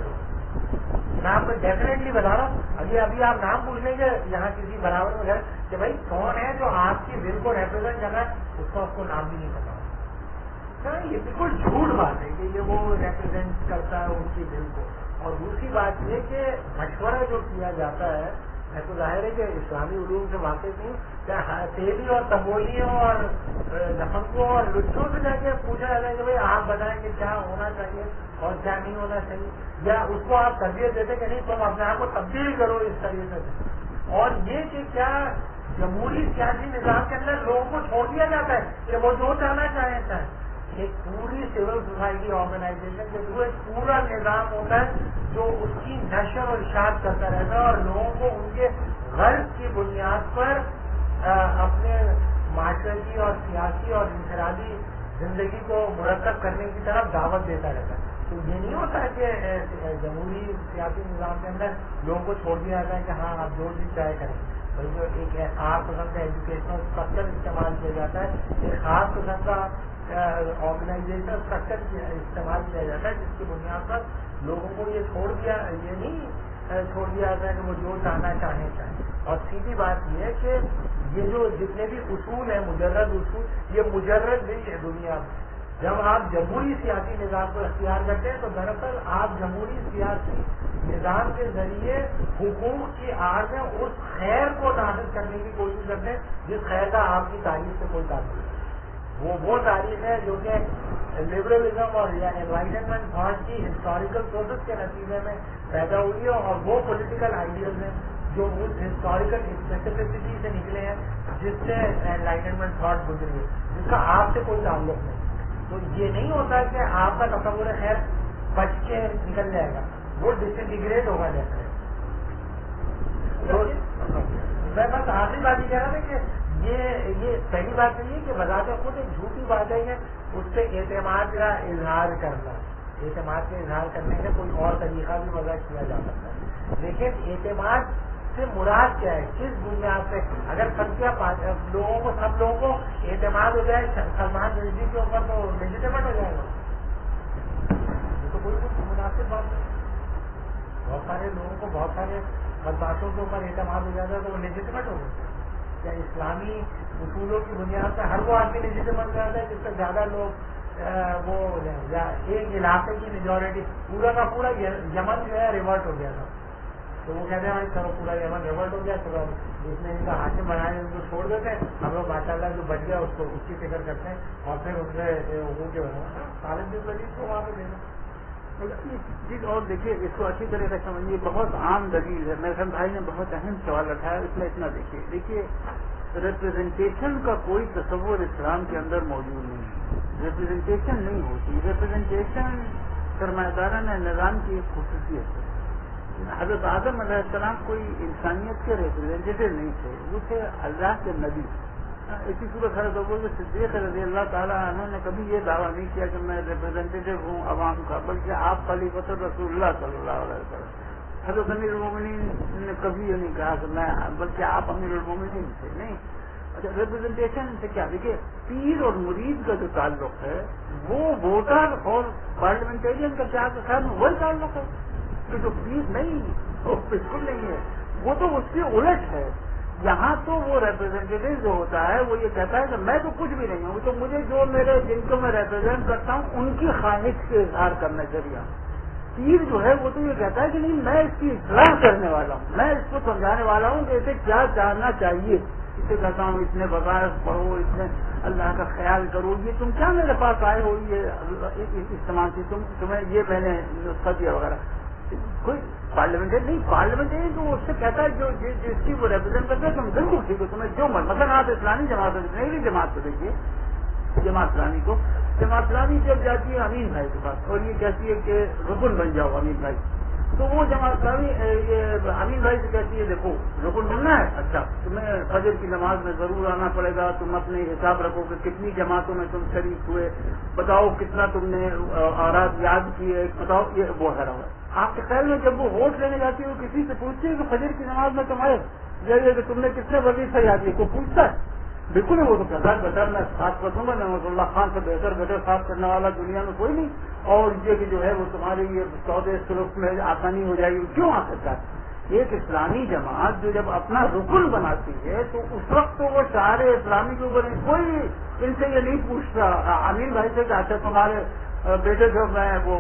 میں آپ کو ڈیفینیٹلی بتا رہا ہوں، ابھی آپ نام پوچھ لیں گے یہاں کسی برابر میں گھر کہ بھائی کون ہے جو آپ کی دل کو ریپرزینٹ کر رہا ہے، اس کو نام بھی نہیں پتا ہوگا. یہ بالکل جھوٹ بات ہے کہ یہ وہ ریپرزینٹ کرتا ہے ان کی دل کو. اور دوسری بات یہ کہ مشورہ جو کیا جاتا ہے، میں تو ظاہر ہے کہ اسلامی علوم سے واقف ہوں، کیا تیلی اور تبولیوں اور لفنگوں اور لچوں سے جا کے پوچھا جاتا ہے کہ بھائی آپ بتائیں کہ کیا ہونا چاہیے اور کیا نہیں ہونا چاہیے، یا اس کو آپ تربیت دیتے کہ نہیں تم اپنے آپ کو تبدیل کرو اس طریقے سے. اور یہ کہ کیا جمہوری سیاسی نظام کے اندر لوگوں کو چھوڑ دیا جاتا ہے کہ وہ جو چاہنا چاہیں. ایک پوری سول سوسائٹی آرگنائزیشن کے تھرو ایک پورا نظام ہوتا ہے جو اس کی نشر اور اشاعت کرتا رہتا ہے اور لوگوں کو ان کے غرض کی بنیاد پر اپنے معاشرتی اور سیاسی اور انفرادی زندگی کو مرتب کرنے کی طرف دعوت دیتا رہتا ہے. تو یہ نہیں ہوتا ہے کہ جمہوری سیاسی نظام کے اندر لوگوں کو چھوڑ دیا جاتا ہے کہ ہاں آپ جو بھی چاہے کریں. بلکہ ایک خاص قسم کا ایجوکیشنل اسٹرکچر استعمال کیا جاتا ہے، ایک خاص قسم کا آرگنائزیشن اسٹرکچر استعمال کیا جاتا ہے جس کی بنیاد پر لوگوں کو یہ نہیں چھوڑ دیا جاتا ہے کہ وہ جو چاہنا چاہیں. اور سیدھی بات یہ ہے کہ یہ جو جتنے بھی اصول ہیں، مجرد اصول، یہ مجرد نہیں ہے دنیا میں. جب آپ جمہوری سیاسی نظام کو اختیار کرتے ہیں تو دراصل آپ جمہوری سیاسی نظام کے ذریعے حقوق کی آڑ میں اس خیر کو نافذ کرنے کی کوشش کرتے ہیں جس خیر کا آپ کی تاریخ سے کوئی تعلق نہیں. وہ تاریخ ہے جو کہ لبرلزم اور انلائٹنمنٹ تھاٹ کی ہسٹوریکل پروسیس کے نتیجے میں پیدا ہوئی ہے، اور وہ پولیٹیکل آئیڈیاز ہیں جو اس ہسٹوریکل اسپیسیفسٹی سے نکلے ہیں جس سے انلائٹنمنٹ تھاٹ گزری ہے، جس کا آپ سے کوئی تعلق نہیں. تو یہ نہیں ہوتا کہ آپ کا تصور خیر بچ کے نکل جائے گا، وہ ڈس انٹیگریٹ ہوگا جیسے. میں بس آخری بات یہ کہہ رہا تھا کہ یہ پہلی بات تو یہ کہ بذات خود ایک جھوٹی بات ہے اس پہ اعتماد کا اظہار کرنا. اعتماد کا اظہار کرنے کا کوئی اور طریقہ بھی وضع کیا جا سکتا ہے, لیکن اعتماد سے مراد کیا ہے, کس بنیاد سے؟ اگر سب لوگوں کو سب لوگوں کو اعتماد ہو جائے سلمان رشدی کے اوپر تو لیجیٹیمٹ ہو جائے گا. یہ تو کوئی کچھ مناسب بات نہیں. بہت سارے لوگوں کو بہت سارے بدماشوں کے اوپر اعتماد ہو جاتا ہے تو وہ لیجیٹیمٹ ہو گئے. کیا اسلامی اصولوں کی بنیاد پر ہر وہ آدمی لیجیٹیمٹ ہو جاتا ہے جس سے زیادہ لوگ وہ ہو جائیں, یا ایک علاقے کی میجورٹی پورا کا پورا یمن جو ہے ریورٹ ہو گیا تھا تو وہ کہتے ہیں بھائی چلو پورا یمن ریورٹ ہو گیا, چلو جس نے ان کا حاکم بنایا ان کو چھوڑ دیتے ہیں, ہم لوگ ماشاء اللہ جو بچ گیا اس کو اس کی فکر کرتے ہیں اور پھر ان سے حقوق کے طالب دن مزید کو وہاں پہ دینا. جی اور دیکھیے اس کو اچھی طرح سے سمجھیے, بہت عام دلیل ہے. میرے بھائی نے بہت اہم سوال اٹھایا, اس میں اتنا دیکھیے ریپرزنٹیشن کا کوئی تصور اسلام کے اندر موجود نہیں ہے. ریپرزنٹیشن نہیں ہوتی. ریپرزنٹیشن سرمایہ دارانہ نظام کی ایک خصوصیت ہے. حضرت آدم علیہ السلام کوئی انسانیت کے ریپرزنٹیٹیو نہیں تھے, وہ تھے اللہ کے نبی. اسی صورت حضرت ابوبکر صدیق رضی اللہ تعالیٰ عنہ نے کبھی یہ دعویٰ نہیں کیا کہ میں ریپرزنٹیٹیو ہوں عوام کا, بلکہ آپ خلیفۃ رسول اللہ صلی اللہ علیہ وسلم. حضرت امیر المومنین نے کبھی یہ نہیں کہا کہ میں, بلکہ آپ امیر المومنین تھے. نہیں. اچھا ریپرزنٹیشن سے کیا دیکھیے, پیر اور مرید کا جو تعلق ہے وہ ووٹر اور پارلیمنٹیرین کا کیا خیال میں وہی تعلق ہے کہ جو پیر نہیں, وہ بالکل نہیں ہے, وہ تو اس کے الٹ ہے. یہاں تو وہ ریپرزینٹیو جو ہوتا ہے وہ یہ کہتا ہے کہ میں تو کچھ بھی نہیں ہوں, تو مجھے جو میرے جن کو میں ریپرزینٹ کرتا ہوں ان کی خواہش کے اظہار کرنا چاہیے. پیر جو ہے وہ تو یہ کہتا ہے کہ نہیں میں اس کی اصلاح کرنے والا ہوں, میں اس کو سمجھانے والا ہوں کہ اسے کیا چاہنا چاہیے. اسے کہتا ہوں اتنے بغیر پڑھو, اتنے اللہ کا خیال کرو, یہ تم کیا میرے پاس آئے ہو یہ استعمال سے تمہیں یہ میں نے نسخہ دیا وغیرہ. کوئی پارلیمنٹری نہیں, پارلیمنٹری تو اس سے کہتا ہے جو جس کی وہ ریپرزینٹ کرتا ہے تم بالکل ٹھیک ہو, تمہیں جو مثلا آپ اسلامی جماعت نہیں جماعت کو دیکھیے, جماعت اسلامی کو, جماعت اسلامی جب جاتی ہے امین بھائی کے پاس اور یہ کہتی ہے کہ رکن بن جاؤ امین بھائی, تو وہ جماعت اسلامی یہ امین بھائی سے کہتی ہے دیکھو رکن بننا ہے, اچھا تمہیں فجر کی نماز میں ضرور آنا پڑے گا, تم اپنے حساب رکھو کہ کتنی جماعتوں میں تم شریک ہوئے, بتاؤ کتنا تم نے آرات یاد کیے, بتاؤ یہ وہ ہے. آپ کے خیال میں جب وہ ووٹ لینے جاتی ہے وہ کسی سے پوچھتی ہے کہ فجر کی نماز میں تم آئے کہ تم نے کتنے وظیفے یاد کیے, کو پوچھتا ہے؟ بالکل نہیں. وہ تو کہتا ہے بیٹا میں صاف کر دوں گا, نعمت اللہ خان سے بہتر صاف کرنے والا دنیا میں کوئی نہیں, اور یہ کہ جو ہے وہ تمہاری یہ سودے سلوک میں آسانی ہو جائے گی. کیوں آ سکتا ہے؟ ایک اسلامی جماعت جو جب اپنا رکن بناتی ہے تو اس وقت تو وہ سارے اسلامی کے اوپر کوئی ان سے یہ نہیں پوچھتا امین بھائی سے کہ اچھا تمہارے بیٹے جو میں وہ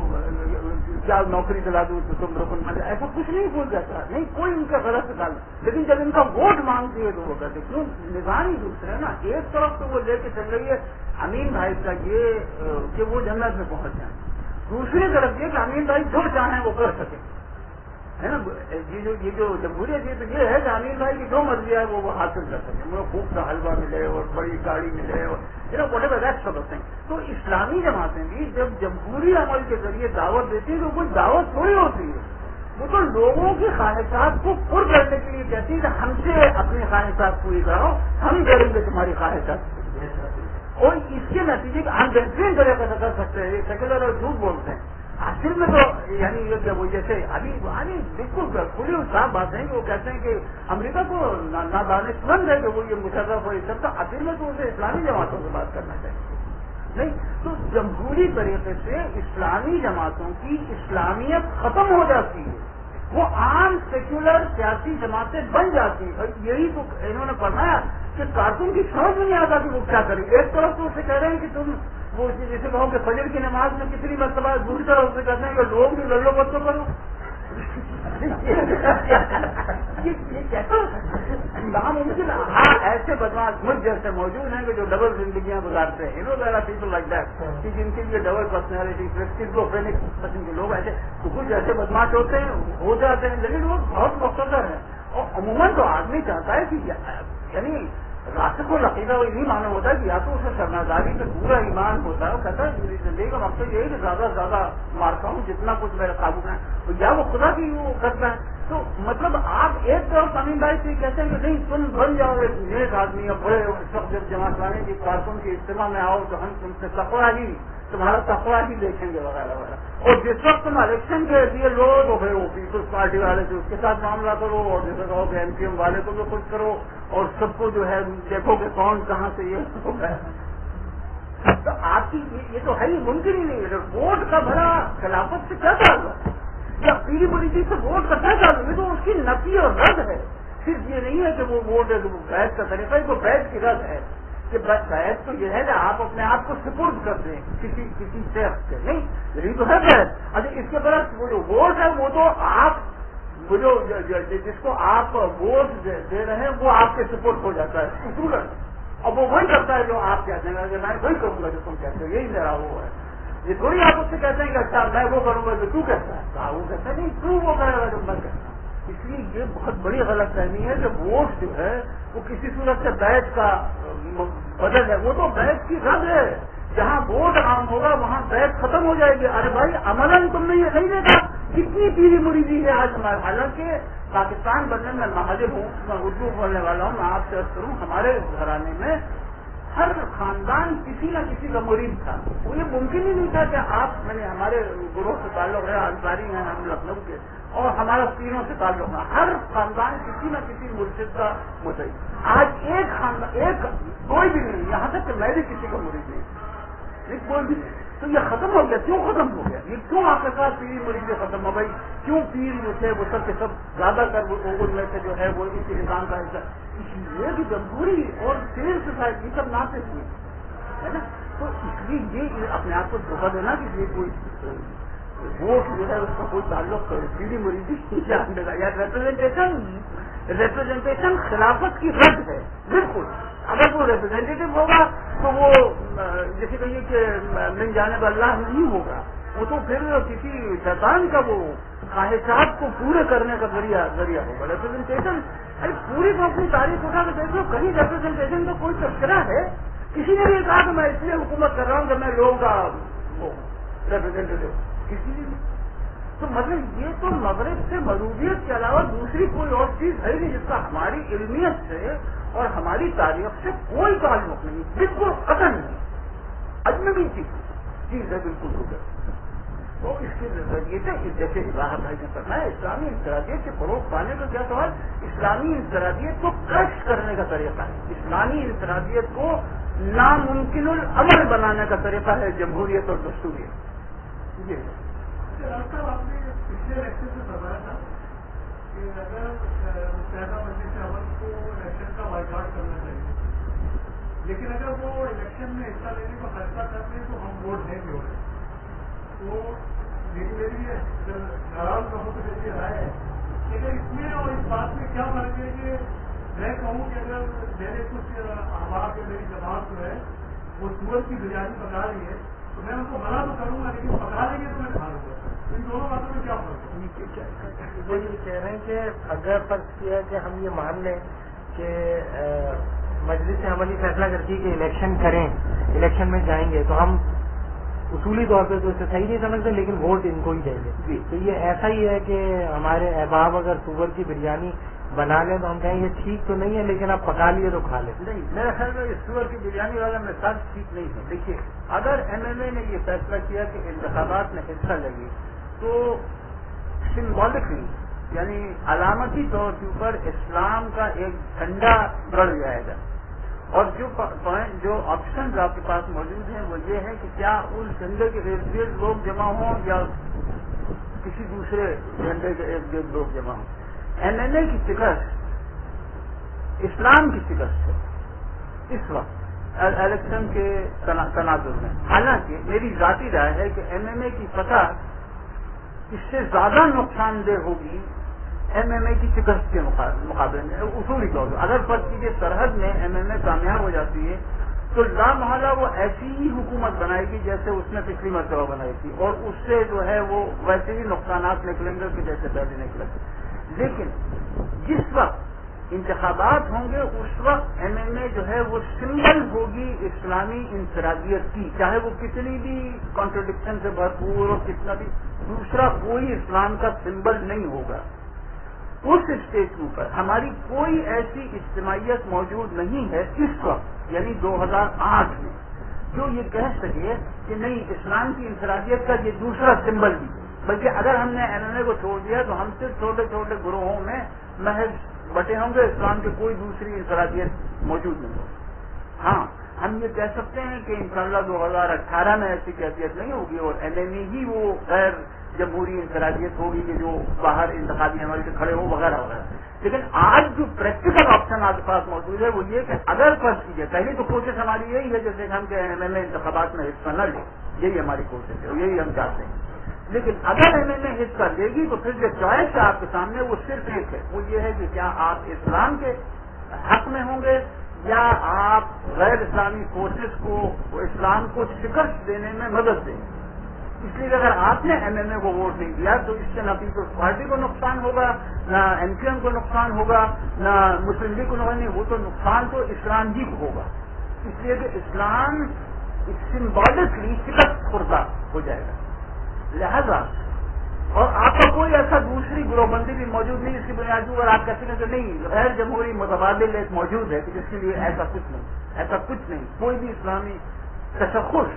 کیا نوکری دلا دوں تو تم رکن بن جائے, ایسا کچھ نہیں پوچھ جاتا. نہیں کوئی ان کا غلط نکال, لیکن جب ان کا ووٹ مانگتی ہے تو وہ کہتے کیوں نظام ہی دوسرے نا. ایک طرف تو وہ لے کے چل رہی ہے امین بھائی کا یہ کہ وہ جنت میں پہنچ جائیں, دوسری طرف یہ کہ امین بھائی جو چاہیں وہ کر سکیں, ہے نا. یہ جو جمہوریت یہ تو یہ ہے کہ امین بھائی کی جو مرضی ہے وہ حاصل کر سکیں, مجھے خوب سا حلوہ ملے اور بڑی گاڑی ملے اور وٹ ایور دیٹ سب ہیں. تو اسلامی جماعتیں بھی جب جمہوری عمل کے ذریعے دعوت دیتی ہیں تو کوئی دعوت تھوڑی ہوتی ہے, وہ تو لوگوں کی خواہشات کو پر کرنے کے لیے کہتی ہے کہ ہم سے اپنی خواہشات پوری کرو, ہم کریں گے تمہاری خواہشات پوری. اور اس کے نتیجے ہم بہترین طریقے سے کر سکتے ہیں. سیکولر اور جھوٹ بولتے ہیں آخر میں تو یعنی وہ جیسے ابھی بالکل کھلی اور صاف بات ہے کہ وہ کہتے ہیں کہ امریکہ کو نادانش مند ہے کہ وہ یہ مشرف اور یہ سب کا, آخر میں تو اسے اسلامی جماعتوں سے بات کرنا چاہیے. نہیں تو جمہوری طریقے سے اسلامی جماعتوں کی اسلامیت ختم ہو جاتی ہے, وہ عام سیکولر سیاسی جماعتیں بن جاتی ہیں. یہی تو انہوں نے پڑھایا کہ کارکن کی سمجھ میں نہیں آتا کہ وہ کیا کریں. ایک طرف تو اسے کہہ رہے ہیں کہ تم وہ جسے کہو کہ فجر کی نماز میں کتنی مرتبہ, دوسری طرف اسے کہتے ہیں کہ لوگ بھی للو بچوں کرو. یہ کیسا ناممکن. ہاں ایسے بدماش ملک جیسے موجود ہیں کہ جو ڈبل زندگیاں گزارتے ہیں, پیپل لائک دیٹ, کہ جن کے لیے ڈبل پرسنالٹی اسکیزوفرینک قسم کے لوگ ایسے کچھ ایسے بدماش ہوتے ہیں, ہو جاتے ہیں, لیکن وہ بہت مختصر ہیں. اور عموماً تو آدمی چاہتا ہے کہ یعنی راستے کو عقیدہ وہ یہی معلوم ہوتا ہے کہ یا تو اسے سرمایہ پہ پورا ایمان ہوتا ہے, وہ کہتا ہے زندگی کا مقصد یہ ہے کہ زیادہ سے زیادہ مارتا ہوں جتنا کچھ میرے قابو میں, یا وہ خدا کی وہ کرتا ہے. تو مطلب آپ ایک طرف امین بھائی سے کہتے ہیں کہ نہیں تم بن جاؤ ایک نیک آدمی اور بڑے سب جب جماعت لانے کی کارکن کے اجتماع میں آؤ تو ہم تم سے تمہارا تقویٰ ہی دیکھیں گے وغیرہ وغیرہ. اور جس وقت تم الیکشن کے لیے لو تو پھر وہ پیپلز پارٹی والے سے اس کے ساتھ معاملہ کرو, اور جیسے کہو کہ MPM والے کو بھی خوش کرو, اور سب کو جو ہے دیکھو کہ کون کہاں سے یہ ہو گیا. تو آپ کی یہ تو ہے ہی ممکن ہی نہیں ہے. ووٹ کا بڑا خلافت سے کیا تعلق ہے, یا پیلی مریضی سے ووٹ کا کیا تعلق ہے؟ تو اس کی نفی اور رد ہے. صرف یہ نہیں ہے کہ وہ ووٹ بیعت کا طریقہ ہے, تو بیعت کی رد ہے کہ بیعت تو یہ ہے کہ آپ اپنے آپ کو سپرد کر دیں کسی شخص سے. نہیں, یہی تو ہے بیعت. اچھا اس کے برعکس وہ جو ووٹ ہے وہ تو آپ وہ جو جس کو آپ ووٹ دے رہے ہیں وہ آپ کے سپرد ہو جاتا ہے اصولاً, اور وہ وہی کرتا ہے جو آپ کہتے ہیں کہ میں وہی کروں گا جو تم کہتے ہو, یہی میرا وہ ہے. یہ تھوڑی آپ اس سے کہتے ہیں کہ اچھا میں وہ کروں گا جو تو کہتا ہے, وہ کہتا ہے نہیں تو وہ کرے گا جو میں کہتا ہوں. اس لیے یہ بہت بڑی غلط فہمی ہے کہ ووٹ جو ہے وہ کسی صورت سے بیعت کا بدل ہے. وہ تو بیعت کی رد ہے. جہاں ووٹ عام ہوگا وہاں بیعت ختم ہو جائے گی. ارے بھائی عملاً تم نے یہ نہیں دیکھا کتنی پیری مریدی ہے آج ہمارے. حالانکہ پاکستان بننے میں مہاجر ہوں, میں اردو بولنے والا ہوں, میں آپ سے عرض کروں ہمارے گھرانے میں ہر خاندان کسی نہ کسی کا مرید تھا. وہ یہ ممکن ہی نہیں تھا کہ آپ میں نے ہمارے گروہ سے تعلق ہے, انصاری ہیں ہم لکھنؤ کے, اور ہمارا تینوں سے تعلق ہے. ہر خاندان کسی نہ کسی مرشد کا متعین. آج ایک خاندان ایک کوئی بھی نہیں, یہاں تک کہ میں بھی کسی کا مرید نہیں, کوئی بھی نہیں. تو یہ ختم ہو گیا. کیوں ختم ہو گیا؟ یہ کیوں آپ کے ساتھ پیری مریض ختم ہو گئی؟ کیوں پیر جو تھے وہ سب کے سب زیادہ تر ان میں سے جو ہے وہ اس نظام کا حصہ, اس لیے کہ جمہوری اور سول سوسائٹی سب ناقص ہوئی ہے نا. تو اس لیے یہ اپنے آپ کو دھوکہ دینا کہ یہ کوئی ووٹ جو ہے اس کا کوئی تعلق پیری مریضی یا ریپرزینٹیشن خلافت کی رد ہے. بالکل اگر وہ ریپرزینٹیٹو ہوگا تو وہ جیسے کہیے کہ من جانب اللہ نہیں ہوگا, وہ تو پھر کسی شیطان کا وہ خواہشات کو پورے کرنے کا ذریعہ ہوگا. ریپرزینٹیشن ارے پوری کو اپنی تاریخ اٹھا کے دیکھ لو, کہیں ریپرزینٹیشن کا کوئی تذکرہ ہے؟ کسی نے بھی کہا کہ میں اس لیے حکومت کر رہا ہوں کہ میں لوگوں کا ریپرزینٹیٹو, کسی نے بھی. تو مطلب یہ تو مغرب سے مغربیت کے علاوہ دوسری کوئی اور چیز ہے نہیں جس کا ہماری علمیت سے اور ہماری تاریخ سے کوئی تعلق نہیں, بالکل قطعا نہیں. اجنبی چیز ہے بالکل ادھر. تو اس کے ذریعے سے جیسے راہ بھائی نے کرنا ہے اسلامی انفرادیت کے فروغ پانے کا کیا سوال, اسلامی انفرادیت کو کرش کرنے کا طریقہ ہے. اسلامی انفرادیت کو ناممکن العمل بنانے کا طریقہ ہے جمہوریت اور دستوریت. یہ آپ نے پچھلے الیکشن سے بتایا تھا کہ اگر متحدہ مجلس عمل کو الیکشن کا بائیکاٹ کرنا چاہیے, لیکن اگر وہ الیکشن میں حصہ لینے کا فیصلہ کرتے ہیں تو ہم ووٹ دیں گے. تو میری ناراض لوگوں کی میری رائے ہے کہ اگر اس میں اور اس بات میں کیا فرق ہے کہ میں کہوں کہ اگر میں نے کچھ احباب یا میری جماعت جو ہے وہ سور کی بریانی پکا لی ہے تو میں ان کو منع تو کروں گا, لیکن پکا لیں گے تو میں کھا لوں گا. ان دونوں باتوں میں کیا فرق ہے؟ وہ یہ کہہ رہے ہیں کہ اگر فرض کیا کہ ہم یہ مان لیں کہ مجلس عملی فیصلہ کرتی ہے کہ الیکشن کریں, الیکشن میں جائیں گے, تو ہم اصولی طور پہ تو اسے صحیح نہیں سمجھتے لیکن ووٹ ان کو ہی دیں گے. تو یہ ایسا ہی ہے کہ ہمارے احباب اگر سور کی بریانی بنا لیں تو ہم کہیں یہ ٹھیک تو نہیں ہے لیکن آپ پکا لیے تو کھا لیں. نہیں, میرے خیال میں یہ سور کی بریانی والا مثال ٹھیک نہیں ہے. دیکھیے اگر MMA نے یہ فیصلہ کیا کہ انتخابات میں حصہ لگی تو سمبولکلی یعنی علامتی طور کے اوپر اسلام کا ایک جھنڈا بڑھ جائے گا. اور جو آپشنز آپ کے پاس موجود ہیں وہ یہ ہے کہ کیا اس جھنڈے کے ارد گرد لوگ جمع ہوں یا کسی دوسرے جھنڈے کے ارد گرد لوگ جمع ہوں. MMA کی شکست اسلام کی شکست ہے اس وقت الیکشن کے تناظر میں. حالانکہ میری ذاتی رائے ہے کہ MMA کی فتح اس سے زیادہ نقصان دہ ہوگی MMA کی شکست کے مقابلے میں. اصولی طور پر اگر فرض کیجیے سرحد میں MMA کامیاب ہو جاتی ہے تو لا محالہ وہ ایسی ہی حکومت بنائے گی جیسے اس نے پچھلی مرتبہ بنائی تھی, اور اس سے جو ہے وہ ویسے ہی نقصانات نکلیں گے کہ جیسے پہلے نکلے. لیکن جس وقت انتخابات ہوں گے اس وقت MMA جو ہے وہ سمبل ہوگی اسلامی انفرادیت کی, چاہے وہ کتنی بھی کانٹرڈکشن سے بھرپور اور کتنا بھی دوسرا کوئی اسلام کا سمبل نہیں ہوگا. اس اسٹیج کے اوپر ہماری کوئی ایسی اجتماعیت موجود نہیں ہے اس وقت، یعنی 2008 میں، جو یہ کہہ سکے کہ نہیں اسلام کی انفرادیت کا یہ دوسرا سمبل بھی، بلکہ اگر ہم نے ایم ایم اے کو چھوڑ دیا تو ہم صرف چھوٹے چھوٹے گروہوں میں محض بٹے ہوں گے، اسلام کی کوئی دوسری انفرادیت موجود نہیں ہوگی۔ ہاں ہم یہ کہہ سکتے ہیں کہ انشاءاللہ 2018 میں ایسی کیفیت نہیں ہوگی اور ایم ایم اے ہی وہ غیر جمہوری انفرادیت ہوگی کہ جو باہر انتخابی عمل سے کھڑے ہو وغیرہ وغیرہ، لیکن آج جو پریکٹیکل آپشن آپ کے پاس موجود ہے وہ یہ کہ اگر فرض کیجیے، پہلی تو کوشش ہماری یہی ہے جیسے کہ ہم کہ ایم ایم اے انتخابات میں حصہ نہ لیں، یہی ہماری کوشش ہے اور یہی ہم چاہتے ہیں، لیکن اگر ایم ایم اے حصہ لے گی تو پھر جو چوائس ہے آپ کے سامنے وہ صرف ایک ہے، وہ یہ ہے کہ کیا آپ اسلام کے حق میں ہوں گے یا آپ غیر اسلامی فورسز کو اسلام کو شکست دینے میں مدد دیں گے۔ اس لیے اگر آپ نے ایم ایم اے کو ووٹ نہیں دیا تو اس سے نہ پیپلز پارٹی کو نقصان ہوگا، نہ ایم کیو ایم کو نقصان ہوگا، نہ مسلم لیگ کو نقصان نہیں، وہ تو نقصان تو اسلام ہی کو ہوگا، اس لیے کہ اسلام سمبولکلی شکست خوردہ ہو جائے گا۔ لہذا اور آپ کا کوئی ایسا دوسری گروہ بندی بھی موجود نہیں جس کی بنیاد پر آپ کہتے ہیں کہ نہیں غیر جمہوری متبادل ایک موجود ہے کہ جس کے لیے ایسا کچھ نہیں، کوئی بھی اسلامی تشخص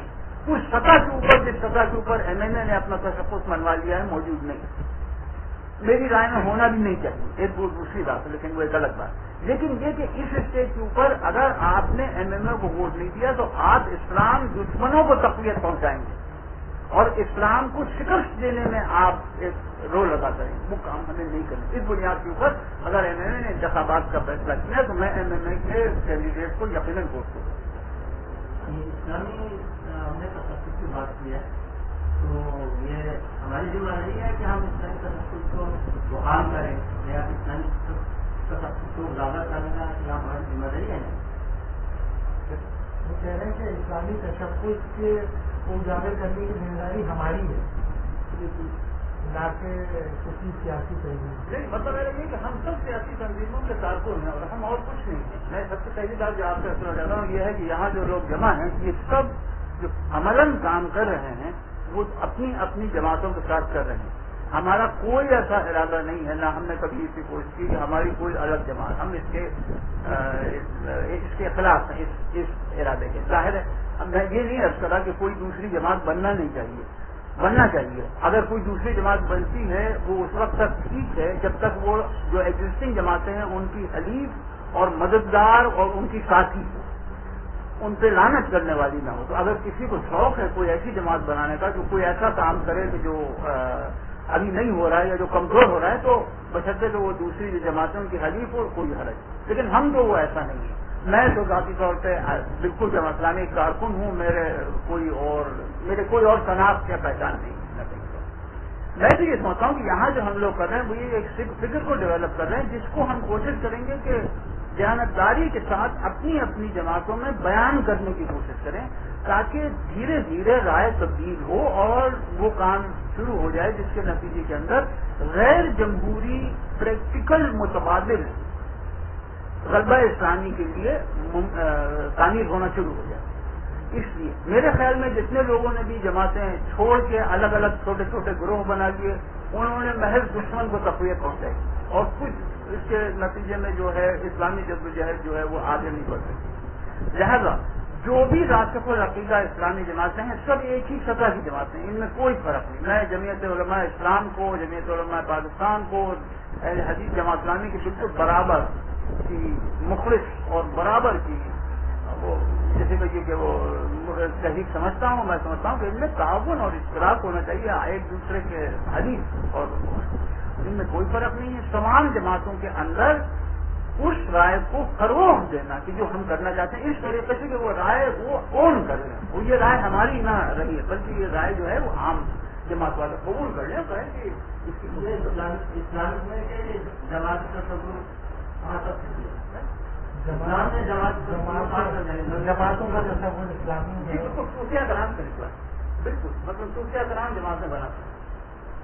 اس سطح کے اوپر جس سطح کے اوپر ایم این اے نے اپنا تشخص منوا لیا ہے موجود نہیں، میری رائے میں ہونا بھی نہیں چاہیے، ایک دوسری بات ہے لیکن وہ ایک الگ بات۔ لیکن یہ کہ اس اسٹیج کے اوپر اگر آپ نے ایم ایم اے کو ووٹ نہیں دیا تو آپ اسلام دشمنوں کو تقویت پہنچائیں گے اور اسلام کو شکست دینے میں آپ ایک رول ادا کریں گے، وہ کام ہمیں نہیں کرنا۔ اس بنیاد کے اوپر اگر ایم ایم اے نے انتخابات کا فیصلہ کیا تو میں ایم ایم اے کے کینڈیڈیٹ کو یقیناً ووٹ کروں گا۔ اسلامی ہم نے تشخص کی بات کی ہے تو یہ ہماری ذمہ نہیں ہے کہ ہم اسلامی تشخص کو بحال کریں یا اسلامی تشخص کو زیادہ کرنے کا ہماری ذمہ نہیں ہے۔ وہ کہہ رہے ہیں کہ اسلامی تشخص کے اجاگر کرنے کی ذمہ داری ہماری ہے، نہ کہ کسی سیاسی تنظیم۔ نہیں، مطلب یہ کہ ہم سب سیاسی تنظیموں کے کارکن ہیں اور ہم اور کچھ نہیں ہیں۔ میں سب سے پہلی بات جو آپ سے سنا چاہتا ہوں یہ ہے کہ یہاں جو لوگ جمع ہیں یہ سب جو عملاً کام کر رہے ہیں وہ اپنی اپنی جماعتوں کے ساتھ کر رہے ہیں۔ ہمارا کوئی ایسا ارادہ نہیں ہے، نہ ہم نے کبھی اس کی کوشش کی کہ ہماری کوئی الگ جماعت، ہم اس کے خلاف ہیں اس ارادے کے۔ ظاہر ہے اب میں یہ نہیں عرض کرا کہ کوئی دوسری جماعت بننا چاہیے، اگر کوئی دوسری جماعت بنتی ہے وہ اس وقت تک ٹھیک ہے جب تک وہ جو ایگزسٹنگ جماعتیں ہیں ان کی حلیف اور مددگار اور ان کی ساتھی ہو، ان پہ لعنت کرنے والی نہ ہو۔ تو اگر کسی کو شوق ہے کوئی ایسی جماعت بنانے کا جو کوئی ایسا کام کرے کہ جو ابھی نہیں ہو رہا ہے یا جو کمزور ہو رہا ہے تو بشرطے تو وہ دوسری جو جماعتیں ان کی حلیف ہو کوئی حرج، لیکن ہم تو وہ ایسا نہیں ہے۔ میں تو ذاتی طور پہ بالکل جماعت اسلامی کارکن ہوں، میرے کوئی اور شناخت یا پہچان نہیں۔ میں تو یہ سمجھتا ہوں کہ یہاں جو ہم لوگ کر رہے ہیں وہ یہ ایک فکر کو ڈیولپ کر رہے ہیں جس کو ہم کوشش کریں گے کہ دیانتداری کے ساتھ اپنی اپنی جماعتوں میں بیان کرنے کی کوشش کریں تاکہ دھیرے دھیرے رائے تبدیل ہو اور وہ کام شروع ہو جائے جس کے نتیجے کے اندر غیر جمہوری پریکٹیکل متبادل غلبہ اسلامی کے لیے تعمیر ہونا شروع ہو جائے۔ اس لیے میرے خیال میں جتنے لوگوں نے بھی جماعتیں چھوڑ کے الگ الگ چھوٹے چھوٹے گروہ بنا لیے انہوں نے محض دشمن کو تقویت پہنچائی اور کچھ اس کے نتیجے میں جو ہے اسلامی جدوجہد جو ہے وہ آگے نہیں بڑھ سکتی۔ لہذا جو بھی راسخ العقیدہ اسلامی جماعتیں ہیں سب ایک ہی سطح کی جماعتیں ہیں، ان میں کوئی فرق نہیں۔ میں جمعیت علماء اسلام کو، جمعیت علماء پاکستان کو، اہل حدیث جماعت اسلامی کی بالکل برابر کی مخلص اور برابر کی وہ جیسے کہ وہ تحریک سمجھتا ہوں، میں سمجھتا ہوں کہ ان میں تعاون اور اشتراک ہونا چاہیے ایک دوسرے کے حدیث، اور ان میں کوئی فرق نہیں ہے۔ تمام جماعتوں کے اندر اس رائے کو فروغ دینا کہ جو ہم کرنا چاہتے ہیں اس طریقے سے کہ وہ رائے وہ اون کر لیں، وہ یہ رائے ہماری نہ رہی ہے بلکہ یہ رائے جو ہے وہ عام جماعت والے قبول کر لیں، کہیں کہ اس کی اسلام میں جماعت کا تصور جماعتوں کا تصور اسلامی ہے، صوفیہ کرام کا نکلا، بالکل مطلب صوفیہ کرام جماعتیں بناتے ہیں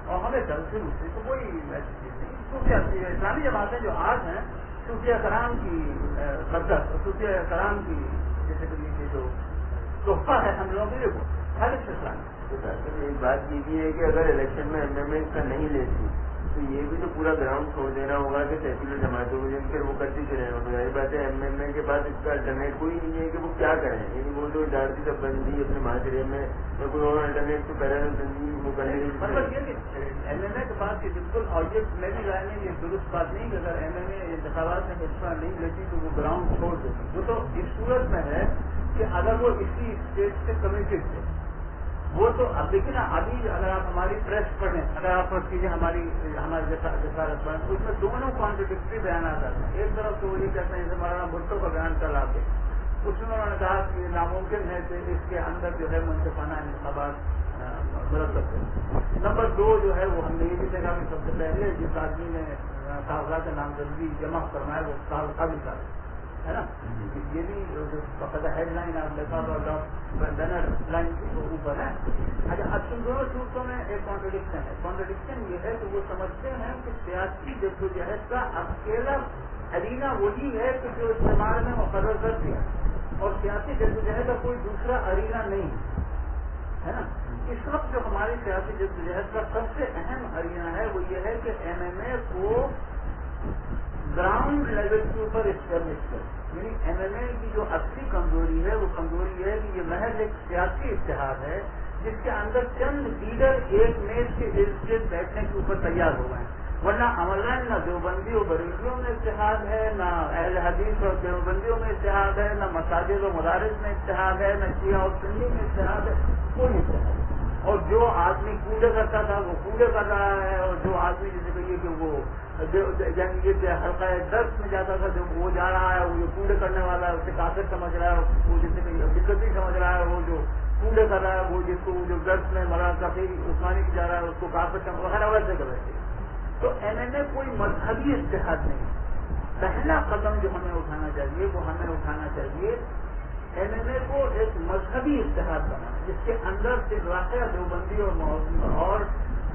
اور ہمیں شروع سے تو کوئی ایسی چیز نہیں۔ صوفیہ اسلامی جماعتیں جو آج ہیں صوفیہ کرام کی قدرت اور صوفیہ کرام کی جیسے کہ جو تحفہ ہے ہم لوگوں کے لیے خالص اسلامی۔ ایک بات یہ بھی ہے کہ اگر الیکشن میں ایم ایم اے کا نہیں لیتی تو یہ بھی تو پورا گراؤنڈ چھوڑ دینا ہوگا کہ سیکولر جماعتوں کو جن پھر وہ کرتی چلے ہوں گے. بات ہے ایم ایم اے کے پاس اس کا الٹرنیٹ کوئی نہیں ہے کہ وہ کیا کریں. یعنی وہ جو اجارتی سب بندی اپنے معاشرے میں کوئی اور الٹرنیٹ تو پیرا تنظیم وہ کرنے کی مطلب یہ کہ ایم ایم اے کے پاس یہ بالکل آبجیکٹ میری رائے میں یہ درست بات نہیں کہ اگر ایم ایم اے انتخابات میں حصہ نہیں لیتی تو وہ گراؤنڈ چھوڑ دیتی. وہ تو اس صورت میں ہے کہ اگر وہ اسی اسٹیٹ سے کمیٹڈ تھے. وہ تو اب دیکھیے نا ابھی اگر آپ ہماری پریس پڑھیں, اگر آپ چیزیں ہمارے جسارت پڑھیں تو اس میں دونوں کانٹرڈکٹری بیانات آتے ہیں. ایک طرف تو وہ یہ کہتے ہیں جیسے مولانا بھٹو کا بیان کل آتے اس میں انہوں نے کہا کہ یہ ناممکن ہے کہ اس کے اندر جو ہے منصفانہ انتخابات مرتب ہے. نمبر 2 جو ہے وہ ہم نے یہ بھی دیکھا کہ سب سے پہلے جس آدمی نے کاغذات نامزدگی جمع کروایا وہ قابل صاحب ہے نا. یہ بھی باقاعدہ ہیڈ لائن آپ لکھا ہوا بینر لائن کے اوپر ہے. اچھا اب ان دونوں صورتوں میں ایک کانٹرڈکشن ہے. کانٹرڈکشن یہ ہے کہ وہ سمجھتے ہیں کہ سیاسی جدوجہد کا اکیلا ارینا وہی ہے کہ جو استعمال میں مقرر کر دیا اور سیاسی جدوجہد کا کوئی دوسرا ارینا نہیں ہے نا. اس وقت جو ہماری سیاسی جدوجہد کا سب سے اہم ارینا ہے وہ یہ ہے کہ ایم ایم اے کو گراؤنڈ لیول کے اوپر اسٹیبلش کر. یعنی ایم ایم اے کی جو اصلی کمزوری ہے وہ کمزوری ہے کہ یہ محض ایک سیاسی اتحاد ہے جس کے اندر چند لیڈر ایک میز کے ارد گرد بیٹھنے کے اوپر تیار ہو گئے ہیں. ورنہ عملاً نہ دیوبندی و بریلویوں میں اتحاد ہے, نہ اہل حدیث اور دیوبندیوں میں اتحاد ہے, نہ مساجد و مدارس میں اتحاد ہے, نہ شیعہ اور سنی میں اتحاد ہے. کوئی اتحاد نہیں. اور جو آدمی کوڑے کرتا تھا وہ کوڑے کر رہا ہے, اور جو آدمی جیسے کہیے کہ وہ یعنی یہ کہ حلقہ درس میں جاتا تھا جو وہ جا رہا ہے وہ جو کوڑے کرنے والا ہے اسے کافر سمجھ رہا ہے, وہ جیسے کہ دقت سمجھ رہا ہے, وہ جو کوڑے کر رہا ہے وہ جس کو جو درس میں مولانا کافی عثمانی کی جا رہا ہے اس کو کافر سمجھ وغیرہ ویسے کر رہے. تو ایم ایم اے کوئی مذہبی اتحاد نہیں. پہلا قدم جو ہمیں اٹھانا چاہیے وہ ہمیں اٹھانا چاہیے ایم ایم اے کو ایک مذہبی اتحاد بنا جس کے اندر صرف واقعہ دیوبندی اور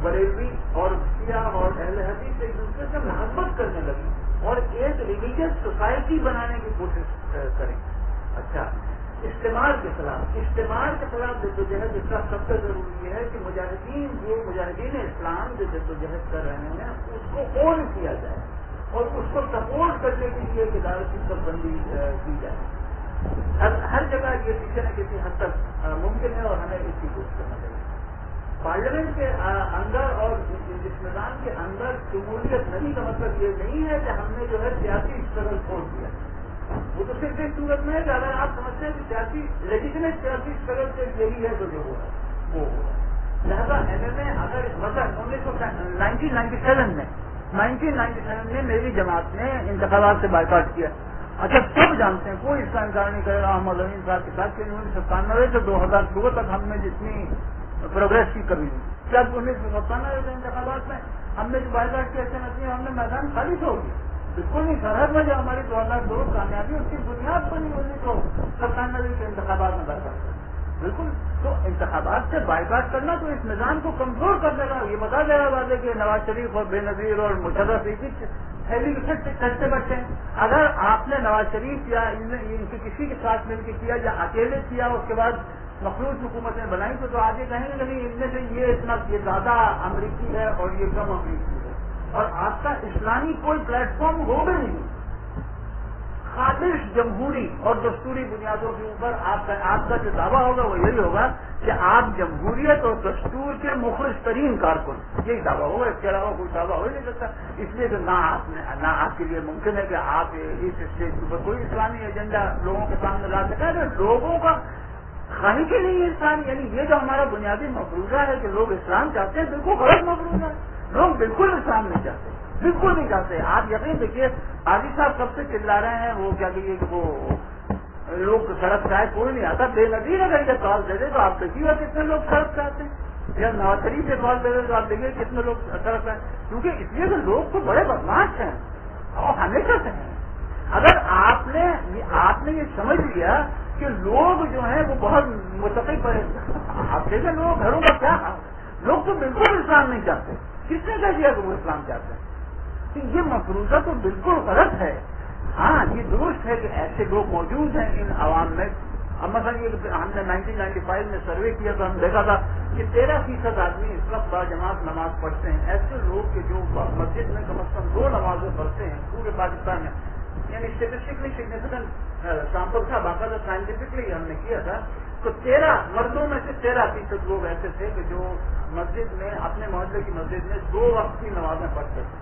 بریلوی اور شیعہ اور اہل حدیث ایک دوسرے سے محبت کرنے لگی اور ایک ریلیجیس سوسائٹی بنانے کی کوشش کریں. اچھا استعمار کے خلاف جدوجہد اس کا سب سے ضروری یہ ہے کہ مجاہدین اسلام جو جدوجہد کر رہے ہیں اس کو اون کیا جائے اور اس کو سپورٹ کرنے کے لیے ادارت کی سب بندی کی جائے. ہر جگہ یہ کسی نہ کسی حد تک ممکن ہے اور ہمیں اس کی کوشش کرنا چاہیے. پارلیمنٹ کے اندر اور اس نظام کے اندر جمہوریت نہیں کا مطلب یہ نہیں ہے کہ ہم نے جو ہے سیاسی اسٹرگل چھوڑ دیا. وہ تو صرف ایک صورت میں ہے کہ اگر آپ سمجھتے ہیں کہ سیاسی لیجیٹمیٹ سیاسی اسٹرگل سے یہی ہے تو جو ہو رہا ہے وہ ہو رہا ہے. لہٰذا ایم ایم اے اگر مثلاً 1997 میں میری جماعت نے انتخابات سے بائیکاٹ کیا. اچھا سب جانتے ہیں, کوئی اس کا انکار نہیں کرے گا محمد امین صاحب کے ساتھ کہ 1997 سے 2002 تک ہم نے جتنی پروگریس کی کمی ہوئی. کیا 1997 کے انتخابات میں ہم نے جو بائیکاٹ کیا سنتی ہم نے میدان خالی چھوڑ دیا؟ بالکل نہیں. سرحد میں جو ہماری 2002 کامیابی اس کی بنیاد بنی 1997 کے انتخابات میں بائیکاٹ کرنا. بالکل. تو انتخابات سے بائیکاٹ کرنا تو اس نظام کو کمزور کر دے گا. یہ بتا دے گا بات ہے کہ نواز شریف اور بے نظیر اور مشرف ہیوی کرتے بچے ہیں. اگر آپ نے نواز شریف یا ان کے کسی کے ساتھ مل کے کیا یا اکیلے کیا اس کے بعد مخلوط حکومتیں بنائی تو آگے کہیں گے کہ ان میں سے یہ زیادہ امریکی ہے اور یہ کم امریکی ہے اور آپ کا اسلامی کوئی پلیٹ فارم ہوگا نہیں. خالص جمہوری اور دستوری بنیادوں کے اوپر آپ کا جو دعویٰ ہوگا وہ یہی ہوگا کہ آپ جمہوریت اور دستور کے مخلص ترین کارکن, یہی دعویٰ ہوگا. اس کے علاوہ کوئی دعویٰ ہو ہی نہیں سکتا. اس لیے کہ نہ آپ کے لیے ممکن ہے کہ آپ اس اسٹیج کے اوپر کوئی اسلامی ایجنڈا لوگوں کے سامنے لا سکے. لوگوں کا خواہی کے نہیں اسلام, یعنی یہ جو ہمارا بنیادی مفروضہ ہے کہ لوگ اسلام چاہتے ہیں بالکل غلط مفروضہ ہے. لوگ بالکل اسلام نہیں چاہتے, بالکل نہیں چاہتے. آپ یقین دیکھیے حاجی صاحب کب سے چلا رہے ہیں وہ کیا کہیے کہ وہ لوگ سڑک چاہے کوئی نہیں آتا. بے نظیر اگر یہ کال دے دے تو آپ دیکھیے گا کتنے لوگ سڑک چاہتے ہیں, یا نواز شریف سے کال دے دے تو آپ دیکھیے کتنے لوگ سڑک چاہتے ہیں. کیونکہ اس لیے کہ لوگ تو بڑے بدماش ہیں اور ہمیشہ سے ہیں. اگر آپ نے یہ سمجھ لیا کہ لوگ جو ہیں وہ بہت متقی پڑے, آپ دیکھیں لوگ گھروں کا کیا, لوگ تو بالکل اسلام نہیں چاہتے. کس نے کہہ دیا کہ وہ اسلام چاہتے ہیں؟ کہ یہ مفروضہ تو بالکل غلط ہے. ہاں یہ درست ہے کہ ایسے لوگ موجود ہیں ان عوام میں. اب مثلا یہ ہم نے 1995 میں سروے کیا تو ہم دیکھا تھا کہ 13% آدمی اس وقت باجماعت نماز پڑھتے ہیں. ایسے لوگ کہ جو مسجد میں کم از کم 2 نمازیں پڑھتے ہیں پورے پاکستان میں، یعنی اسٹیٹسٹکلی سگنیفیکنٹ سیمپل تھا، باقاعدہ سائنٹیفکلی ہم نے کیا تھا. تو 13 مردوں میں سے 13% لوگ ایسے تھے کہ جو مسجد میں اپنے محلے کی مسجد میں 2 وقت کی نمازیں پڑھتے تھے.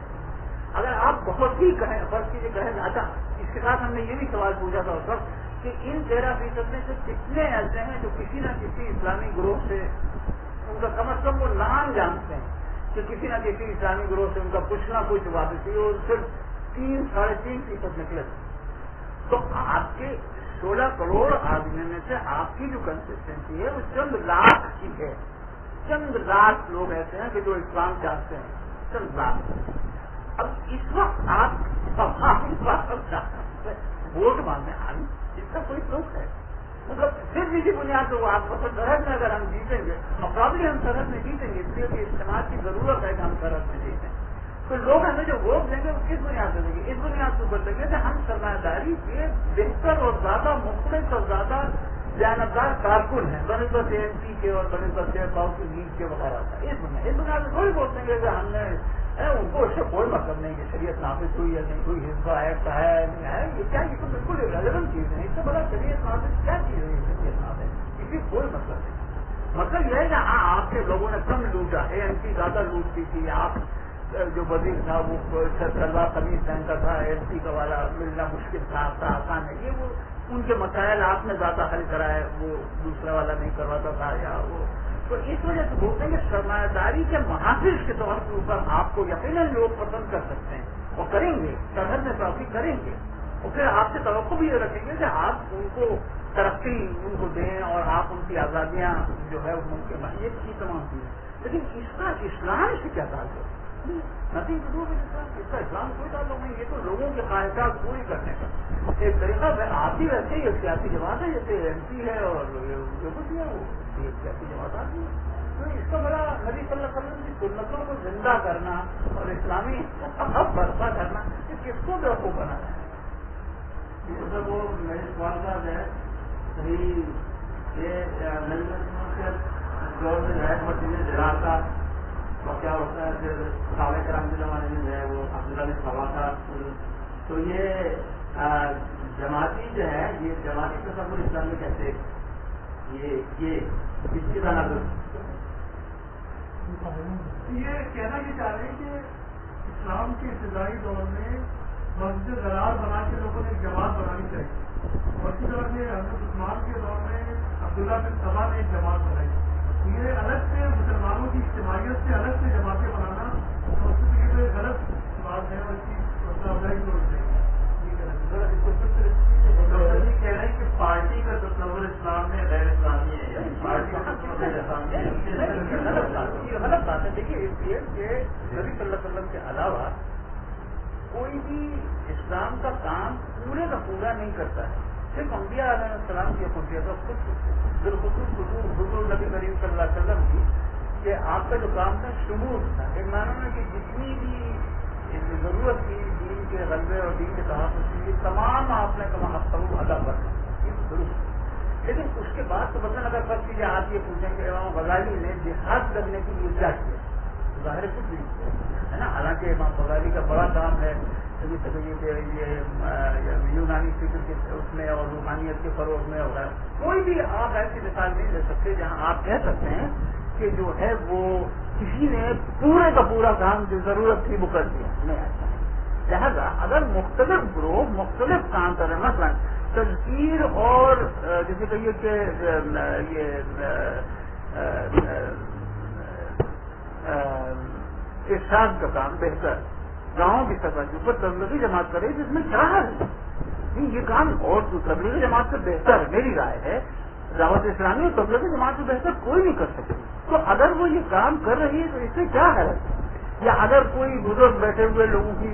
اگر آپ بہت ہی کہیں فرض کیجیے کہیں اچھا، اس کے ساتھ ہم نے یہ بھی سوال پوچھا تھا اس وقت کہ ان 13% میں سے کتنے ایسے ہیں جو کسی نہ کسی اسلامی گروہ سے ان کا کم از کم وہ نام جانتے ہیں کہ کسی نہ کسی اسلامی گروہ سے ان کا کچھ نہ کچھ وابستگی اور صرف 3-3.5% نکلے. تو آپ کے 16 کروڑ آدمی میں سے آپ کی جو کنسسٹنسی ہے وہ چند لاکھ کی ہے. چند لاکھ لوگ ایسے ہیں کہ جو اسلام چاہتے ہیں، چند لاکھ. اب اس وقت آپ ووٹ مانگنے آئی، اس کا کوئی پروف ہے؟ مطلب صرف اسی بنیاد تو آپ کو سرحد میں اگر ہم جیتیں گے، پرابلی ہم سرحد میں جیتیں گے اس لیے کہ اجتماع کی ضرورت ہے کہ ہم سرحد میں جیتیں. تو لوگ ہمیں جو ووٹ دیں گے وہ کس بنیاد سے دیں گے؟ اس بنیاد سے ووٹ دیں گے کہ ہم سرمایہ داری کے بہتر اور زیادہ مختلف اور زیادہ جانبدار کارکن ہیں بنسبت ANC کے اور بنسبت باؤ کی نیچ کے وغیرہ. اس بنیاد سے تھوڑی ووٹ دیں گے کہ ہم نے ان کو اس سے کوئی مطلب نہیں کہ شریعت نافذ ہوئی یا نہیں ہوئی، حزب ایکٹ ہے نہیں ہے، یہ کیا یہ تو بالکل ریلیونٹ چیز ہے. اس سے بڑا شریعت نافذ کیا چیز ہے؟ شریعت نافذ اس کی کوئی مطلب نہیں. مطلب یہ ہے کہ ہاں آپ کے لوگوں نے کم لوٹا، ANC زیادہ لوٹتی تھی. آپ جو وزیر تھا وہ شلوار قمیض پہنتا تھا، ANC کا والا ملنا مشکل تھا، آسان ہے. یہ وہ ان کے مسائل آپ نے زیادہ حل کرائے، وہ دوسرا والا نہیں کرواتا تھا یا وہ. تو اس وجہ سے بولتے ہیں کہ سرمایہ داری کے محافظ کے طور کے اوپر آپ کو یقیناً لوگ پسند کر سکتے ہیں اور کریں گے، سرحد میں توقع کریں گے، اور پھر آپ سے توقع بھی یہ رکھیں گے کہ آپ ان کو ترقی ان کو دیں اور آپ ان کی آزادیاں جو ہے ممکن یہ چیز تمام چیزیں. لیکن اس کا اسلام سے کیا تعلق؟ نتیجہ ضرور اس کا اسلام کوئی تعلق نہیں. یہ تو لوگوں کی خواہشات پوری کرنے کا ایک طریقہ ہے. آپ ہی ویسے ہی ایک سیاسی جماعت ہے، جیسے MP ہے اور جو کچھ ہے وہ ایک سیاسی جماعت آتی ہے. تو اس کا بڑا نبی صلی اللہ علیہ وسلم کی سنتوں کو زندہ کرنا اور اسلامی برپا کرنا، یہ کس کو بیوقوف بنانا ہے؟ وہ میرے سوال کا ہے صحیح یہ دور میں ہے بہت چیزیں جلا تھا اور کیا ہوتا ہے پھر صحابہ کرام کے زمانے میں جو ہے وہ عبداللہ نے سوا تھا. تو یہ جماعتی جو ہے یہ جماعتی تصور اسلام میں کیسے یہ کس کی طرح یہ کہنا یہ چاہ رہے ہیں کہ اسلام کے ابتدائی دور میں مسجد ضرار بنا کے لوگوں نے ایک جماعت بنانی چاہیے، اور اسی طرح سے حضرت عثمان کے دور میں عبداللہ بن سبا نے ایک جماعت بنائی. یہ الگ سے مسلمانوں کی اجتماعیت سے الگ سے جماعتیں بنانا یہ تو ایک غلط بات ہے اور اس کی افزائی کی ضرورت ہے. یہ کہہ رہے ہیں کہ پارٹی کا تصور اسلام میں غیر اسلامی ہے، پارٹی کا غلط بات ہے. دیکھیے اس لیے کہ نبی صلی اللہ علیہ وسلم کے علاوہ کوئی بھی اسلام کا کام پورے کا پورا نہیں کرتا ہے. صرف انبیاء علیہ السلام کی خصوصیت اور بالخصوص حضور نبی کریم صلی اللہ علیہ وسلم کی کہ آپ کا جو کام تھا شمول تھا. ایک معنی میں کہ جتنی بھی ضرورت تھی دین کے غلبے اور دین کے تحفظ کی تمام آپ نے ادا کر درست. لیکن اس کے بعد تو مثلاً اگر فرض کیجیے آپ یہ پوچھیں کہ امام غزالی نے جہاد کرنے کے لیے کیا کیا، ظاہر کچھ بھی ہے نا. حالانکہ امام غزالی کا بڑا کام ہے یہ یونانی فکر کے اس میں اور روحانیت کے فروغ میں ہوگا. کوئی بھی آپ ایسی مثال نہیں دے سکتے جہاں آپ کہہ سکتے ہیں کہ جو ہے وہ کسی نے پورے کا پورا کام جو ضرورت تھی وہ کر دیا. نہیں ایسا نہیں. لہذا اگر مختلف گروہ مختلف کام کر رہے ہیں، مثلاً تذکیر اور جیسے کہیے کہ یہ ارشاد کا کام بہتر گاؤں کی سطح کے اوپر تبلیغی جماعت کرے جس میں کیا ہے نہیں یہ کام اور تبلیغی جماعت سے بہتر میری رائے ہے. دعوت اسلامی اور تبلیغی جماعت سے بہتر کوئی نہیں کر سکتی. تو اگر وہ یہ کام کر رہی ہے تو اس سے کیا ہے؟ یا اگر کوئی بزرگ بیٹھے ہوئے لوگوں کی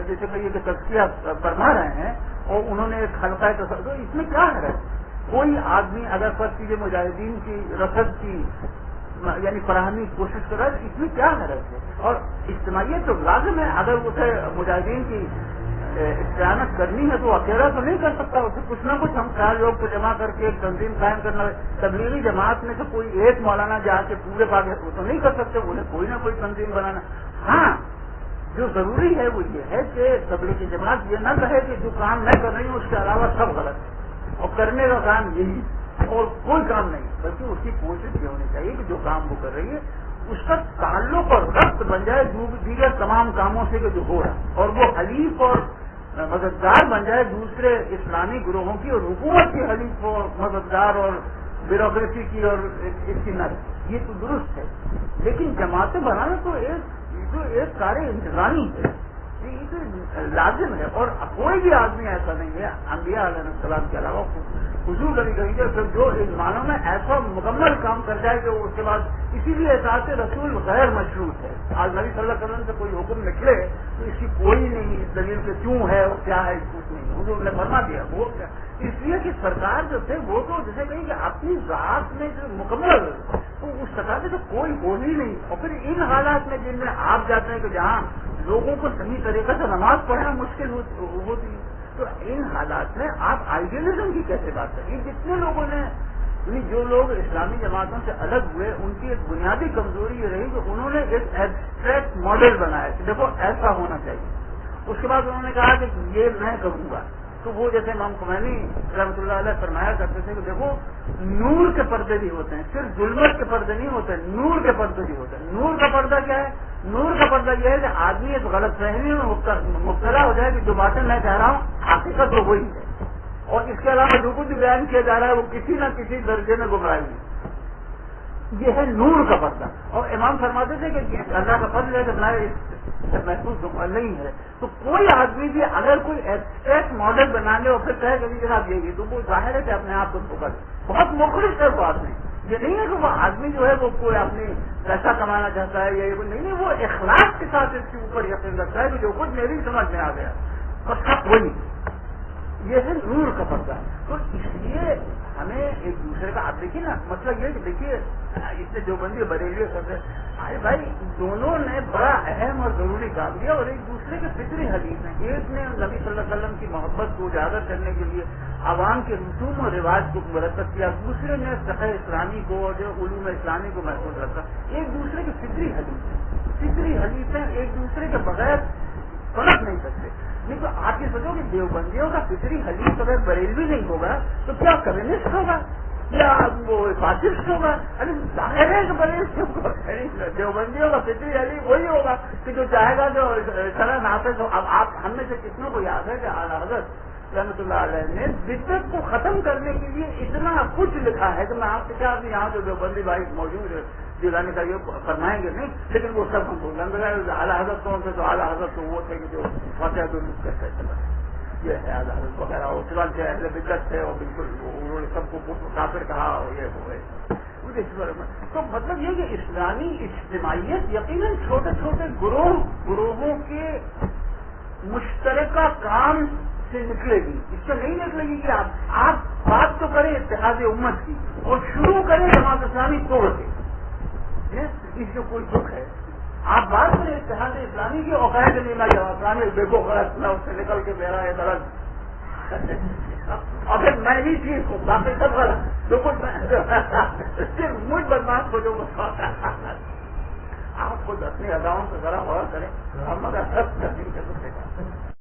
جیسے کہیے کہ تذکیہ فرما رہے ہیں اور انہوں نے ایک حلقہ تصور، اس میں کیا ہے؟ کوئی آدمی اگر فرض کیجیے مجاہدین کی رسد کی یعنی فراہمی کی کوشش کر رہا ہے، اس میں کیا حرج ہے؟ اور اجتماعیت تو لازم ہے. اگر اسے مجاہدین کی استعانت کرنی ہے تو اکیلا تو نہیں کر سکتا، اسے کچھ نہ کچھ ہم 4 لوگ کو جمع کر کے ایک تنظیم قائم کرنا. تبلیغی جماعت میں تو کوئی ایک مولانا جا کے پورے پاکستان وہ تو نہیں کر سکتے، انہیں کوئی نہ کوئی تنظیم بنانا. ہاں جو ضروری ہے وہ یہ ہے کہ تبلیغی جماعت یہ نہ کہے کہ جو کام میں کر رہی ہوں اس کے علاوہ سب غلط ہے اور کرنے کا کام یہی اور کوئی کام نہیں، بلکہ اس کی کوشش یہ ہونی چاہیے کہ جو کام وہ کر رہی ہے اس کا تعلق اور ربط بن جائے دیگر تمام کاموں سے کہ جو ہو رہا ہے، اور وہ حلیف اور مددگار بن جائے دوسرے اسلامی گروہوں کی اور حکومت کی حلیف اور مددگار اور بیوروکریسی کی اور اس کی نہ. یہ تو درست ہے، لیکن جماعتیں بنانا تو ایک کارے انتظامی ہے، یہ تو لازم ہے. اور کوئی بھی آدمی ایسا نہیں ہے انبیاء علیہ السلام کے علاوہ حضور نبی کریم کے جو ایمانوں میں ایسا مکمل کام کر جائے کہ اس کے بعد اسی لیے اطاعت رسول غیر مشروط ہے. آج نبی صلی اللہ علیہ وسلم سے کوئی حکم نکلے تو اس کی کوئی نہیں اس دلیل سے کیوں ہے اور کیا ہے کچھ نہیں، حضور نے فرما دیا وہ کیا. اس لیے کہ سرکار جو تھے وہ تو جیسے کہیں کہ اپنی ذات میں جو مکمل تو اس سطح سے تو کوئی ہو ہی نہیں. اور پھر ان حالات میں جن میں آپ جاتے ہیں کہ جہاں لوگوں کو صحیح طریقے سے نماز پڑھنا مشکل ہوتی ہے، تو ان حالات میں آپ آئیڈیلزم کی کیسے بات کریں؟ جتنے لوگوں نے جو لوگ اسلامی جماعتوں سے الگ ہوئے ان کی ایک بنیادی کمزوری یہ رہی کہ انہوں نے ایک ایبسٹریکٹ ماڈل بنایا کہ دیکھو ایسا ہونا چاہیے. اس کے بعد انہوں نے کہا کہ یہ میں کروں گا. تو وہ جیسے امام خمینی رحمۃ اللہ علیہ فرمایا کرتے تھے کہ دیکھو نور کے پردے بھی ہوتے ہیں، صرف ظلمت کے پردے نہیں ہوتے، نور کے پردے بھی ہوتے ہیں. نور کا پردہ کیا ہے؟ نور کا پردہ یہ ہے کہ آدمی ایک غلط فہمی میں مبتلا ہو جائے کہ جو باتیں میں کہہ رہا ہوں حقیقت تو وہی ہے، اور اس کے علاوہ جو کچھ بیان کیا جا رہا ہے وہ کسی نہ کسی درجے میں گمراہی ہے. یہ ہے نور کا پردہ. اور امام فرماتے تھے کہ اللہ کا فضل ہے کہ میں محفوظ نہیں ہے. تو کوئی آدمی بھی اگر کوئی ایبسٹریکٹ ماڈل بنا لے اور پھر کہے کہ جناب یہ تو وہ ظاہر ہے کہ اپنے آپ کو پکڑ بہت مخلص ہے. وہ آدمی یہ نہیں ہے کہ وہ آدمی جو ہے وہ کوئی اپنی پیسہ کمانا چاہتا ہے یا نہیں، وہ اخلاص کے ساتھ اس کے اوپر یقین رکھتا ہے کہ جو کچھ میری سمجھ میں آ گیا بس سب وہی. یہ ہے نور کا پردہ. تو اس لیے ہمیں ایک دوسرے کا آپ دیکھیے نا مطلب یہ کہ دیکھیے اس سے جو بندی بریلی کرتے ارے بھائی دونوں نے بڑا اہم اور ضروری کام کیا اور ایک دوسرے کے فطری حدیث ہیں. ایک نے نبی صلی اللہ علیہ وسلم کی محبت کو اجاگر کرنے کے لیے عوام کے رسوم اور رواج کو مرتب کیا، دوسرے نے فقہ اسلامی کو اور جو علوم اسلامی کو محفوظ رکھا. ایک دوسرے کے فطری حدیث ہیں، فطری حدیث ہیں، ایک دوسرے کے بغیر پلٹ نہیں سکتے. نہیں تو آپ یہ سوچو کہ دیوبندیوں کا فطری حدیث اگر بریلوی نہیں ہوگا تو کیا کمیونسٹ ہوگا یا وہ فاسسٹ ہوگا؟ ارے ظاہر ہے کہ دیوبندیوں کا فطری حدیث وہی ہوگا کہ جو چاہے گا جو شرح نافذ ہو. اب آپ ہم میں سے کتنوں کو یاد ہے کہ اعلیٰ حضرت رحمۃ اللہ علیہ نے بدعت کو ختم کرنے کے لیے اتنا کچھ لکھا ہے کہ میں آپ سے کیا یہاں جو دیوبندی بھائی موجود ہے دلانے کا یہ فرمائیں گے نہیں، لیکن وہ سب ہم بول رہے ہیں. اعلیٰ حضرت کون سے؟ تو اعلیٰ حضرت تو وہ تھے کہ جو فاتحہ درود کرتے تھے، یہ ہے اعلیٰ حضرت وغیرہ. اور چنان سے اہل بدعت تھے اور بالکل انہوں نے سب کو کافر کہا اور یہ ہوئے. تو مطلب یہ کہ اسلامی اجتماعیت یقیناً چھوٹے چھوٹے گروہوں کے مشترکہ کام سے نکلے گی. اس سے نہیں نکلے گی کہ آپ بات تو کریں اتحاد امت کی اور شروع کریں جماعت اسلامی توڑ کے. اس سے کوئی دکھ ہے آپ بات کریں اتحاد اسلامی کی اور کہیں کہ نہیں میں جماعت اسلامی دیکھو غلط میں اس سے نکل کے میرا یہ درد اور پھر میں ہی ٹھیک ہوں باقی سب غلط جو کچھ صرف مجھ بدماش کو جو آپ کو اپنی اداؤں سے ذرا غور کریں ہم اگر سب کریں